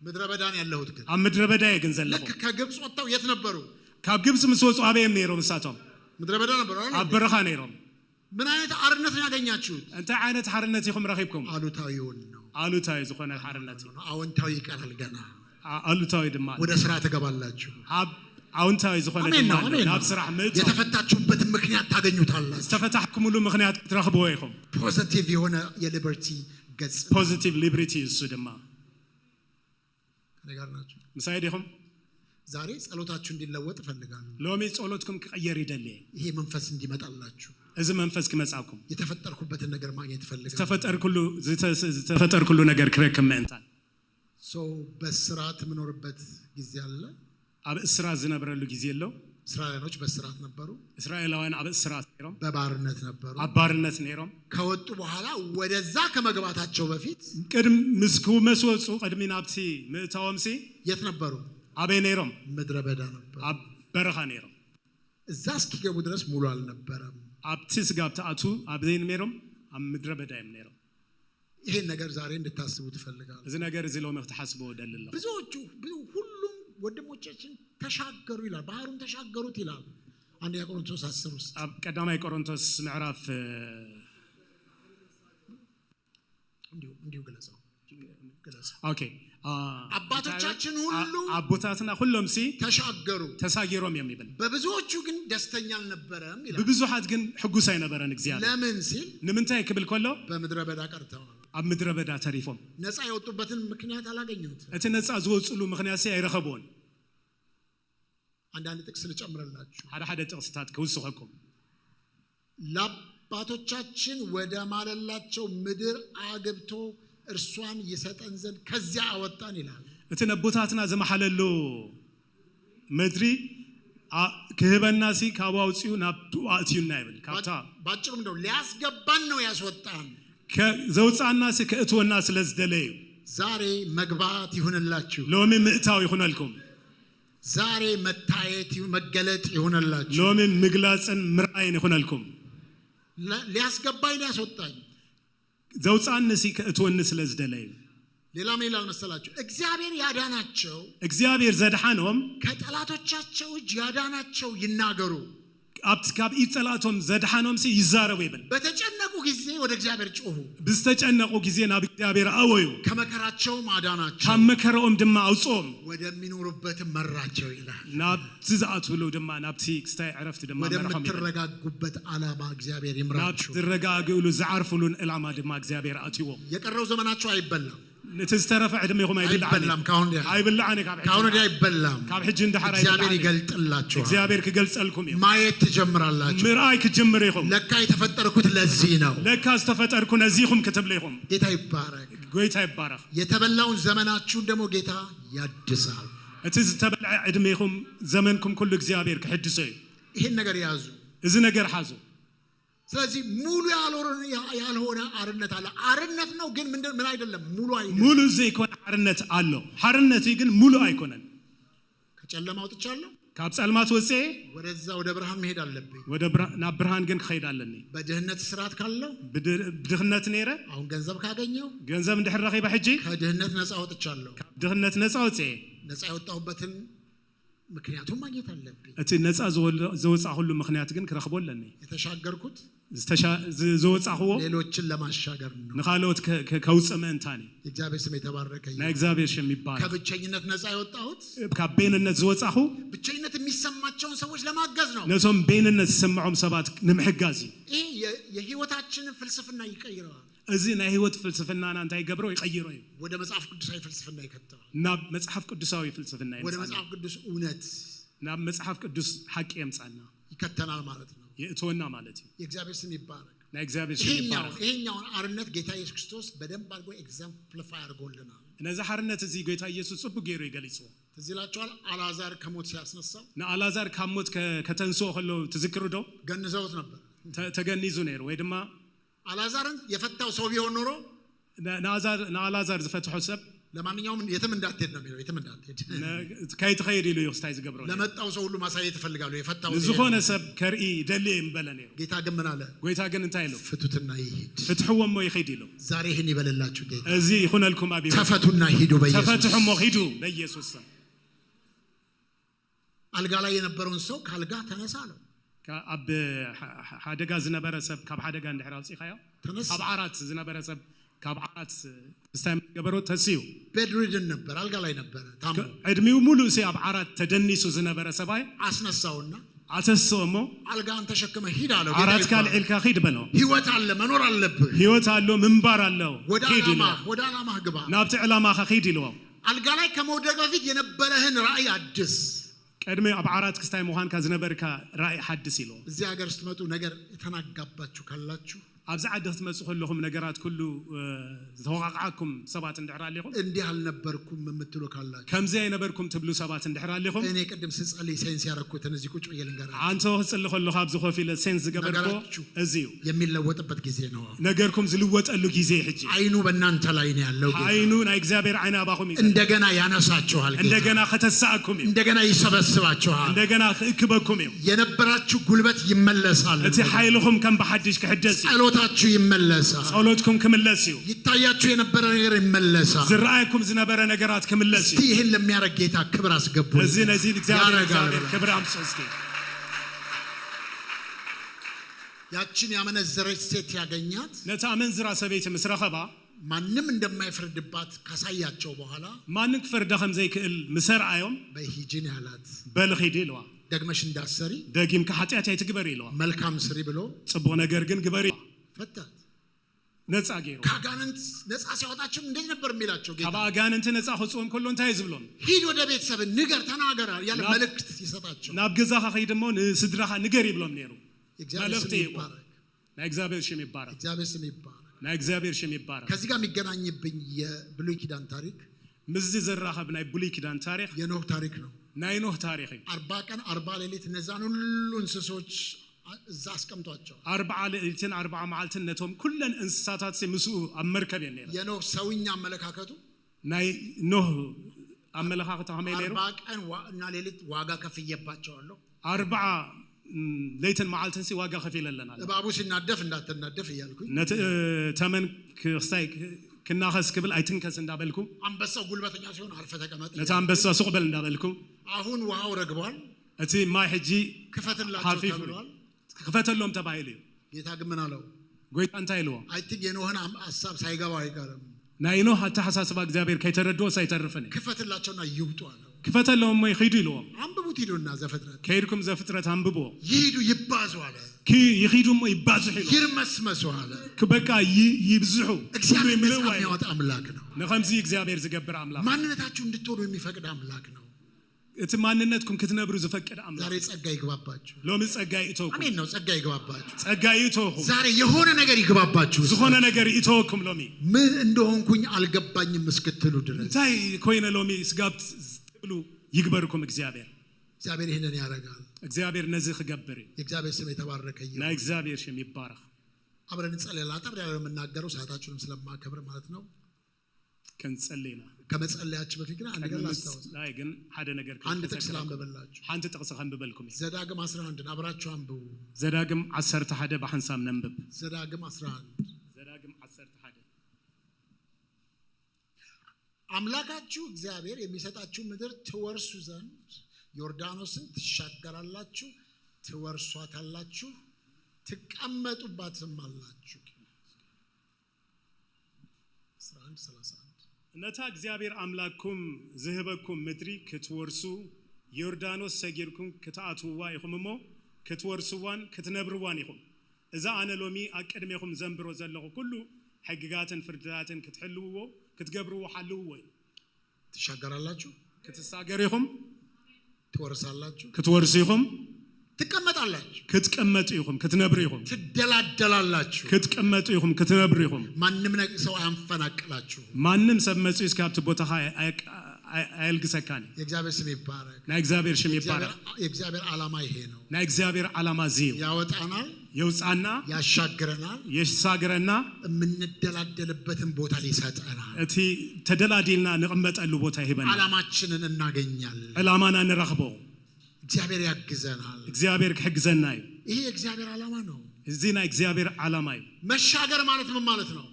ምድረ በዳን ያለሁት ግን ኣብ ምድረ በዳ ግን ዘለኹ ከግብጽ ወጣው የት ነበሩ ካብ ግብጽ ምስ ወጹ አበየም ነይሮም እሳቶም ምድረ በዳ ነበሩ ኣብ በረኻ ነይሮም ምን አይነት አርነት ያገኛችሁት እንታይ አይነት ሓርነት ይኹም ረኺብኩም አሉታዊውን ነው አሉታዊ ዝኾነ ሓርነት አዎንታዊ ይቀራል ገና አሉታዊ ድማ ወደ ስራ ተገባላችሁ አዎንታዊ ዝኾነ ድማ ናብ ስራሕ ምእት የተፈታችሁበት ምክንያት ታገኙታላችሁ ዝተፈታሕኩምሉ ምክንያት ትረኽብዎ ኢኹም ፖዚቲቭ የሆነ የሊበርቲ ገጽ ፖዚቲቭ ሊበርቲ እሱ ድማ ነገር ናችሁ ምሳይድ ኢኹም ዛሬ ጸሎታችሁ እንዲለወጥ ፈልጋለሁ ሎሚ ጸሎትኩም ክቀየር ይደልየ ይሄ መንፈስ እንዲመጣላችሁ እዚ መንፈስ ክመጻኩም የተፈጠርኩበትን ነገር ማግኘት ፈልጋለሁ ተፈጠር ኩሉ ነገር ክረክም እንታል በስራት ምኖርበት ጊዜ አለ ኣብ እስራት ዝነበረሉ ጊዜ የለው እስራኤሎች በስራት ነበሩ እስራኤላውያን ኣብ እስራት ነሮም በባርነት ነበሩ ኣብ ባርነት ነሮም ከወጡ በኋላ ወደዛ ከመግባታቸው በፊት ቅድም ምስኩ መስወጹ ቅድሚ ናብቲ ምእታወምሲ የት ነበሩ አበይ ነሮም ምድረ በዳ ነበሩ ኣብ በረኻ ነሮም እዛ እስኪገቡ ድረስ ሙሉ አልነበረም ኣብቲ ስጋብቲ አቱ አብዘይን ነሮም ኣብ ምድረ በዳ ነሮም ይሄን ነገር ዛሬ እንድታስቡ ትፈልጋለሁ እዚ ነገር እዚ ሎም ተሐስቦ ደልላ ብዙዎቹ ሁሉም ወንድሞቻችን ተሻገሩ ይላል ባህሩን ተሻገሩት ይላል አንደኛ ቆሮንቶስ 10 ውስጥ ቀዳማይ ቆሮንቶስ ምዕራፍ እንዲሁ ገለጸው ኦኬ አባቶቻችን ሁሉ አቦታትና ሁሉም ሲ ተሻገሩም የሚብል በብዙዎቹ ግን ደስተኛ አልነበረም ይላል በብዙሃት ግን ሕጉስ አይነበረን እግዚአብሔር ለምን ሲል ንምንታይ ክብል ኮሎ በምድረ በዳ ቀርተዋል ኣብ ምድረ በዳ ተሪፎም ነፃ የወጡበትን ምክንያት አላገኙት እቲ ነፃ ዝወጽሉ ምክንያት አይረኸቡን አንዳንድ ጥቅስ ልጨምርላችሁ ሓደ ጥቅስታት ክውስኸኩም ለአባቶቻችን ወደ ማለላቸው ምድር አግብቶ እርሷን ይሰጠን ዘንድ ከዚያ አወጣን ይላል እቲ ነቦታትና ዘመሐለሉ ምድሪ ክህበናሲ ካባውጽዩ ናብ አትዩና ይብል ካብታ ባጭሩም ነው ሊያስገባን ነው ያስወጣን ከዘውጻናሲ ከእትወና ስለዝደለዩ ዛሬ መግባት ይሁንላችሁ ሎሚ ምእታው ይሁንልኩም ዛሬ መታየት መገለጥ ይሁንላችሁ ሎሚ ምግላጽን ምርአይን ይሁንልኩም ሊያስገባኝ ያስወጣኝ ዘውጻንሲ ከእትወን ስለዝደለዩ ሌላ ምን ይላል መሰላችሁ እግዚአብሔር ያዳናቸው እግዚአብሔር ዘድሓኖም ከጠላቶቻቸው እጅ ያዳናቸው ይናገሩ አብትካብ ይጸላቶም ዘድሓኖም ሲ ይዛረቡ ይብል በተጨነቁ ጊዜ ወደ እግዚአብሔር ጮሁ በስተጨነቁ ጊዜ ናብ እግዚአብሔር አወዩ ከመከራቸው ማዳናቸው ከመከራኦም ድማ አውጾም ወደሚኖሩበት መራቸው ይላል ናብ ትዛአት ብለው ድማ ናብቲ ክስታይ ዕረፍት ድማ መራኸም ወደምትረጋጉበት ዓላማ እግዚአብሔር ይምራችሁ ናብ ትረጋግሉ ዘዓርፉሉን ዓላማ ድማ እግዚአብሔር አትይዎ የቀረው ዘመናቸው አይበላም ነተስተረፈ ዕድሜኩም አይበላም አይበላኒ ካሁን ወዲያ አይበላም ካብ ሕጂ እንደሐራ እግዚአብሔር ይገልጥላችሁ እግዚአብሔር ክገልጸልኩም እዩ ማየት ትጀምራላችሁ ምርአይ ክጀምር ይኹም ለካ የተፈጠርኩት ለዚህ ነው ለካ ዝተፈጠርኩ ነዚኹም ክትብል ይኹም ጌታ ይባረክ ጌታ ይባረክ የተበላውን ዘመናችሁን ደግሞ ጌታ ያድሳል እቲ ዝተበልዐ ዕድሜኩም ዘመንኩም ሁሉ እግዚአብሔር ክሕድሶ እዩ ይሄን ነገር ያዙ እዚ ነገር ሓዙ ስለዚህ ሙሉ ያልሆነ አርነት አለ አርነት ነው ግን ምን አይደለም ሙሉ አይደለም ሙሉ ዘይኮን አርነት አለ አርነት ግን ሙሉ አይኮነን ከጨለማ ወጥቻለሁ ካብ ጸልማት ወጼ ወደዛ ወደ ብርሃን መሄድ አለብኝ ወደ ብርሃን ግን ኸይዳለኒ በድህነት ስራት ካለው ድህነት ነረ አሁን ገንዘብ ካገኘው ገንዘብ እንደሕረኺ በሕጂ ከድህነት ነፃ ወጥቻለሁ ድህነት ነፃ ወጼ ነፃ የወጣሁበትን ምክንያቱም ማግኘት አለብኝ እቲ ነፃ ዘወፃ ሁሉ ምክንያት ግን ክረክቦለኒ የተሻገርኩት ዘወፃኸው ሌሎችን ለማሻገር ነው ንኻሎት ከውጽ ምእንታኒ እግዚአብሔር ስም የተባረከ ይሁን ናይ እግዚአብሔር ስም ይባረክ ከብቸኝነት ነፃ የወጣሁት ከቤንነት ዘወፃኹ ብቸኝነት የሚሰማቸውን ሰዎች ለማገዝ ነው ነቶም ቤንነት ዝሰምዖም ሰባት ንምሕጋዝ ይሄ የህይወታችንን ፍልስፍና ይቀይረዋል እዚ ናይ ህይወት ፍልስፍናና እንታይ ይገብሮ ይቀይሮ እዩ ወደ መጽሐፍ ቅዱሳዊ ፍልስፍና ይከተዋል ናብ መጽሐፍ ቅዱሳዊ ፍልስፍና ይምጻ ወደ መጽሐፍ ቅዱስ እውነት ናብ መጽሐፍ ቅዱስ ሐቅ ይምጻና ይከተናል ማለት ነው የእቶና ማለት እዩ የእግዚአብሔር ስም ይባረክ ናይ እግዚአብሔር ስም ይባረክ ይሄኛውን አርነት ጌታ ኢየሱስ ክርስቶስ በደንብ አድርጎ ኤግዛምፕሊፋይ አድርጎልናል እነዛ ሐርነት እዚ ጌታ ኢየሱስ ጽቡ ገይሮ ይገልጽዎ ትዝላችኋል አልዓዛር ከሞት ሲያስነሳው አልዓዛር ከሞት ከተንሶ ሁሉ ትዝክሩ ዶ ገንዘውት ነበር ተገኒዙ ነበር ወይ ድማ አልዓዛርን የፈታው ሰው ቢሆን ኖሮ አልዓዛር ዝፈትሖ ሰብ ለማንኛውም የትም እንዳትሄድ ነው የሚለው የትም እንዳትሄድ ካይት ኸይድ ይሉ ይስታይ ዝገብረው ለመጣው ሰው ሁሉ ማሳየት ይፈልጋሉ የፈታው ዝሆነ ሰብ ከርኢ ደልየ እምበለ ነይሩ ጌታ ግን ምን አለ ጌታ ግን እንታይ ኢሉ ፍቱትና ይሄድ ፍትሕዎሞ ይኸይድ ኢሉ ዛሬ ይህን ይበለላችሁ ጌታ እዚ ይኹነልኩም አቢ ተፈቱና ሂዱ በኢየሱስ ተፈትሑሞ ሂዱ በኢየሱስ ስም አልጋ ላይ የነበረውን ሰው ካልጋ ተነሳ አለው ካብ ሓደጋ ዝነበረ ሰብ ካብ ሓደጋ እንድሕር አውፂኻዮ ካብ ዓራት ዝነበረ ሰብ ካብ ዓራት ስታይ ገበሮ ተሲዩ ቤድሪድን ነበር አልጋ ላይ ነበር ታሞ እድሜው ሙሉ ሲ ኣብ ዓራት ተደኒሱ ዝነበረ ሰባይ አስነሳውና አተሰሞ አልጋን ተሸክመ ሂድ አለው ዓራት ካልዒልካ ሂድ በለው ህይወት አለ መኖር አለብህ ህይወት አለ ምንባር አለው ወደ ዓላማህ ግባ ናብቲ ዕላማኻ ሂድ ኢልዎ አልጋ ላይ ከመውደቅ በፊት የነበረህን ራእይ አድስ ቀድሜ ኣብ ዓራት ክስታይ ምዃንካ ዝነበርካ ራእይ ሓድስ ኢልዎ እዚህ ሀገር ስትመጡ ነገር የተናጋባችሁ ካላችሁ ኣብዚ ዓዲ ክትመፁ ከለኹም ነገራት ኩሉ ዝተወቃቅዓኩም ሰባት እንድሕር ኣለኹም እንዲህ አልነበርኩም የምትሉ ካላችሁ ከምዚ ኣይነበርኩም ትብሉ ሰባት እንድሕር ኣለኹም እኔ ቅድም ስጸልይ ሴንስ ያረኩትን እዚህ ቁጭ ብዬ ልንገራችሁ አንተ ክጽልይ ከለኹ ኣብዚ ኮፍ ኢለ ሴንስ ዝገበርኮ እዚዩ የሚለወጥበት ጊዜ ነው ነገርኩም ዝልወጠሉ ጊዜ ሕጂ አይኑ በእናንተ ላይ ነው ያለው ጌታ አይኑ ናይ እግዚአብሔር አይና ባኹም እንደገና ያነሳችኋል ጌታ እንደገና ከተሳአኩም እንደገና ይሰበስባችኋል እንደገና ክክበኩም የነበራችሁ ጉልበት ይመለሳል እቲ ኃይልኩም ከም በሐድሽ ክሕደስ ጸሎታችሁ ይመለሳል ጸሎትኩም ክምለስ እዩ ይታያችሁ የነበረ ነገር ይመለሳል ዝራእኩም ዝነበረ ነገራት ክምለስ እዩ ይሄን ለሚያረግ ጌታ ክብር አስገቡ እዚ ነዚ እግዚአብሔር ክብር አምጽስኪ ያችን ያመነዘረች ሴት ያገኛት ነታ መንዝራ ሰበይት ምስረኸባ ማንም እንደማይፈርድባት ካሳያቸው በኋላ ማንም ክፈርዳኸም ዘይክእል ምሰርአዮም በሂጂን ያላት በልኺድ ይልዋ ደግመሽ እንዳሰሪ ደጊም ከኃጢአት አይትግበር ይልዋ መልካም ስሪ ብሎ ጽቦ ነገር ግን ግበሪ ፈታት ነፃ ገይሩ ካጋንንት ነፃ ሲያወጣቸው እንዴት ነበር የሚላቸው ጌታ ካጋንንት ነፃ ሆጾም ኩሉ እንታይ ዝብሎም ሂድ ወደ ቤተሰብ ንገር ተናገር ያለ መልእክት ይሰጣቸው ናብ ገዛኻ ኸይድሞ ንስድራኻ ንገር ይብሎም ነይሩ መልእክት ይባረክ ናይ እግዚአብሔር ስም ይባረክ እግዚአብሔር ስም ይባረክ ናይ እግዚአብሔር ስም ይባረክ ከዚህ ጋር የሚገናኝብኝ የብሉይ ኪዳን ታሪክ ምዝ ዘራኸብ ናይ ብሉይ ኪዳን ታሪክ የኖህ ታሪክ ነው ናይ ኖህ ታሪክ 40 ቀን 40 ሌሊት እነዛን ሁሉ እንስሶች እዛ አስቀምጧቸው 40 ሌሊትን 40 መዓልትን ነቶም ኩለን እንስሳታት ሲምሱ አመርከብ የነራ የኖህ ሰውኛ አመለካከቱ ናይ ኖህ አመለካከቱ ሀመይ ነይሩ 40 ቀን እና ሌሊት ዋጋ ከፍየባቸዋለሁ 40 ሌሊትን መዓልትን ሲ ዋጋ ከፍይለናል እባቡ ሲናደፍ እንዳትናደፍ ይያልኩኝ ተመን ክስታይ ክናኸስ ክብል አይትንከስ እንዳበልኩ አንበሳው ጉልበተኛ ሲሆን አርፈ ተቀመጥ ነታ አንበሳ ሱቅበል እንዳበልኩ አሁን ውሃው ረግቧል እቲ ማይ ሕጂ ክፈትላቸው ተብሏል ክፈተሎም ተባይሉ ጌታ ግን ምን አለው ጎይታ እንታይ ኢልዎ አይ ቲንክ የኖህን ሐሳብ ሳይገባው አይቀርም ናይ ኖህ አተሐሳስባ እግዚአብሔር ከይተረድኦ ሳይተርፈን ክፈትላቸውና ይውጡ አለው ክፈተሎም ወይ ኺዱ ኢልዎ አንብቡት ሂዱና ዘፍጥረት ከይድኩም ዘፍጥረት አንብቦ ይሂዱ ይባዙ አለ ይሂዱም ይባዙ ኢልዎ ይርመስመሱ አለ ክበቃ ይብዝሑ እግዚአብሔር የሚያወጣ አምላክ ነው ነኸምዚ እግዚአብሔር ዝገብር አምላክ ማንነታችሁ እንድትሆኑ የሚፈቅድ አምላክ ነው እቲ ማንነትኩም ክትነብሩ ዝፈቅድ አምላክ ዛሬ ጸጋ ይግባባችሁ ሎሚ ጸጋ ይተውኩም አሜን ነው ጸጋ ይግባባችሁ ጸጋ ይተውኩም ዛሬ የሆነ ነገር ይግባባችሁ ዝሆነ ነገር ይተውኩም ሎሚ ምን እንደሆንኩኝ አልገባኝም እስክትሉ ድረስ እንታይ ኮይነ ሎሚ ስጋብት ብሉ ይግበርኩም እግዚአብሔር ይሄንን ያረጋል እግዚአብሔር ነዚህ ክገብር የእግዚአብሔር ስም የተባረከ ይሁን ናይ እግዚአብሔር ስም ይባረክ አብረን እንጸልያለን አጠር ያለ የምናገረው ሰዓታችሁንም ስለማከብር ማለት ነው ከንጸልይና ከመጸለያችን በፊት ግን አንድ ነገር ላስታውስ ላይ ግን ሓደ ነገር አንድ ጥቅስ ላንብብላችሁ አንድ ጥቅስ አንብበልኩም ዘዳግም 11 አብራችሁ አንብቡ ዘዳግም 11 በሐንሳም ነንብብ ዘዳግም 11 አምላካችሁ እግዚአብሔር የሚሰጣችሁ ምድር ትወርሱ ዘንድ ዮርዳኖስን ትሻገራላችሁ ትወርሷታላችሁ ትቀመጡባትም አላችሁ 11:31 ነታ እግዚአብሔር አምላኩም ዝህበኩም ምድሪ ክትወርሱ ዮርዳኖስ ሰጊርኩም ክትአትዋ ይኹምሞ ክትወርሱዋን ክትነብሩዋን ይኹም እዛ አነ ሎሚ አቀድሜኹም ዘንብሮ ዘለኹ ኩሉ ሕግጋትን ፍርድታትን ክትሕልውዎ ክትገብርዎ ሓልውዎ ትሻገራላችሁ ክትሳገሪኹም ትወርሳላችሁ ክትወርሱ ይኹም ትቀመጣላችሁ ክትቀመጡ ይኹም ክትነብሩ ይኹም ትደላደላላችሁ ክትቀመጡ ይኹም ክትነብሩ ይኹም ማንም ሰው አያንፈናቅላችሁ ማንም ሰብ መጽኡ እስካብት ቦታ አይልግሰካኒ የእግዚአብሔር ስም ይባረክ ና እግዚአብሔር ስም ይባረክ የእግዚአብሔር ዓላማ ይሄ ነው ና እግዚአብሔር ዓላማ ዚው ያወጣናል የውጻና ያሻግረናል የሳገረና የምንደላደልበትን ቦታ ይሰጠናል እቲ ተደላዲልና ንቀመጠሉ ቦታ ይበና ዓላማችንን እናገኛለን ዓላማና ንረኽቦ እግዚአብሔር ያግዘናል እግዚአብሔር ከግዘናይ ይሄ እግዚአብሔር ዓላማ ነው እዚና እግዚአብሔር ዓላማይ መሻገር ማለት ምን ማለት ነው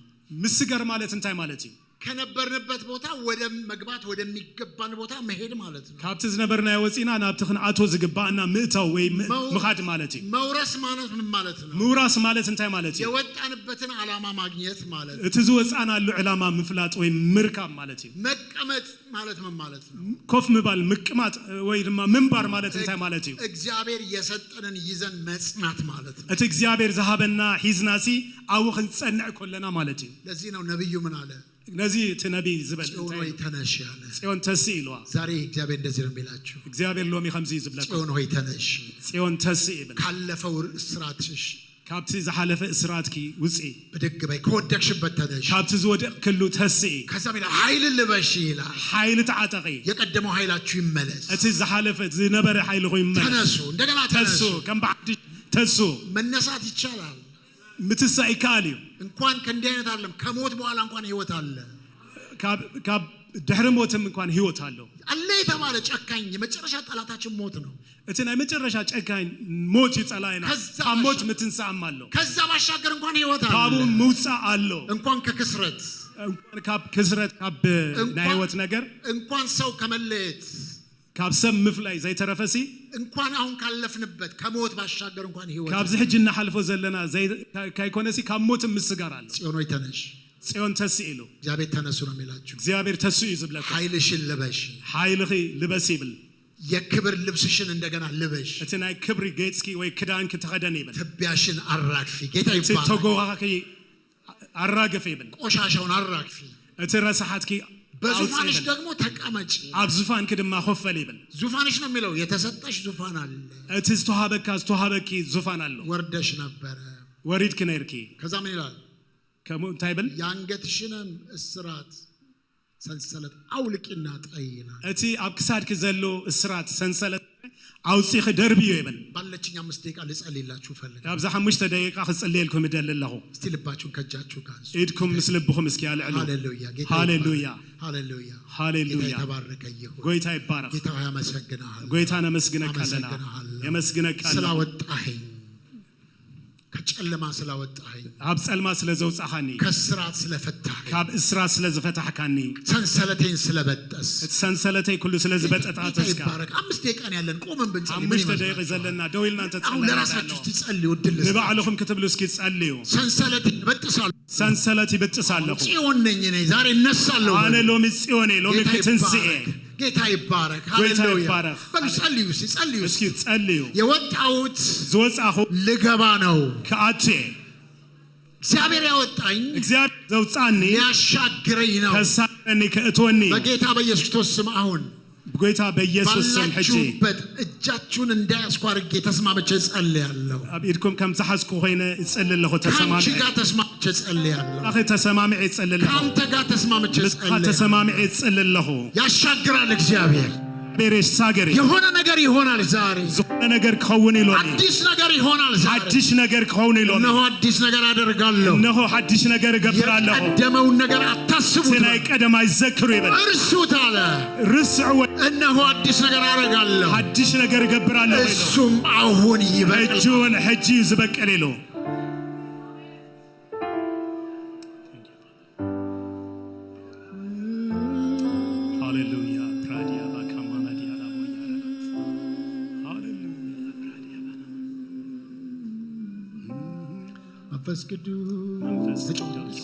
ምስገር ማለት እንታይ ማለት ነው ከነበርንበት ቦታ ወደ መግባት ወደሚገባን ቦታ መሄድ ማለት ነው ካብት ዝነበርና ወጪና ናብትኽን አቶ ዝግባና ምእታው ወይ ምኻድ ማለት ነው መውረስ ማለት ምን ማለት ነው ሙራስ ማለት እንታይ ማለት ነው የወጣንበትን ዓላማ ማግኘት ማለት ነው እቲ ዝወጻናሉ ዓላማ ምፍላጥ ወይ ምርካብ ማለት ነው መቀመጥ ማለት ምን ማለት ነው ኮፍ ምባል ምቅማጥ ወይ ድማ ምንባር ማለት እንታይ ማለት ነው እግዚአብሔር የሰጠንን ይዘን መጽናት ማለት ነው እቲ እግዚአብሔር ዘሃበና ሂዝናሲ አውኽን ጸንዕ ኮለና ማለት ነው ለዚህ ነው ነብዩ ምን አለ ነዚህ ተነቢ ዝበል ጽዮን ሆይ ተነሽ ያለ ጽዮን ተስኢልዋ ዛሬ እግዚአብሔር እንደዚህ ነው የሚላችሁ እግዚአብሔር ሎሚ ከምዚ ዝብለካ ጽዮን ሆይ ተነሽ ጽዮን ተስኢል ካለፈው እስራትሽ ካብቲ ዝሓለፈ እስራትኪ ውጪ ብድግ በይ ከወደቅሽበት ተነሽ ካብቲ ዝወደቅ ክሉ ተስኢ ከዛም ይላል ኃይል ልበሽ ይላል ኃይል ተዓጠቂ የቀደመው ኃይላችሁ ይመለስ እቲ ዝሓለፈ ዝነበረ ኃይል ሆይ ይመለስ ተነሱ እንደገና ተነሱ ከም ባዕድ ተሱ መነሳት ይቻላል ምትሳይ ካሊዩ እንኳን ከእንዲህ አይነት አይደለም ከሞት በኋላ እንኳን ህይወት አለ ካብ ድሕሪ ሞትም እንኳን ህይወት አለው አለ የተባለ ጨካኝ የመጨረሻ ጠላታችን ሞት ነው እቲ ናይ መጨረሻ ጨካኝ ሞት ይጸላይና ሞት ምትንሳም አለው ከዛ ባሻገር እንኳን ህይወት አለ ካቡ ሙጻ አለው እንኳን ከክስረት እንኳን ካብ ክስረት ካብ ናይ ህይወት ነገር እንኳን ሰው ከመለየት ካብ ሰብ ምፍላይ ዘይተረፈሲ እንኳን አሁን ካለፍንበት ከሞት ባሻገር እንኳን ህይወት ካብ ዝሕጅና ሓልፎ ዘለና ካይኮነሲ ካብ ሞት ምስጋር አለ ጽዮን ሆይ ተነሽ ጽዮን ተስኢሉ እግዚአብሔር ተነሱ ነው የሚላችሁ እግዚአብሔር ተስኡ ይዝብለካ ኃይልሽን ልበሽ ኃይልኺ ልበስ ይብል የክብር ልብስሽን እንደገና ልበሽ እቲ ናይ ክብሪ ጌጽኪ ወይ ክዳንኪ ተኸደን ይብል ትቢያሽን አራግፊ ጌታ ይባርክ ተጎኻኺ አራግፊ ይብል ቆሻሻውን አራግፊ እቲ ረሳሓትኪ በዙፋንሽ ደግሞ ተቀመጪ ኣብ ዙፋንኪ ድማ ኮፈል ይብል ዙፋንሽ ነው የሚለው የተሰጠሽ ዙፋን አለ እቲ ዝተዋሃበኪ ዙፋን አለ ወርደሽ ነበረ ወሪድኪ ነርኪ ከዛ ምን ይላል እንታይ ይብል ያንገትሽንም እስራት ሰንሰለት አውልቂና ጠይና እቲ ኣብ ክሳድኪ ዘሎ እስራት ሰንሰለት አውጽህ ደርቢዮ ይበል ባለችኝ 5 ደቂቃ ልጸልይላችሁ ፈልግ አብዛ 5 ደቂቃ ክጸልይልኩም ደልልላሁ እስቲ ልባችሁን ከጃችሁ ጋር ኢድኩም ምስልብኩም እስኪ ያልዕሉ ሃሌሉያ ጌታ ሃሌሉያ ሃሌሉያ ሃሌሉያ ተባረከ ይሁን ጎይታ ይባረክ ጌታ ያመሰግናል ጎይታ ነመስግነካለና የመስግነካለና ስላወጣኸኝ ከጨለማ ስላወጣኸኝ ኣብ ጸልማ ስለዘውጻኻኒ ከስራት ስለፈታኸኝ ካብ እስራት ስለዝፈታሕካኒ ሰንሰለቴን ስለበጠስ ሰንሰለቴ ኩሉ ስለዝበጠጣተስካ 5 ደቂቃ ያለን ቆመን ብንጸልይ 5 ደቂቃ ዘለና ደውልና ተጸልዩ ለራሳችሁ ትጸልዩ ድልስ ለባዕልኩም ክትብሉ እስኪ ጸልዩ ሰንሰለቴን በጥሳለሁ ሰንሰለት ይበጥሳለሁ ጽዮን ነኝ እኔ ዛሬ እነሳለሁ አነ ሎሚ ጽዮኔ ሎሚ ክትንስኤ ጌታ ይባረክ ሃሌሉያ በሉ ጸልዩ እስኪ ጸልዩ የወጣሁት ዝወጻኹ ልገባ ነው ከአቴ እግዚአብሔር ያወጣኝ እግዚአብሔር ዘውጻኒ ያሻግረኝ ነው ከሳኒ ከእቶኒ በጌታ በኢየሱስ ክርስቶስ ስም አሁን በጌታ በኢየሱስ ስም ሕጂ እጃችሁን እንዳያስኩ አድርጌ ተስማምቼ ጸልያለሁ አብኢድኩም ከም ተሐስኩ ሆይነ እጸልለሁ ተሰማምቼ ጋር ተስማምቼ ጸልያለሁ አኺ ተሰማምጬ እጸልለሁ ካንተ ጋር ተስማምቼ ጸልያለሁ ተሰማምጬ እጸልለሁ ያሻግራል እግዚአብሔር ቤሬሽ ሳገሪ የሆነ ነገር ይሆናል ዛሬ የሆነ ነገር ከውን ይሎኒ አዲስ ነገር ይሆናል ዛሬ አዲስ ነገር ከውን ይሎኒ ነው አዲስ ነገር አደርጋለሁ ነው አዲስ ነገር እገብራለሁ የቀደመውን ነገር አታስቡት ስለይ ቀደም አይዘክሩ ይበል እርሱት አለ ርስዑ እነሆ አዲስ ነገር አደርጋለሁ አዲስ ነገር እገብራለሁ እሱም አሁን ይበቅል እጁን ሕጂ ዝበቀል ይሎ ሃሌሉያ መንፈስ ቅዱስ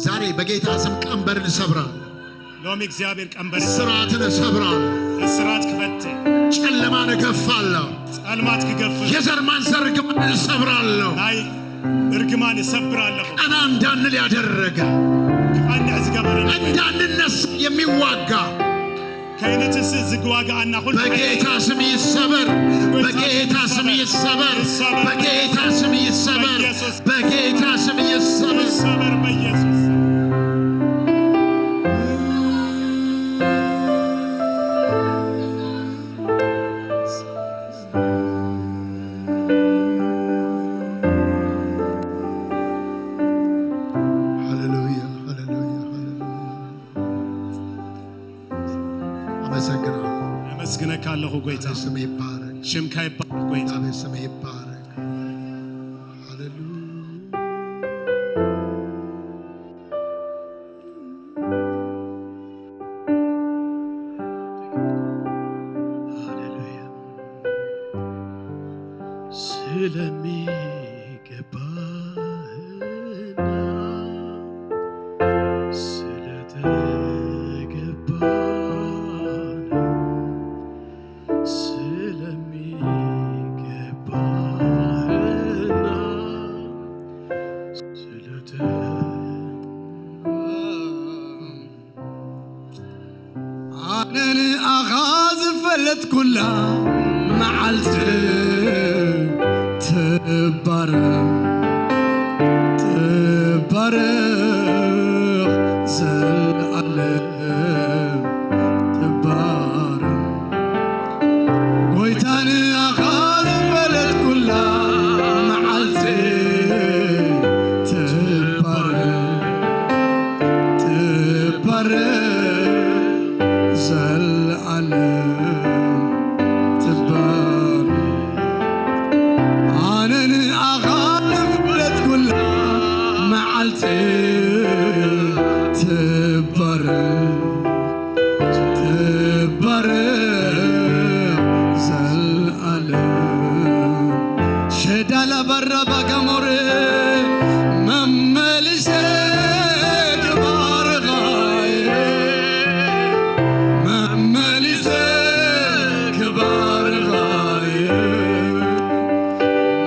ዛሬ በጌታ ስም ቀንበርን ሰብራለሁ። ሎም እግዚአብሔር ቀንበር ስራትን ሰብራለሁ። እስራት ክፈት ጨለማን ገፋለሁ። ጸልማት ክገፍ የዘር ማንዘር እርግማን ሰብራለሁ። አይ እርግማን ሰብራለሁ። ቀና እንዳንል ያደረገ እንዳንነሳ የሚዋጋ ከይነትስ ዝግዋጋ አና ሁሉ በጌታ ስም ይሰበር። በጌታ ስም ይሰበር። በጌታ ስም ይሰበር። በጌታ ስም ይሰበር። ሰበር በኢየሱስ አመሰግናለሁ ጌታ ስም ይባረክ። ሽምካ ይባረክ ጌታ ስም ይባረክ። ሃሌሉያ ስለሚገባህና كلها معلت تبرم ረበረበ ገሞር መመልሴ ክባርኻይ መመልሴ ክባርኻይ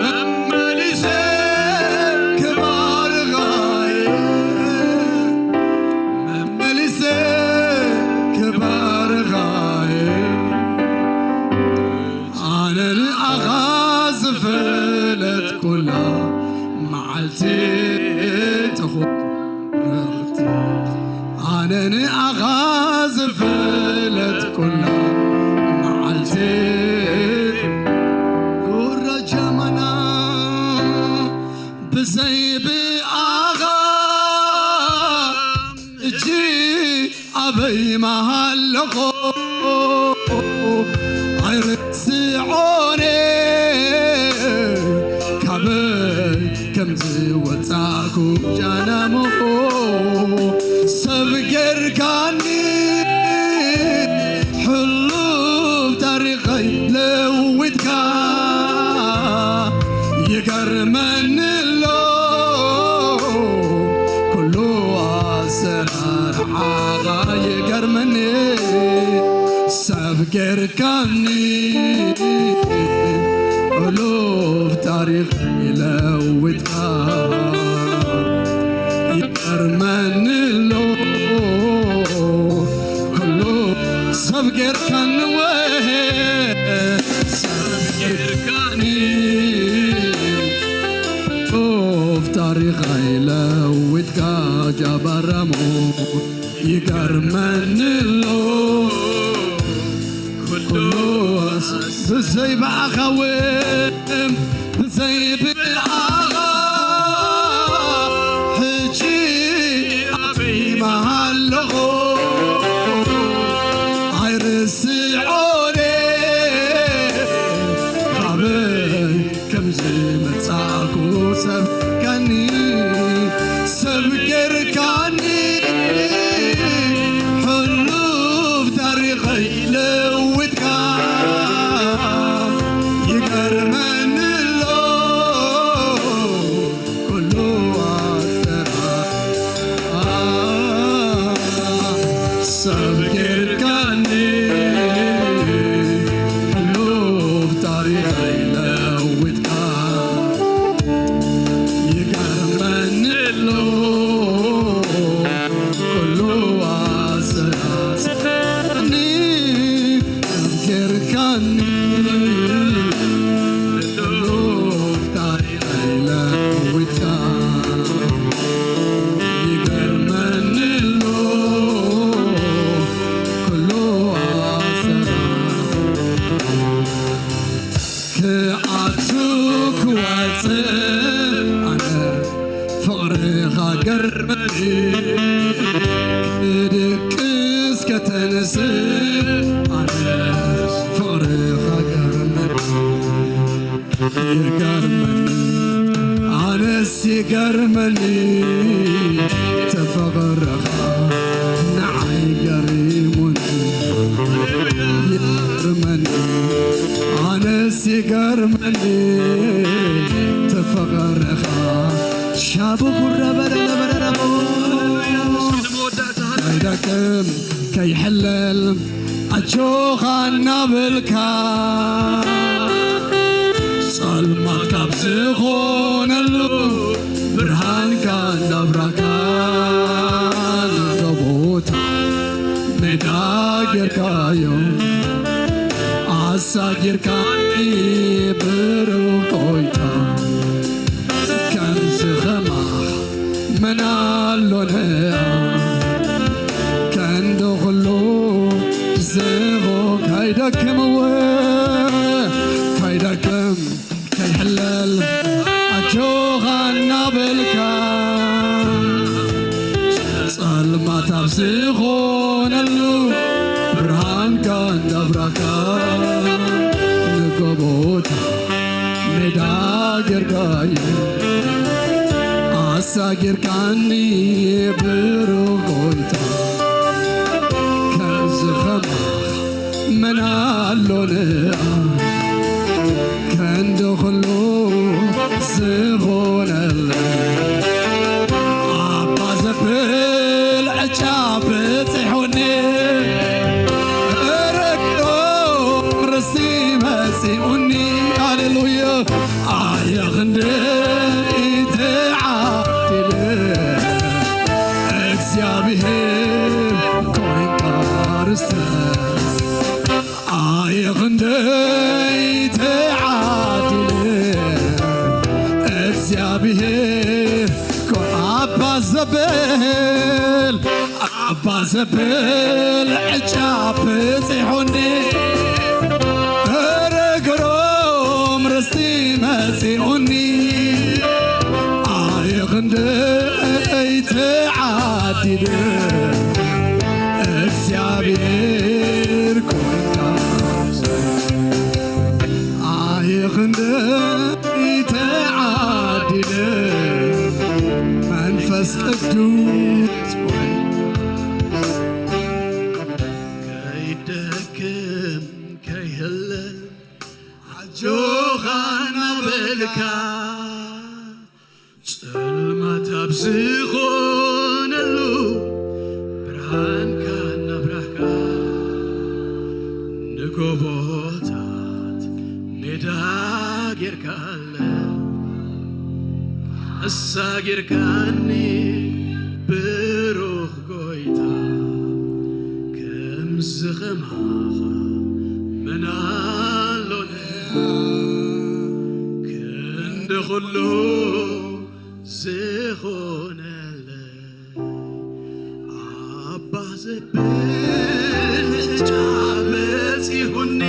መመልሴ ክባርኻይ መመልሴ ክባርኻይ ኣነን ኣኻዝ ፍለት ኩላ መዓልቲ ተኹረኽቲ ኣነን ኣኻዝ ፍለት ኩላ መዓልቲ ጉረ ጀመና ብዘይብኣኻ እጂ ኣበይ መሃለኾ ኣይርስዖኔ ካበይ ከምዚ ወፃእኩ ጃናሞኾ ሰብ ጌርካኒ ሕሉፍ ታሪኸይ ለውጥካ ይገርመንሎ ኩሉ ኣሰራርሓኻ ይገርመኒ ሰብ ጌርካኒ ሕሉፍ ታሪኸይ ለውጥካ ይገርመንሎ ኩሉ ሰብ ጌርካኒ ወይ ሰብ ጌርካኒ ሕሉፍ ታሪኸይ ለውጥካ ጃባራሞ ይገርመንሎ ኩሉ ብዘይብኣኻ ወም ብዘይብኣኻ ሕጂ ኣበይ መሃለኾ ኣይርስዖኔ ካበይ ከምዚ መጻእኩ ሰብካኒ ሰብ ጌርካኒ ሕሉፍ ታሪኸይ ለውጥካ ይገርመንሎ ኩሉ ሰብ ጌርካኒ ሕሉፍ ታሪኸይ ለውጥካ ይገርመንሎ ኩሉ ኣሰራስኒ ሰብ ጌርካኒ ሕሉፍ ታሪኸይ ለውጥካ ይገርመንሎ ኩሉ ክኣቱ ክወፅእ ኣነ ፍቕርኻ ገርመኒ ክድቅስ ከተንስእ ኣነ ፍቕርኻ ገርመኒ ይገርመኒ ኣነስ ይገርመኒ ተፈቕርኻ ንዓይ ገሪሙኒ ይገርመኒ ኣነስ ይገርመኒ ተፈቕርኻ ሻቡ ጉረበለበለበ ከይደቅም ከይሕለል ኣጆኻ እናብልካ ጸልማት ካብ ዝኾነሉ ብርሃንካ እናብራካ ንገቦታ ሜዳ ጌርካዮ ኣሳጊርካኒ ብሩህ ቆይታ ከምዚ ኸማኽ መን ኣሎነ ከንዲ ኹሉ ዝቦ ከይደክምወ ከይደክም ከይሕለል ኣጆኻ እናበልካ ጸልማት ኣብ ዝኾነሉ ብርሃንካ እናብራካ ንገቦታ ሜዳ ጌርካዮ ኣሳጊርካኒ ብሩህ ቆይታ ከምዚ ኸማኽ መን ኣሎነ ከንዲ ኹሉ أبا زبل عجاب صيحوني رقروم رستي مسيحوني غندي تعدد እግዚአብሔር ኮንታ غندي تعدد መንፈስ ቅዱስ ከይደክም ከይህልል አጆኻና በልካ ጽልመት አብዝኾነሉ ብርሃንካ ናብራካ ንጎቦታት ሜዳ ጌርካለ እሳ ጌርካኒ ብሩኽ ጎይታ ከምዝኸማኻ መናሎነ ክንድ ኹሉ ዝኾነለ አባ ዘብል ጫመፂሁኒ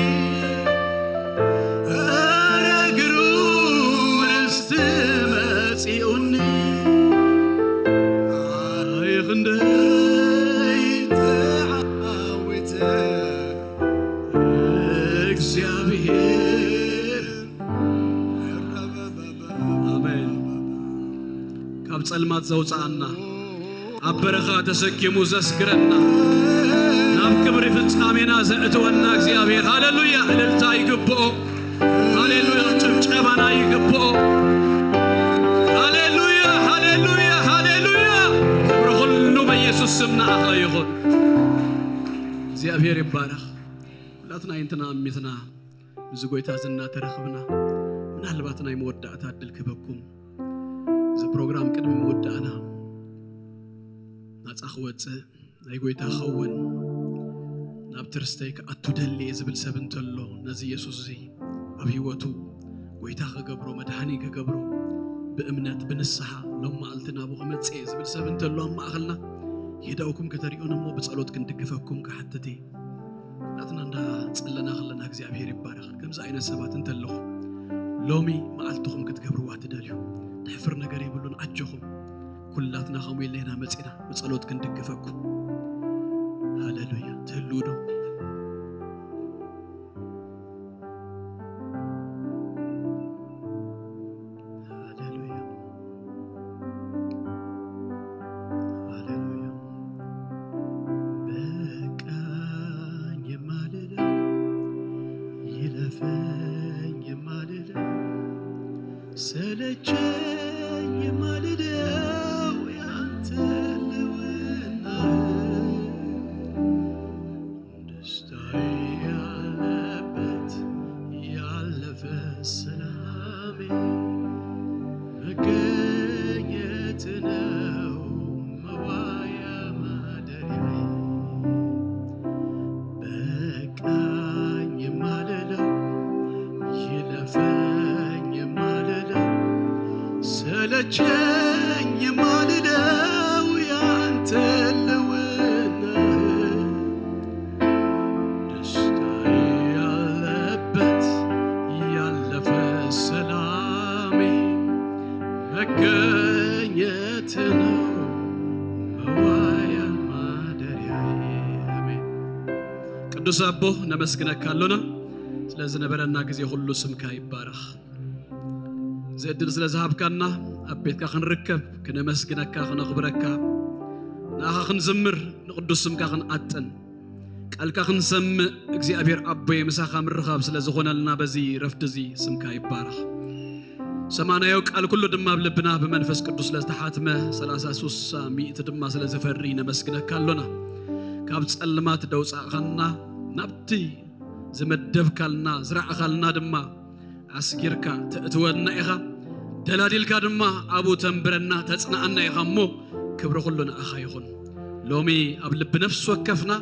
ረግሩም ርስት መፂኡኒ ኣይኽንደይ ተዓዊተ እግዚአብሔር አሜን ካብ ጸልማት ዘውፃአና ኣብ በረኻ ተሰኪሙ ዘስግረና ናብ ክብሪ ፍጻሜና ዘእትወና እግዚአብሔር ሃሌሉያ እልልታ ይግብኦ ሃሌሉያ ጭብጨባና ይግብኦ ሃሌሉያ ሃሌሉያ ሃሌሉያ ክብሪ ሁሉ በኢየሱስ ስም ንኣኸ ይኹን እግዚአብሔር ይባረኽ ሁላትና ይንትና እሚትና ብዙ ጎይታ ዝና ተረኽብና ምናልባት ናይ መወዳእታ ዕድል ክበኩም እዚ ፕሮግራም ቅድሚ መወዳእና ናፃ ክወፅእ ናይ ጎይታ ኸውን ናብ ትርስተይ ክኣቱ ደልየ ዝብል ሰብ እንተሎ ነዚ ኢየሱስ እዚ ኣብ ህይወቱ ጎይታ ክገብሮ መድሓኒ ክገብሮ ብእምነት ብንስሓ ሎም መዓልቲ ናብኡ ክመፅእ ዝብል ሰብ እንተሎ ኣብ ማእኸልና የዳኡኩም ከተሪኡን እሞ ብጸሎት ክንድግፈኩም ክሓትት ናትና እንዳጸለና ከለና እግዚአብሔር ይባረኽ ከምዚ ዓይነት ሰባት እንተለኹ ሎሚ መዓልትኹም ክትገብርዋ ትደልዩ تحفر نجاري بلون أجهم كلاتنا خميل لنا مسينا بصلوت كندقفكم هاللويا تهلونو هاللويا هاللويا بكان يمالدا يلفن يمالدا سلجن يمالداو ያንተ ልውና ደስታዬ ያለበት ያለፈ ሰላሜ መገኘት ነው መዋያ ማደሪያዬ በቃኝ የማልለው ይለፈኝ የማልለው ሰለቸኝ የማልለው ያንተ ልውና ደስታዬ ያለበት ያለፈ ሰላሜ መገኘት ነው መዋያ ማደሪያዬ አሜን። ቅዱስ አቦ ነመስግነካለና ስለዚህ ነበረና ጊዜ ሁሉ ስምካ ይባረክ زدل سلازهاب كنا أبيت كخن ركب كنا مسكنا كخن أخبرك ناخن زمر نقدس سم كخن أتن قال كخن سم إجزي أبير أبوي مساخم الرخاب سلازخونا لنا بزي رفتزي سم كاي بارخ سمعنا يوك قال كل دم بلبنا بمنفس قدس لازدحاتمه سلاسة سوسا ميت دم سلازفرينا مسكنا كالونا كابت سلمات دوس أخنا نبتي زمدب كالنا زرع خالنا دما أسكيركا تأتونا إخا دلاديلكا دما أبو تنبرنا تتصنعنا إخا مو كبر كلنا أخايخون لومي قبل بنفس وكفنا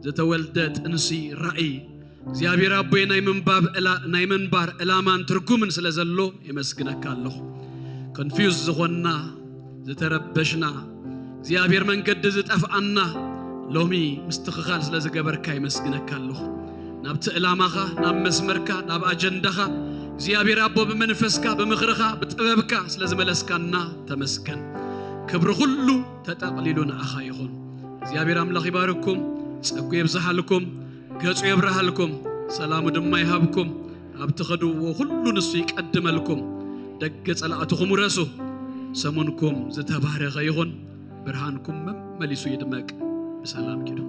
زتولدت انسي رأي زيابي ربي نايمن بار إلا من تركومن سلازلو يمسكنا كالله كونفيوز زخونا ዝተረበሽና እግዚአብሔር መንገድ ዝጠፍአና ሎሚ ምስትኽኻል ስለ ዝገበርካ ይመስግነካ ኣለኹ ናብቲ ዕላማኻ ናብ መስመርካ ናብ አጀንዳኻ እግዚአብሔር አቦ በመንፈስካ በምኽርኻ በጥበብካ ስለ ዝመለስካና ተመስገን ክብር ሁሉ ተጠቅሊሉ ንአኻ ይኹን እግዚአብሔር አምላኽ ይባርክኩም ጸጉ ይብዛሃልኩም ገጹ ይብራሃልኩም ሰላሙ ድማ ይሃብኩም አብትኸዱዎ ሁሉ ንሱ ይቀድመልኩም ደገ ጸላእትኹም ረሱ ሰሙንኩም ዝተባረኸ ይኹን ብርሃንኩም መሊሱ ይድመቅ በሰላም ኪዱ